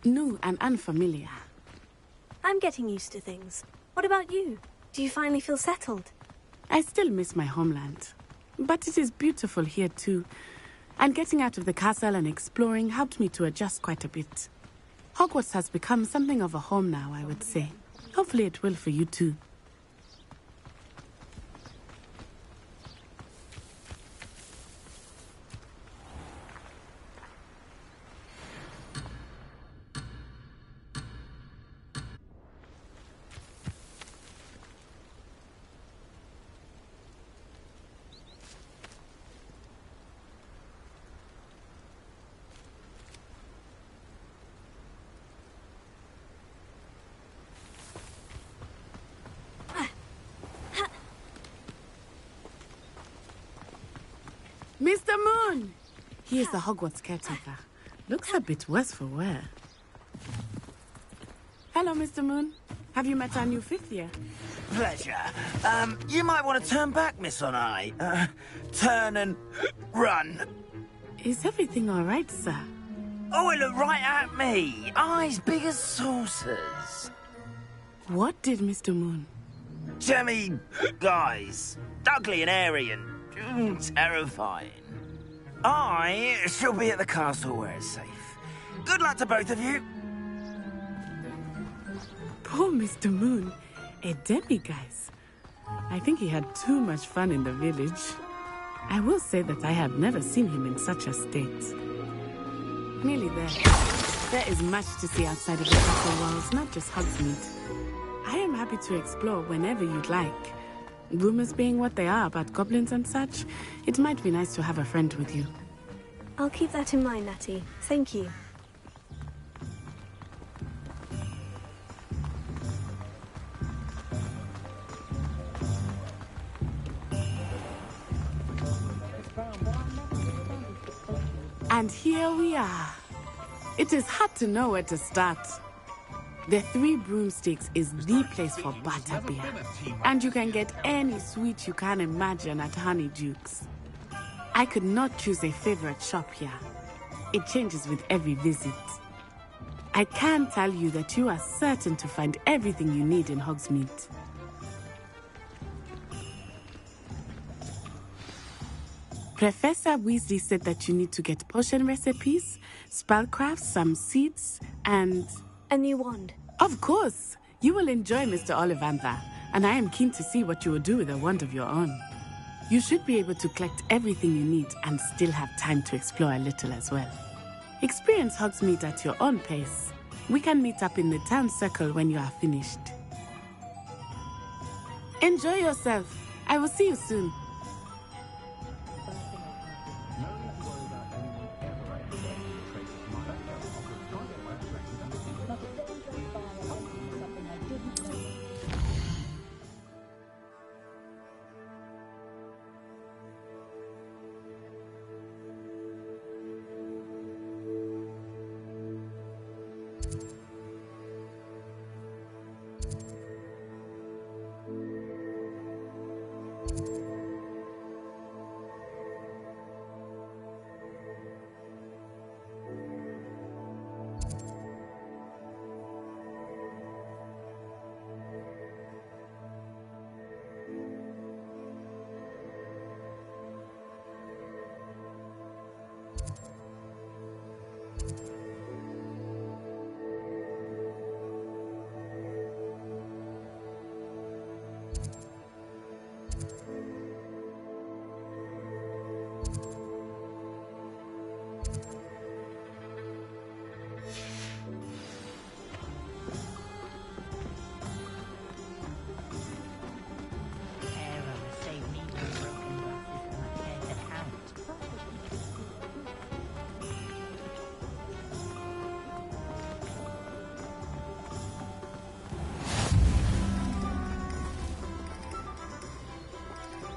Speaker 22: new and unfamiliar.
Speaker 2: I'm getting used to things. What about you? Do you finally feel settled?
Speaker 22: I still miss my homeland, but it is beautiful here too. And getting out of the castle and exploring helped me to adjust quite a bit. Hogwarts has become something of a home now, I would say. Hopefully it will for you too. Mr. Moon! He is the Hogwarts caretaker. Looks a bit worse for wear. Hello, Mr. Moon. Have you met our new fifth year?
Speaker 18: Pleasure. You might want to turn back, Miss Onai. Turn and run.
Speaker 22: Is everything all right, sir?
Speaker 18: Oh, it looked right at me. Eyes big as saucers.
Speaker 22: What did Mr. Moon?
Speaker 18: Jemmy, guys. Ugly and airy and terrifying. I shall be at the castle where it's safe. Good luck to both of you.
Speaker 22: Poor Mr. Moon. A demiguise. I think he had too much fun in the village. I will say that I have never seen him in such a state. Nearly there. There is much to see outside of the castle walls, not just Hogsmeade. I am happy to explore whenever you'd like. Rumors being what they are about goblins and such, it might be nice to have a friend with you.
Speaker 2: I'll keep that in mind, Natty. Thank you.
Speaker 22: And here we are. It is hard to know where to start. The Three Broomsticks is the place for butterbeer. And you can get any sweet you can imagine at Honeydukes. I could not choose a favorite shop here. It changes with every visit. I can tell you that you are certain to find everything you need in Hogsmeade. Professor Weasley said that you need to get potion recipes, spellcrafts, some seeds, and...
Speaker 2: a new wand.
Speaker 22: Of course! You will enjoy Mr. Ollivander, and I am keen to see what you will do with a wand of your own. You should be able to collect everything you need and still have time to explore a little as well. Experience Hogsmeade at your own pace. We can meet up in the town circle when you are finished. Enjoy yourself. I will see you soon.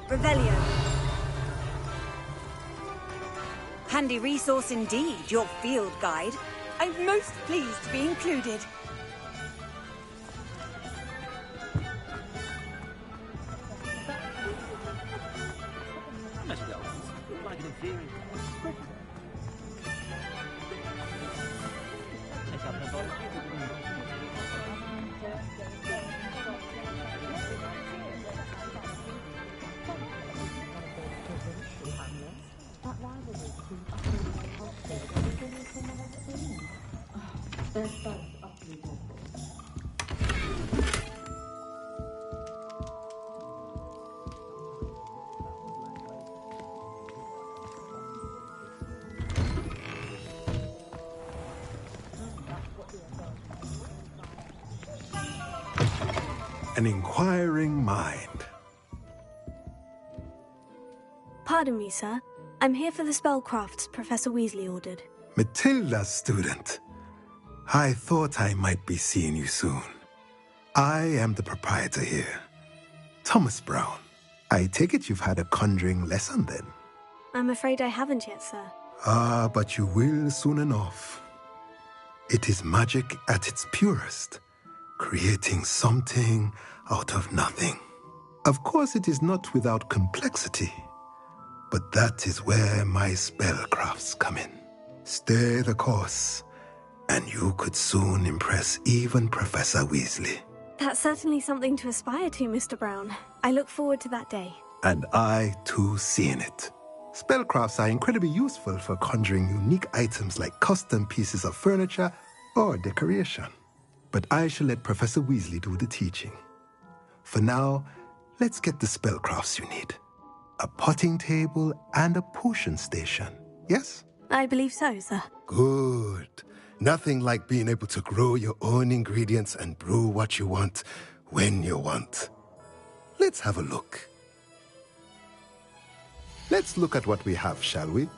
Speaker 19: Revelio. Handy resource indeed, your field guide. I'm most pleased to be included.
Speaker 1: An inquiring mind.
Speaker 2: Pardon me, sir. I'm here for the spellcrafts Professor Weasley ordered.
Speaker 1: Matilda's student. I thought I might be seeing you soon. I am the proprietor here, Thomas Brown. I take it you've had a conjuring lesson then?
Speaker 2: I'm afraid I haven't yet, sir.
Speaker 1: Ah, but you will soon enough. It is magic at its purest, creating something out of nothing. Of course, it is not without complexity, but that is where my spellcrafts come in. Stay the course, and you could soon impress even Professor Weasley.
Speaker 2: That's certainly something to aspire to, Mr. Brown. I look forward to that day.
Speaker 1: And I, too, seeing it. Spellcrafts are incredibly useful for conjuring unique items like custom pieces of furniture or decoration. But I shall let Professor Weasley do the teaching. For now, let's get the spellcrafts you need. A potting table and a potion station, yes?
Speaker 2: I believe so, sir.
Speaker 1: Good. Nothing like being able to grow your own ingredients and brew what you want when you want. Let's have a look. Let's look at what we have, shall we?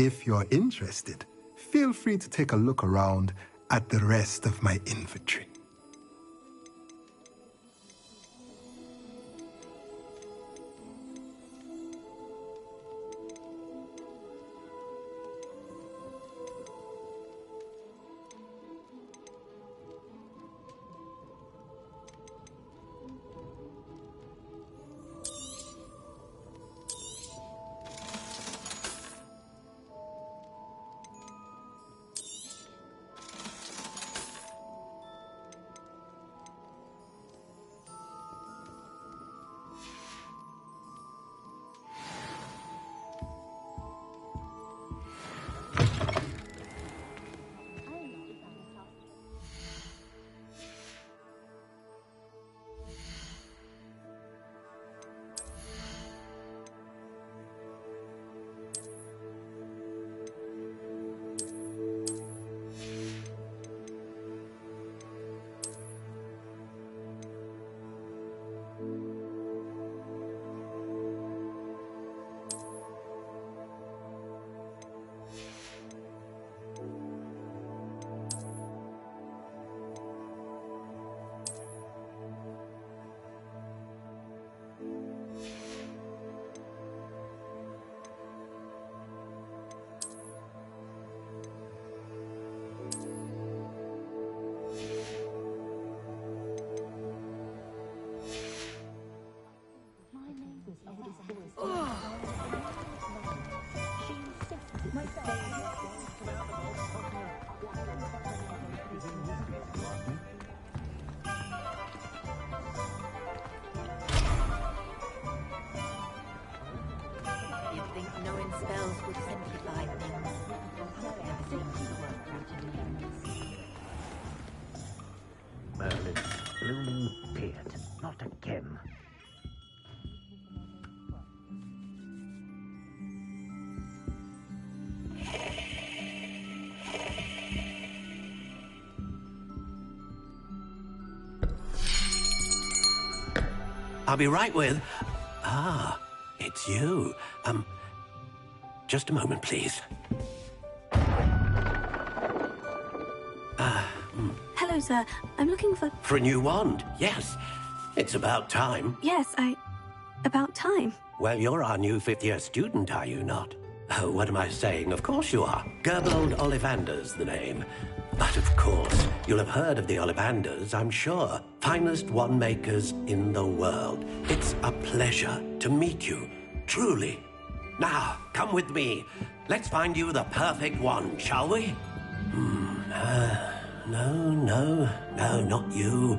Speaker 1: If you're interested, feel free to take a look around at the rest of my inventory.
Speaker 5: Merlin's blooming beard. Not again.
Speaker 8: I'll be right with... Ah, it's you. Just a moment, please.
Speaker 2: Hello, sir. I'm looking for...
Speaker 8: For a new wand, yes. It's about time.
Speaker 2: Yes, about time.
Speaker 8: Well, you're our new fifth-year student, are you not? Oh, what am I saying? Of course you are. Gerbold Ollivander's the name. But of course, you'll have heard of the Ollivanders, I'm sure. Finest wand makers in the world. It's a pleasure to meet you, truly. Now, come with me. Let's find you the perfect wand, shall we? No, not you.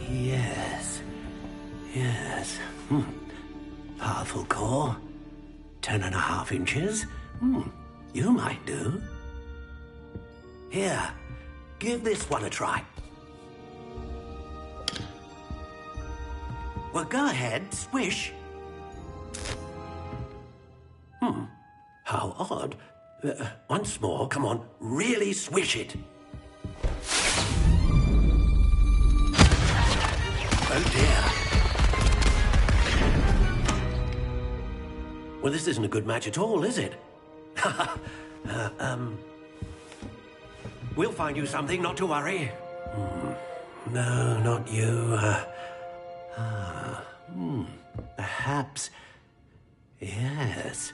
Speaker 8: Yes. Powerful core. 10.5 inches. You might do. Here, give this one a try. Well, go ahead, swish. How odd. Once more, come on, really swish it. Oh dear. Well, this isn't a good match at all, is it? We'll find you something, not to worry. No, not you. Perhaps... Yes.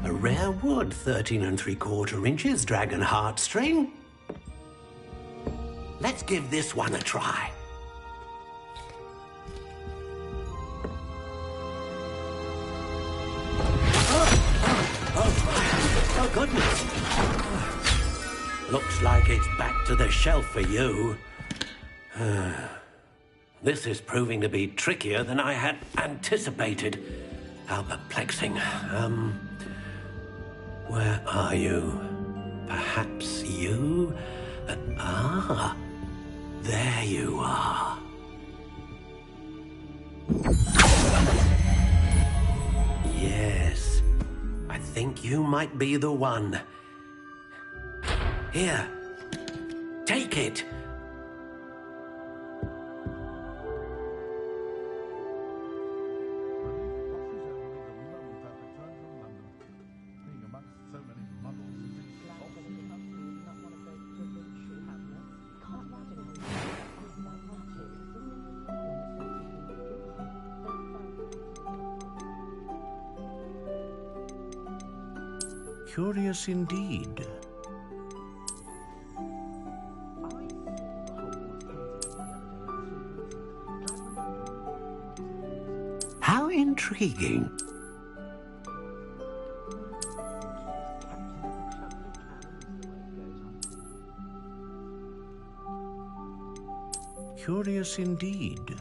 Speaker 8: A rare wood, 13 3/4 inches, dragon heartstring. Let's give this one a try. Oh, goodness. Looks like it's back to the shelf for you. This is proving to be trickier than I had anticipated. How perplexing. Where are you? Perhaps you? There you are. Yes, I think you might be the one. Here, take it.
Speaker 14: Curious indeed.
Speaker 8: How intriguing.
Speaker 14: Curious indeed.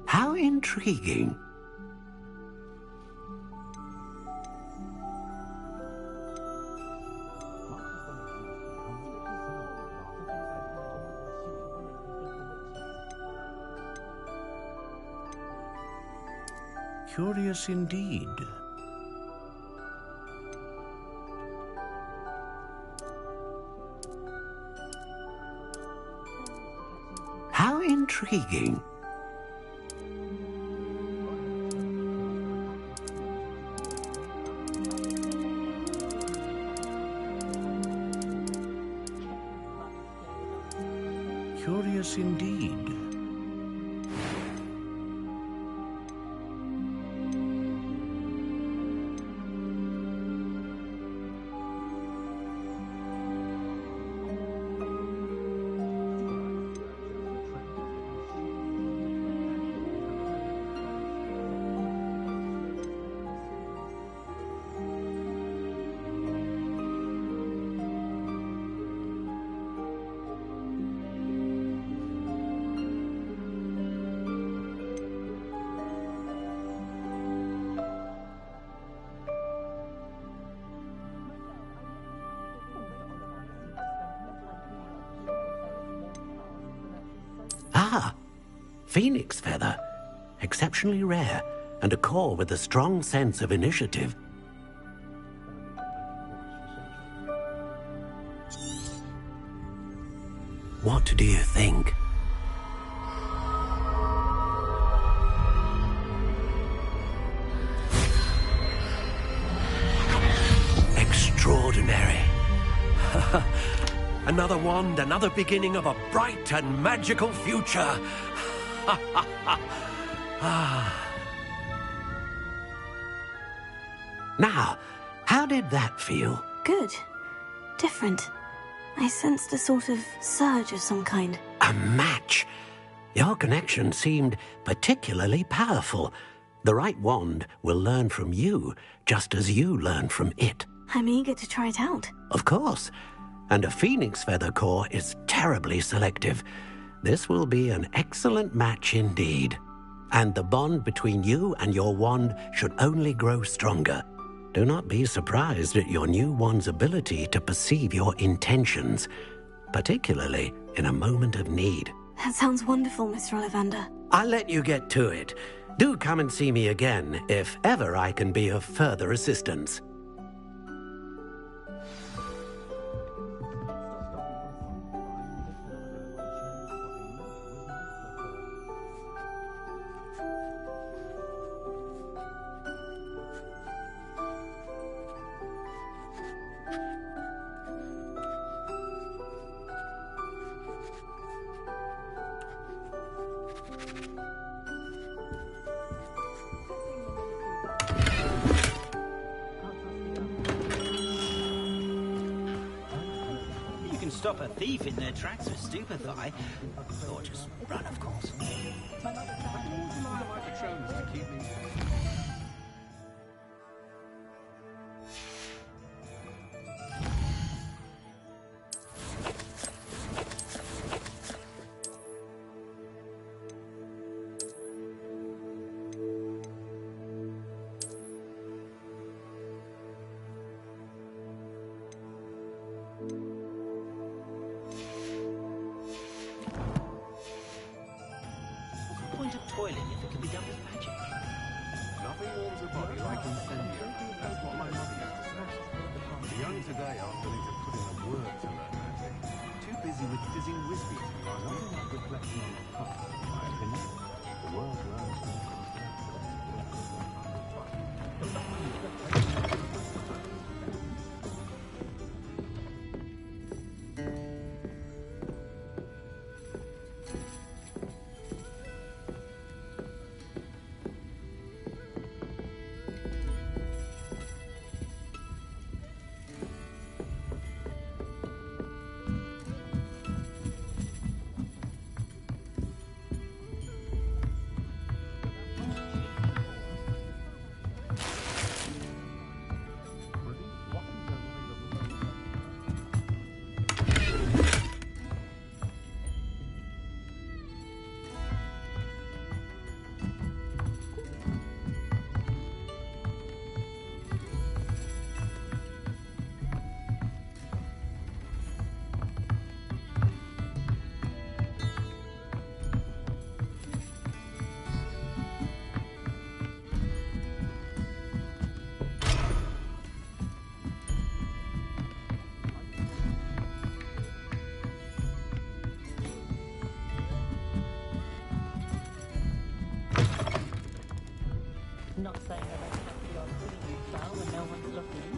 Speaker 8: How intriguing.
Speaker 14: Curious indeed.
Speaker 8: How intriguing.
Speaker 14: Curious indeed.
Speaker 8: Phoenix feather. Exceptionally rare, and a core with a strong sense of initiative. What do you think? Extraordinary. Another wand, another beginning of a bright and magical future. Now, how did that feel?
Speaker 2: Good. Different. I sensed a sort of surge of some kind.
Speaker 8: A match. Your connection seemed particularly powerful. The right wand will learn from you, just as you learn from it.
Speaker 2: I'm eager to try it out.
Speaker 8: Of course. And a phoenix feather core is terribly selective. This will be an excellent match indeed. And the bond between you and your wand should only grow stronger. Do not be surprised at your new wand's ability to perceive your intentions, particularly in a moment of need.
Speaker 2: That sounds wonderful, Mr. Ollivander.
Speaker 8: I'll let you get to it. Do come and see me again if ever I can be of further assistance.
Speaker 13: can stop a thief in their tracks with stupefy. Or just run, of course. Toiling if it can be done with magic.
Speaker 15: Nothing warms a body like incendio. That's what my mother used to say. The young today aren't willing to put in the work to learn magic. Too busy with fizzing whiskey to learn nothing like reflecting on the past, in my opinion. The world learns more.
Speaker 21: Not saying I don't fancy your pretty style when no one's looking.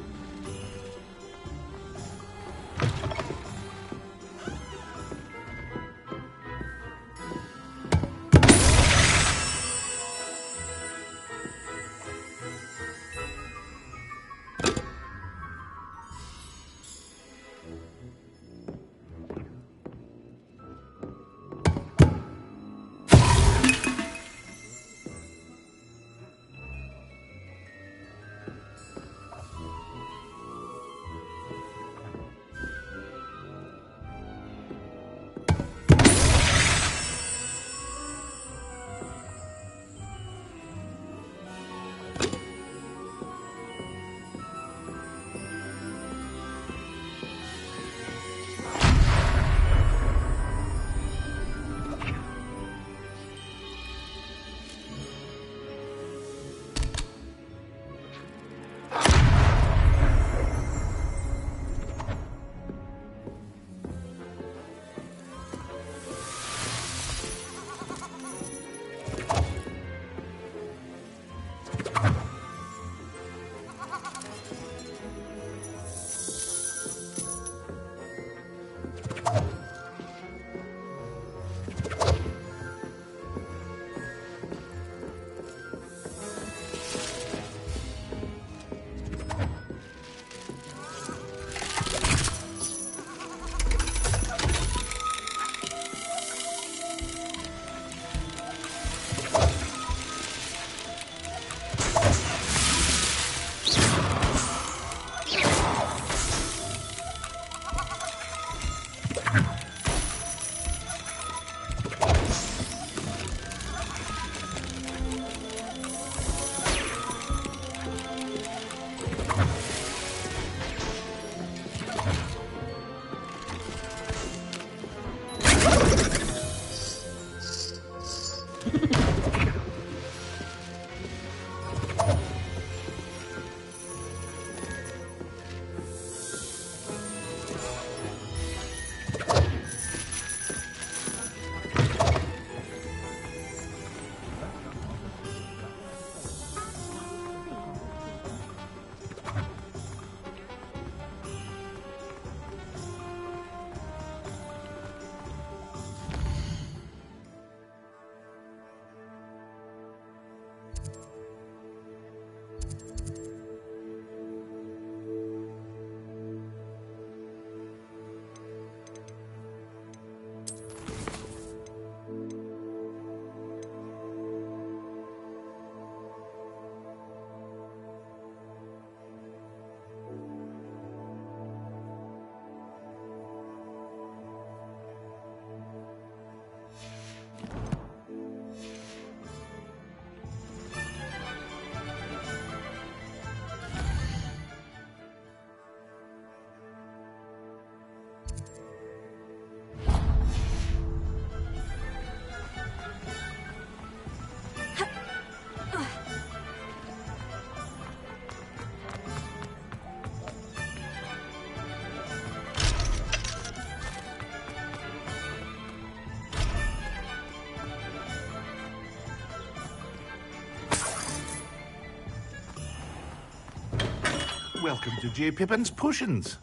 Speaker 4: welcome to J. Pippin's Potions.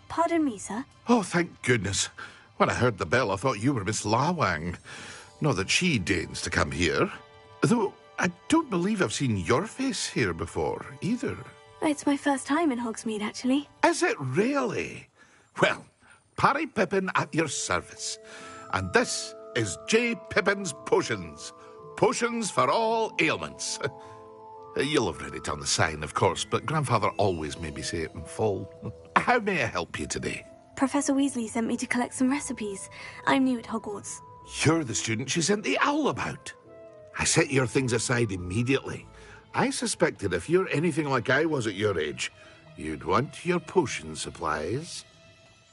Speaker 2: Pardon me, sir.
Speaker 4: Oh, thank goodness. When I heard the bell, I thought you were Miss Lawang. Not that she deigns to come here. Though I don't believe I've seen your face here before, either.
Speaker 2: It's my first time in Hogsmeade, actually.
Speaker 4: Is it really? Well, Parry Pippin at your service. And this is J. Pippin's Potions. Potions for all ailments. You'll have read it on the sign, of course, but Grandfather always made me say it in full. How may I help you today?
Speaker 2: Professor Weasley sent me to collect some recipes. I'm new at Hogwarts.
Speaker 4: You're the student she sent the owl about. I set your things aside immediately. I suspected if you're anything like I was at your age, you'd want your potion supplies.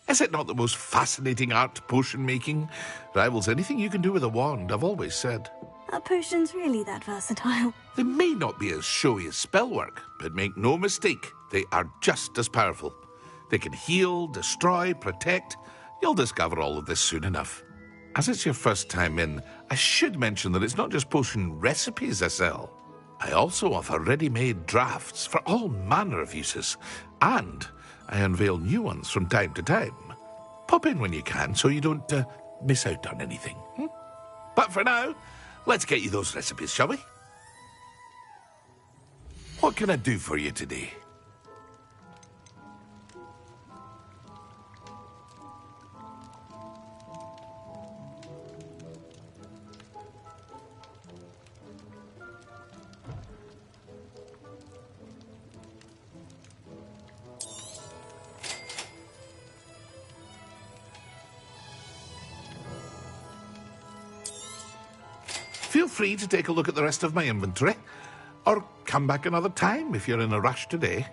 Speaker 4: Is it not the most fascinating art, potion making? Rivals anything you can do with a wand, I've always said.
Speaker 2: Are potions really that versatile?
Speaker 4: They may not be as showy as spellwork, but make no mistake, they are just as powerful. They can heal, destroy, protect. You'll discover all of this soon enough. As it's your first time in, I should mention that it's not just potion recipes I sell. I also offer ready-made drafts for all manner of uses, and I unveil new ones from time to time. Pop in when you can so you don't miss out on anything. But for now, let's get you those recipes, shall we? What can I do for you today? Feel free to take a look at the rest of my inventory, or come back another time if you're in a rush today.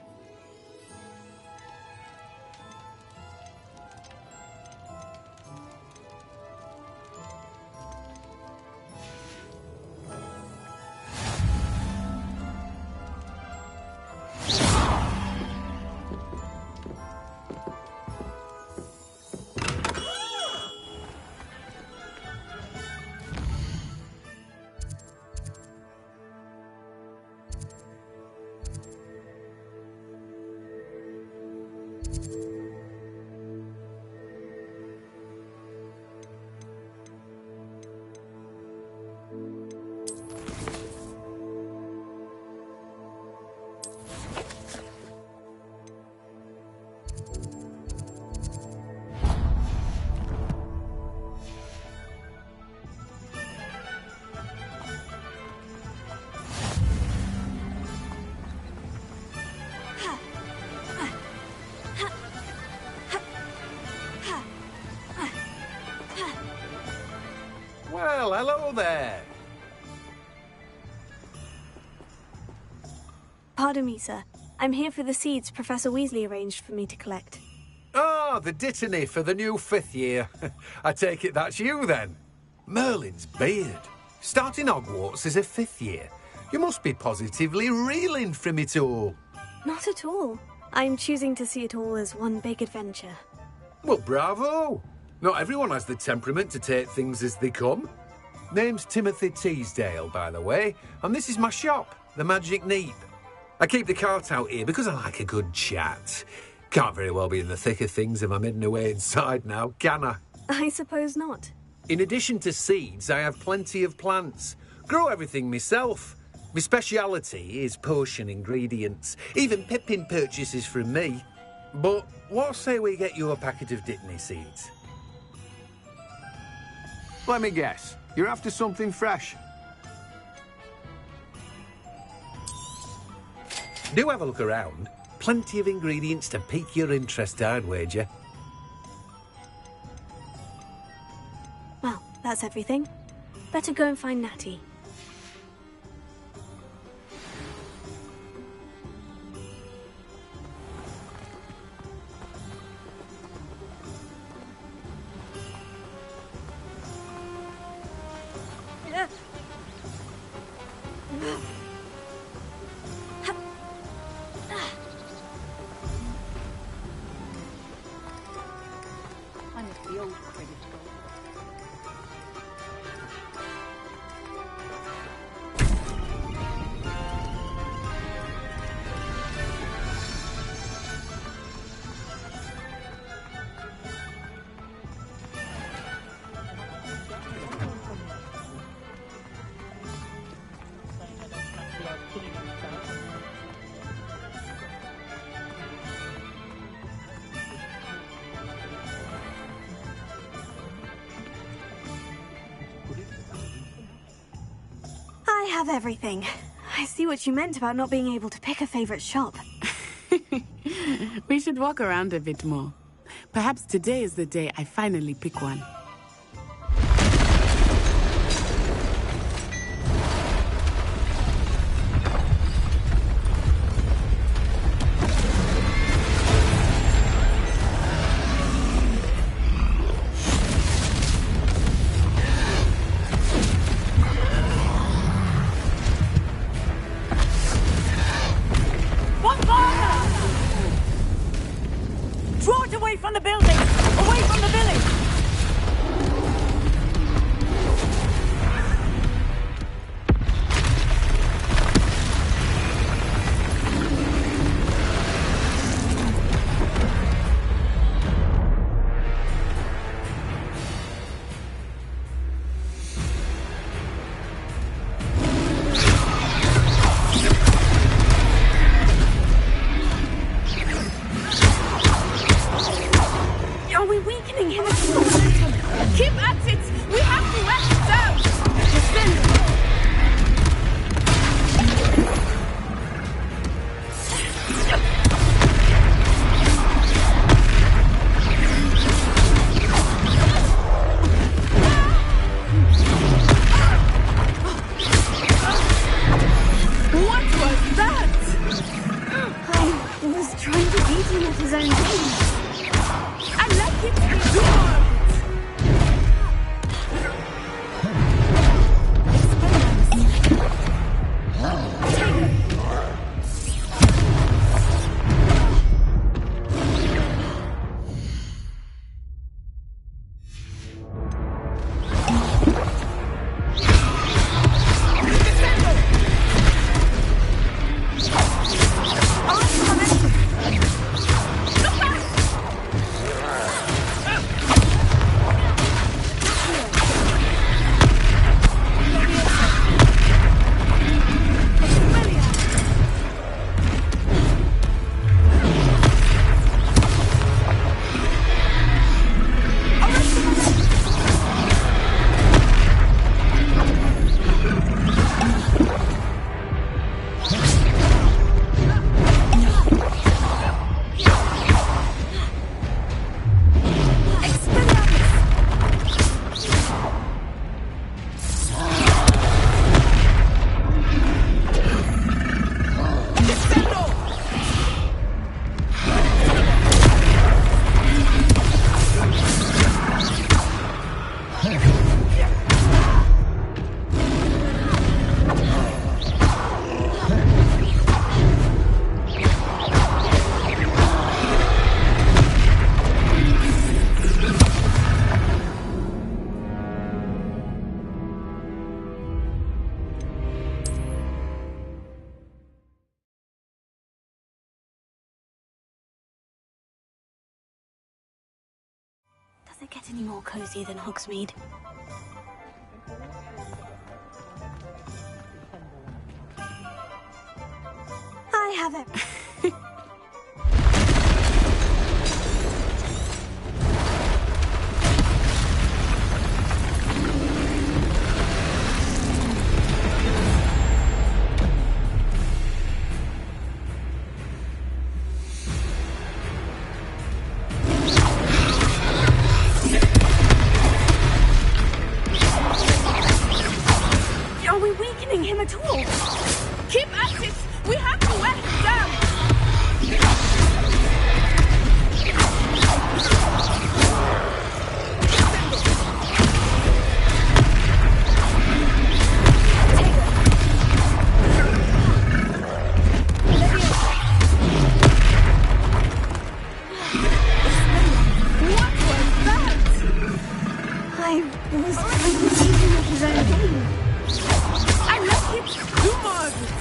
Speaker 9: Well, hello there.
Speaker 2: Pardon me, sir. I'm here for the seeds Professor Weasley arranged for me to collect.
Speaker 9: Oh, the dittany for the new 5th year. I take it that's you, then. Merlin's beard. Starting Hogwarts as a 5th year. You must be positively reeling from it all.
Speaker 2: Not at all. I'm choosing to see it all as one big adventure.
Speaker 9: Well, bravo. Not everyone has the temperament to take things as they come. Name's Timothy Teasdale, by the way, and this is my shop, the Magic Neep. I keep the cart out here because I like a good chat. Can't very well be in the thick of things if I'm hidden away inside now, can I?
Speaker 2: I suppose not.
Speaker 9: In addition to seeds, I have plenty of plants. Grow everything myself. My speciality is potion ingredients. Even Pippin purchases from me. But what say we get you a packet of dittany seeds?
Speaker 15: Let me guess. You're after something fresh.
Speaker 9: Do have a look around. Plenty of ingredients to pique your interest, I'd wager.
Speaker 2: Well, that's everything. Better go and find Natty. have everything. I see what you meant about not being able to pick a favorite shop.
Speaker 22: We should walk around a bit more. Perhaps today is the day I finally pick one.
Speaker 11: Draw it away from the building! Away from the village!
Speaker 2: Are we weakening him?
Speaker 22: Keep at it! We have to wear it down! Defend! What was that?
Speaker 2: I was trying to beat him at his own game.
Speaker 22: I like it to do more of
Speaker 2: Does it get any more cozy than Hogsmeade? I have it. Are we weakening him at all?
Speaker 22: Keep at it! We have to wear it down! What was that?
Speaker 2: I was trying to beat him at his own game.
Speaker 22: I like it! Do more of it!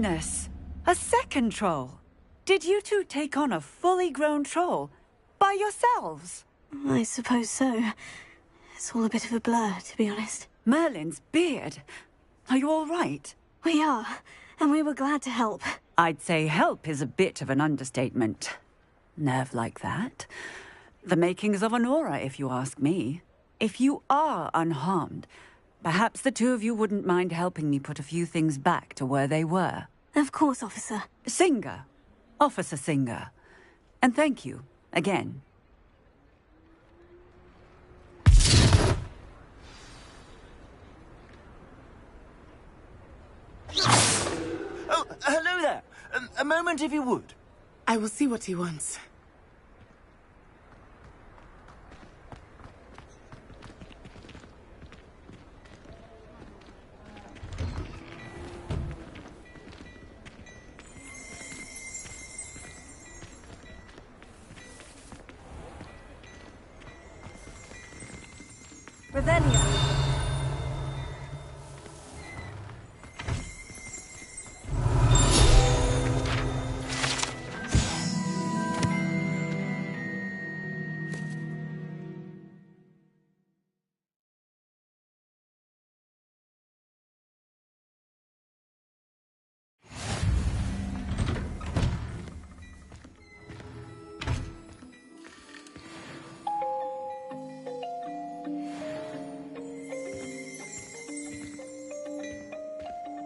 Speaker 11: goodness! A second troll! Did you two take on a fully grown troll? By yourselves?
Speaker 2: I suppose so. It's all a bit of a blur, to be honest.
Speaker 11: Merlin's beard. Are you all right?
Speaker 2: We are, and we were glad to help.
Speaker 11: I'd say help is a bit of an understatement. Nerve like that. The makings of an aura, if you ask me. If you are unharmed, perhaps the two of you wouldn't mind helping me put a few things back to where they were.
Speaker 2: Of course, officer.
Speaker 11: Singer. Officer Singer. And thank you, again.
Speaker 18: Oh, hello there. A moment, if you would.
Speaker 22: I will see what he wants.
Speaker 2: Revelio.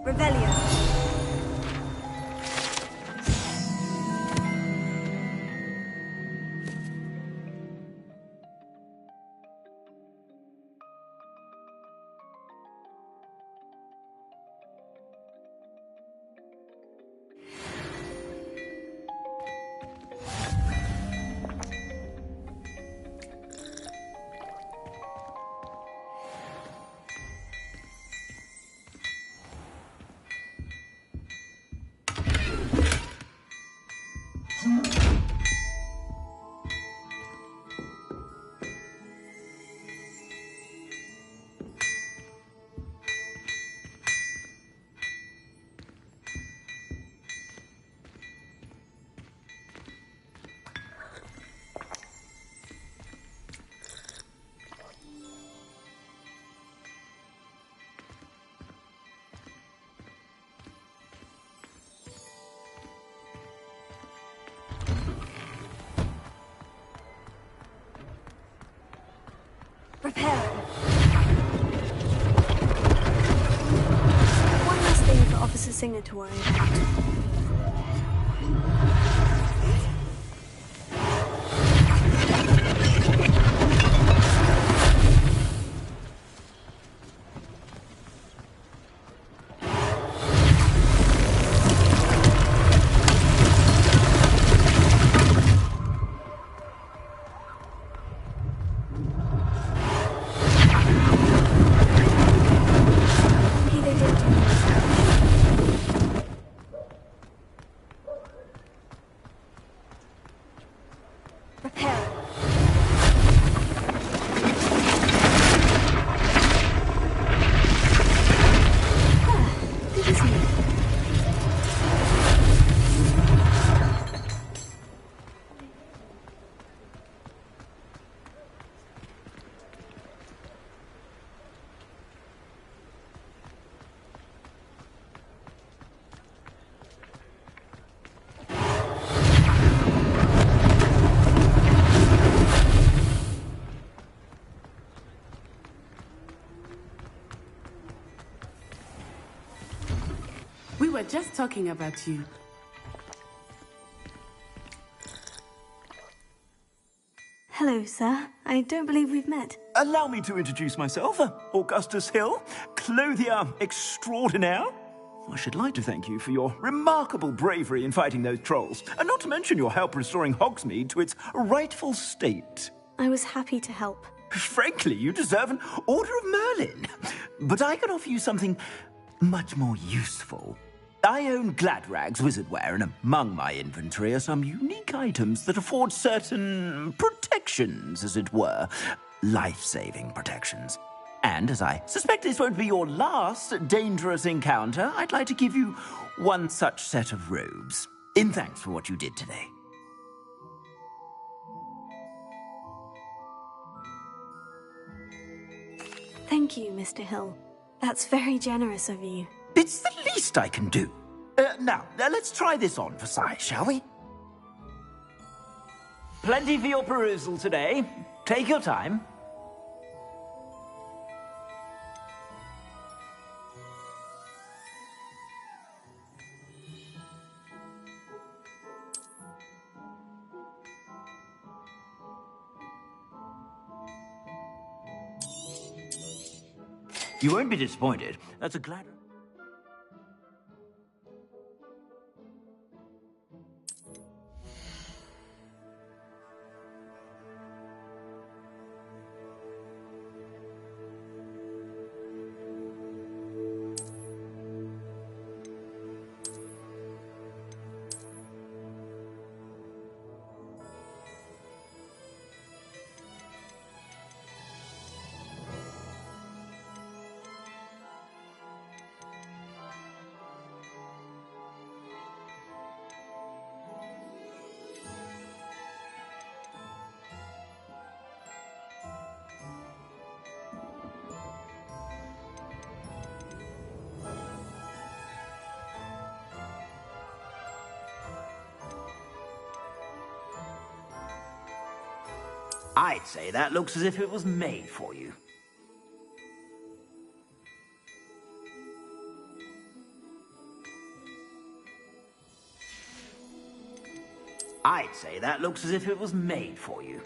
Speaker 2: Revelio. Prepare. One last thing for Officer Singer to worry about.
Speaker 22: We were just talking about you.
Speaker 2: Hello, sir. I don't believe we've met.
Speaker 18: Allow me to introduce myself, Augustus Hill, clothier extraordinaire. I should like to thank you for your remarkable bravery in fighting those trolls, and not to mention your help restoring Hogsmeade to its rightful state.
Speaker 2: I was happy to help.
Speaker 18: Frankly, you deserve an Order of Merlin. But I can offer you something much more useful. I own Gladrag's wizardware, and among my inventory are some unique items that afford certain protections, as it were. Life-saving protections. And as I suspect this won't be your last dangerous encounter, I'd like to give you one such set of robes, in thanks for what you did today.
Speaker 2: Thank you, Mr. Hill. That's very generous of you.
Speaker 18: It's the least I can do. Now, let's try this on for size, shall we? Plenty for your perusal today. Take your time. You won't be disappointed. That's a glad... I'd say that looks as if it was made for you. I'd say that looks as if it was made for you.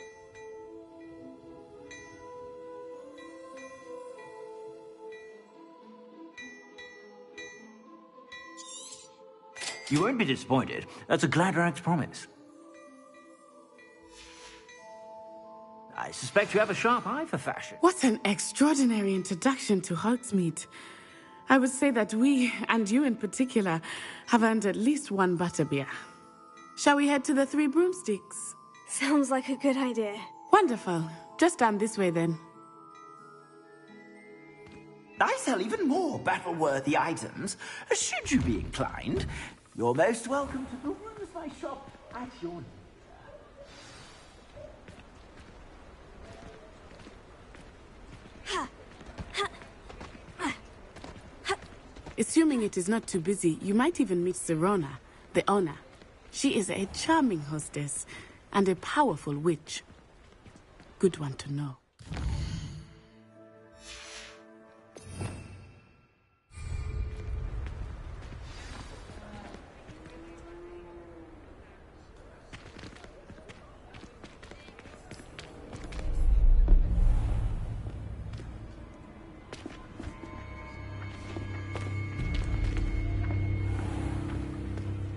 Speaker 18: You won't be disappointed. That's a Gladrag's promise. I suspect you have a sharp eye for fashion.
Speaker 22: What an extraordinary introduction to Hogsmeade. I would say that we, and you in particular, have earned at least one butterbeer. Shall we head to the Three Broomsticks?
Speaker 2: Sounds like a good idea.
Speaker 22: Wonderful. Just down this way then.
Speaker 18: I sell even more battle-worthy items. Should you be inclined, you're most welcome to peruse my shop at your leisure.
Speaker 22: Assuming it is not too busy, you might even meet Sirona, the owner. She is a charming hostess and a powerful witch. Good one to know.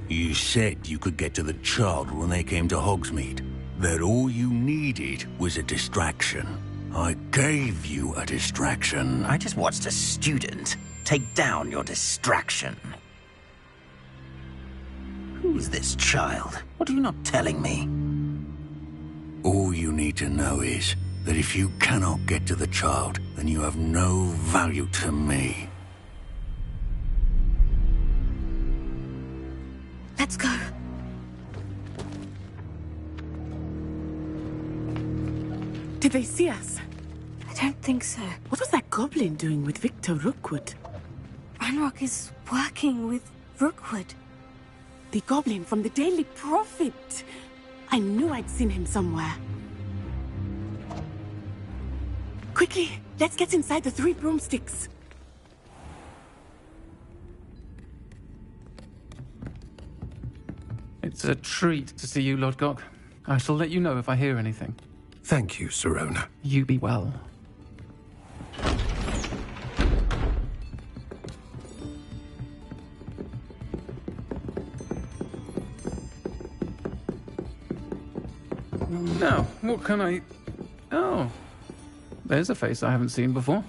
Speaker 14: You said you could get to the child when they came to Hogsmeade. That all you needed was a distraction. I gave you a distraction.
Speaker 13: I just watched a student take down your distraction. Who's this child? What are you not telling me?
Speaker 14: All you need to know is that if you cannot get to the child, then you have no value to me.
Speaker 2: Let's go.
Speaker 22: Did they see us?
Speaker 2: I don't think so.
Speaker 22: What was that goblin doing with Victor Rookwood?
Speaker 2: Ranrock is working with Rookwood.
Speaker 22: The goblin from the Daily Prophet. I knew I'd seen him somewhere. Quickly, let's get inside the Three Broomsticks.
Speaker 20: It's a treat to see you, Lodgok. I shall let you know if I hear anything.
Speaker 9: Thank you, Sirona.
Speaker 20: You be well. Now, what can I... Oh, there's a face I haven't seen before.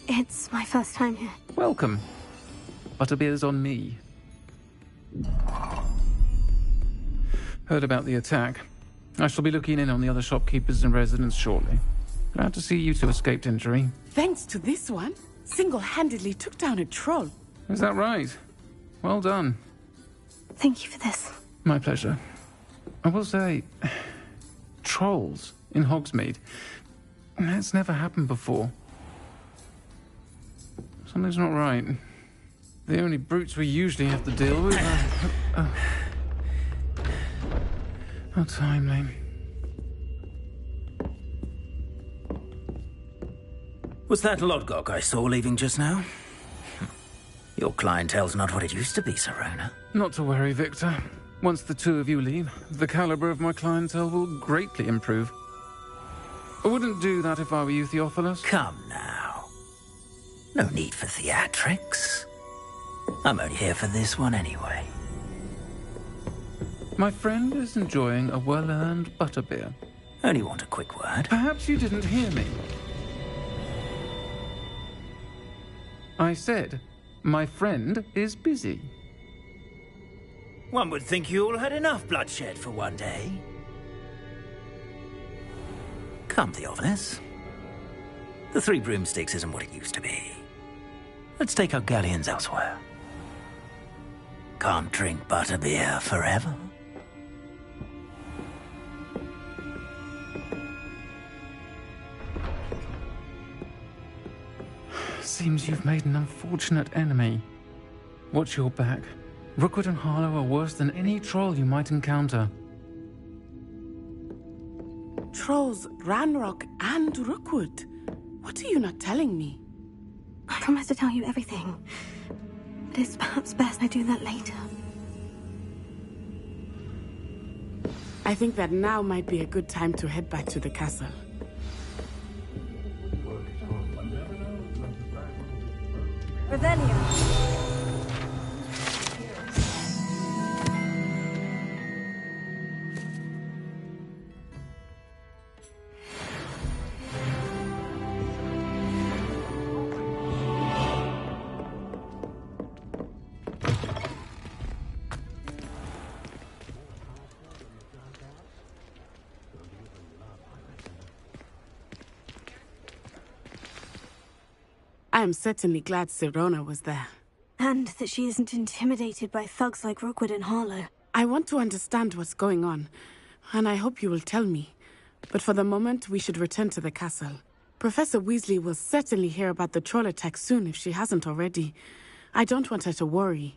Speaker 2: It's my first time here.
Speaker 20: Welcome. Butterbeer's on me. Heard about the attack. I shall be looking in on the other shopkeepers and residents shortly.
Speaker 3: Glad to see you two escaped injury.
Speaker 22: Thanks to this one, single-handedly took down a troll.
Speaker 3: Is that right? Well done.
Speaker 2: Thank you for this.
Speaker 3: My pleasure. I will say, trolls in Hogsmeade. That's never happened before. Something's not right. The only brutes we usually have to deal with are... How timely.
Speaker 13: Was that Lodgok I saw leaving just now? Your clientele's not what it used to be, Serona.
Speaker 3: Not to worry, Victor. Once the two of you leave, the caliber of my clientele will greatly improve. I wouldn't do that if I were you, Theophilus.
Speaker 13: Come now. No need for theatrics. I'm only here for this one anyway.
Speaker 3: My friend is enjoying a well-earned butterbeer.
Speaker 13: Only want a quick word.
Speaker 3: Perhaps you didn't hear me. I said, my friend is busy.
Speaker 13: One would think you all had enough bloodshed for one day. Come, Theophilus. The Three Broomsticks isn't what it used to be. Let's take our galleons elsewhere. Can't drink butterbeer forever.
Speaker 3: Seems you've made an unfortunate enemy. Watch your back. Rookwood and Harlow are worse than any troll you might encounter.
Speaker 22: Trolls, Ranrock, and Rookwood. What are you not telling me?
Speaker 2: I promise to tell you everything. But it's perhaps best I do that later.
Speaker 22: I think that now might be a good time to head back to the castle.
Speaker 19: Revelio.
Speaker 22: I am certainly glad Serona was there.
Speaker 2: And that she isn't intimidated by thugs like Rookwood and Harlow.
Speaker 22: I want to understand what's going on, and I hope you will tell me. But for the moment, we should return to the castle. Professor Weasley will certainly hear about the troll attack soon if she hasn't already. I don't want her to worry.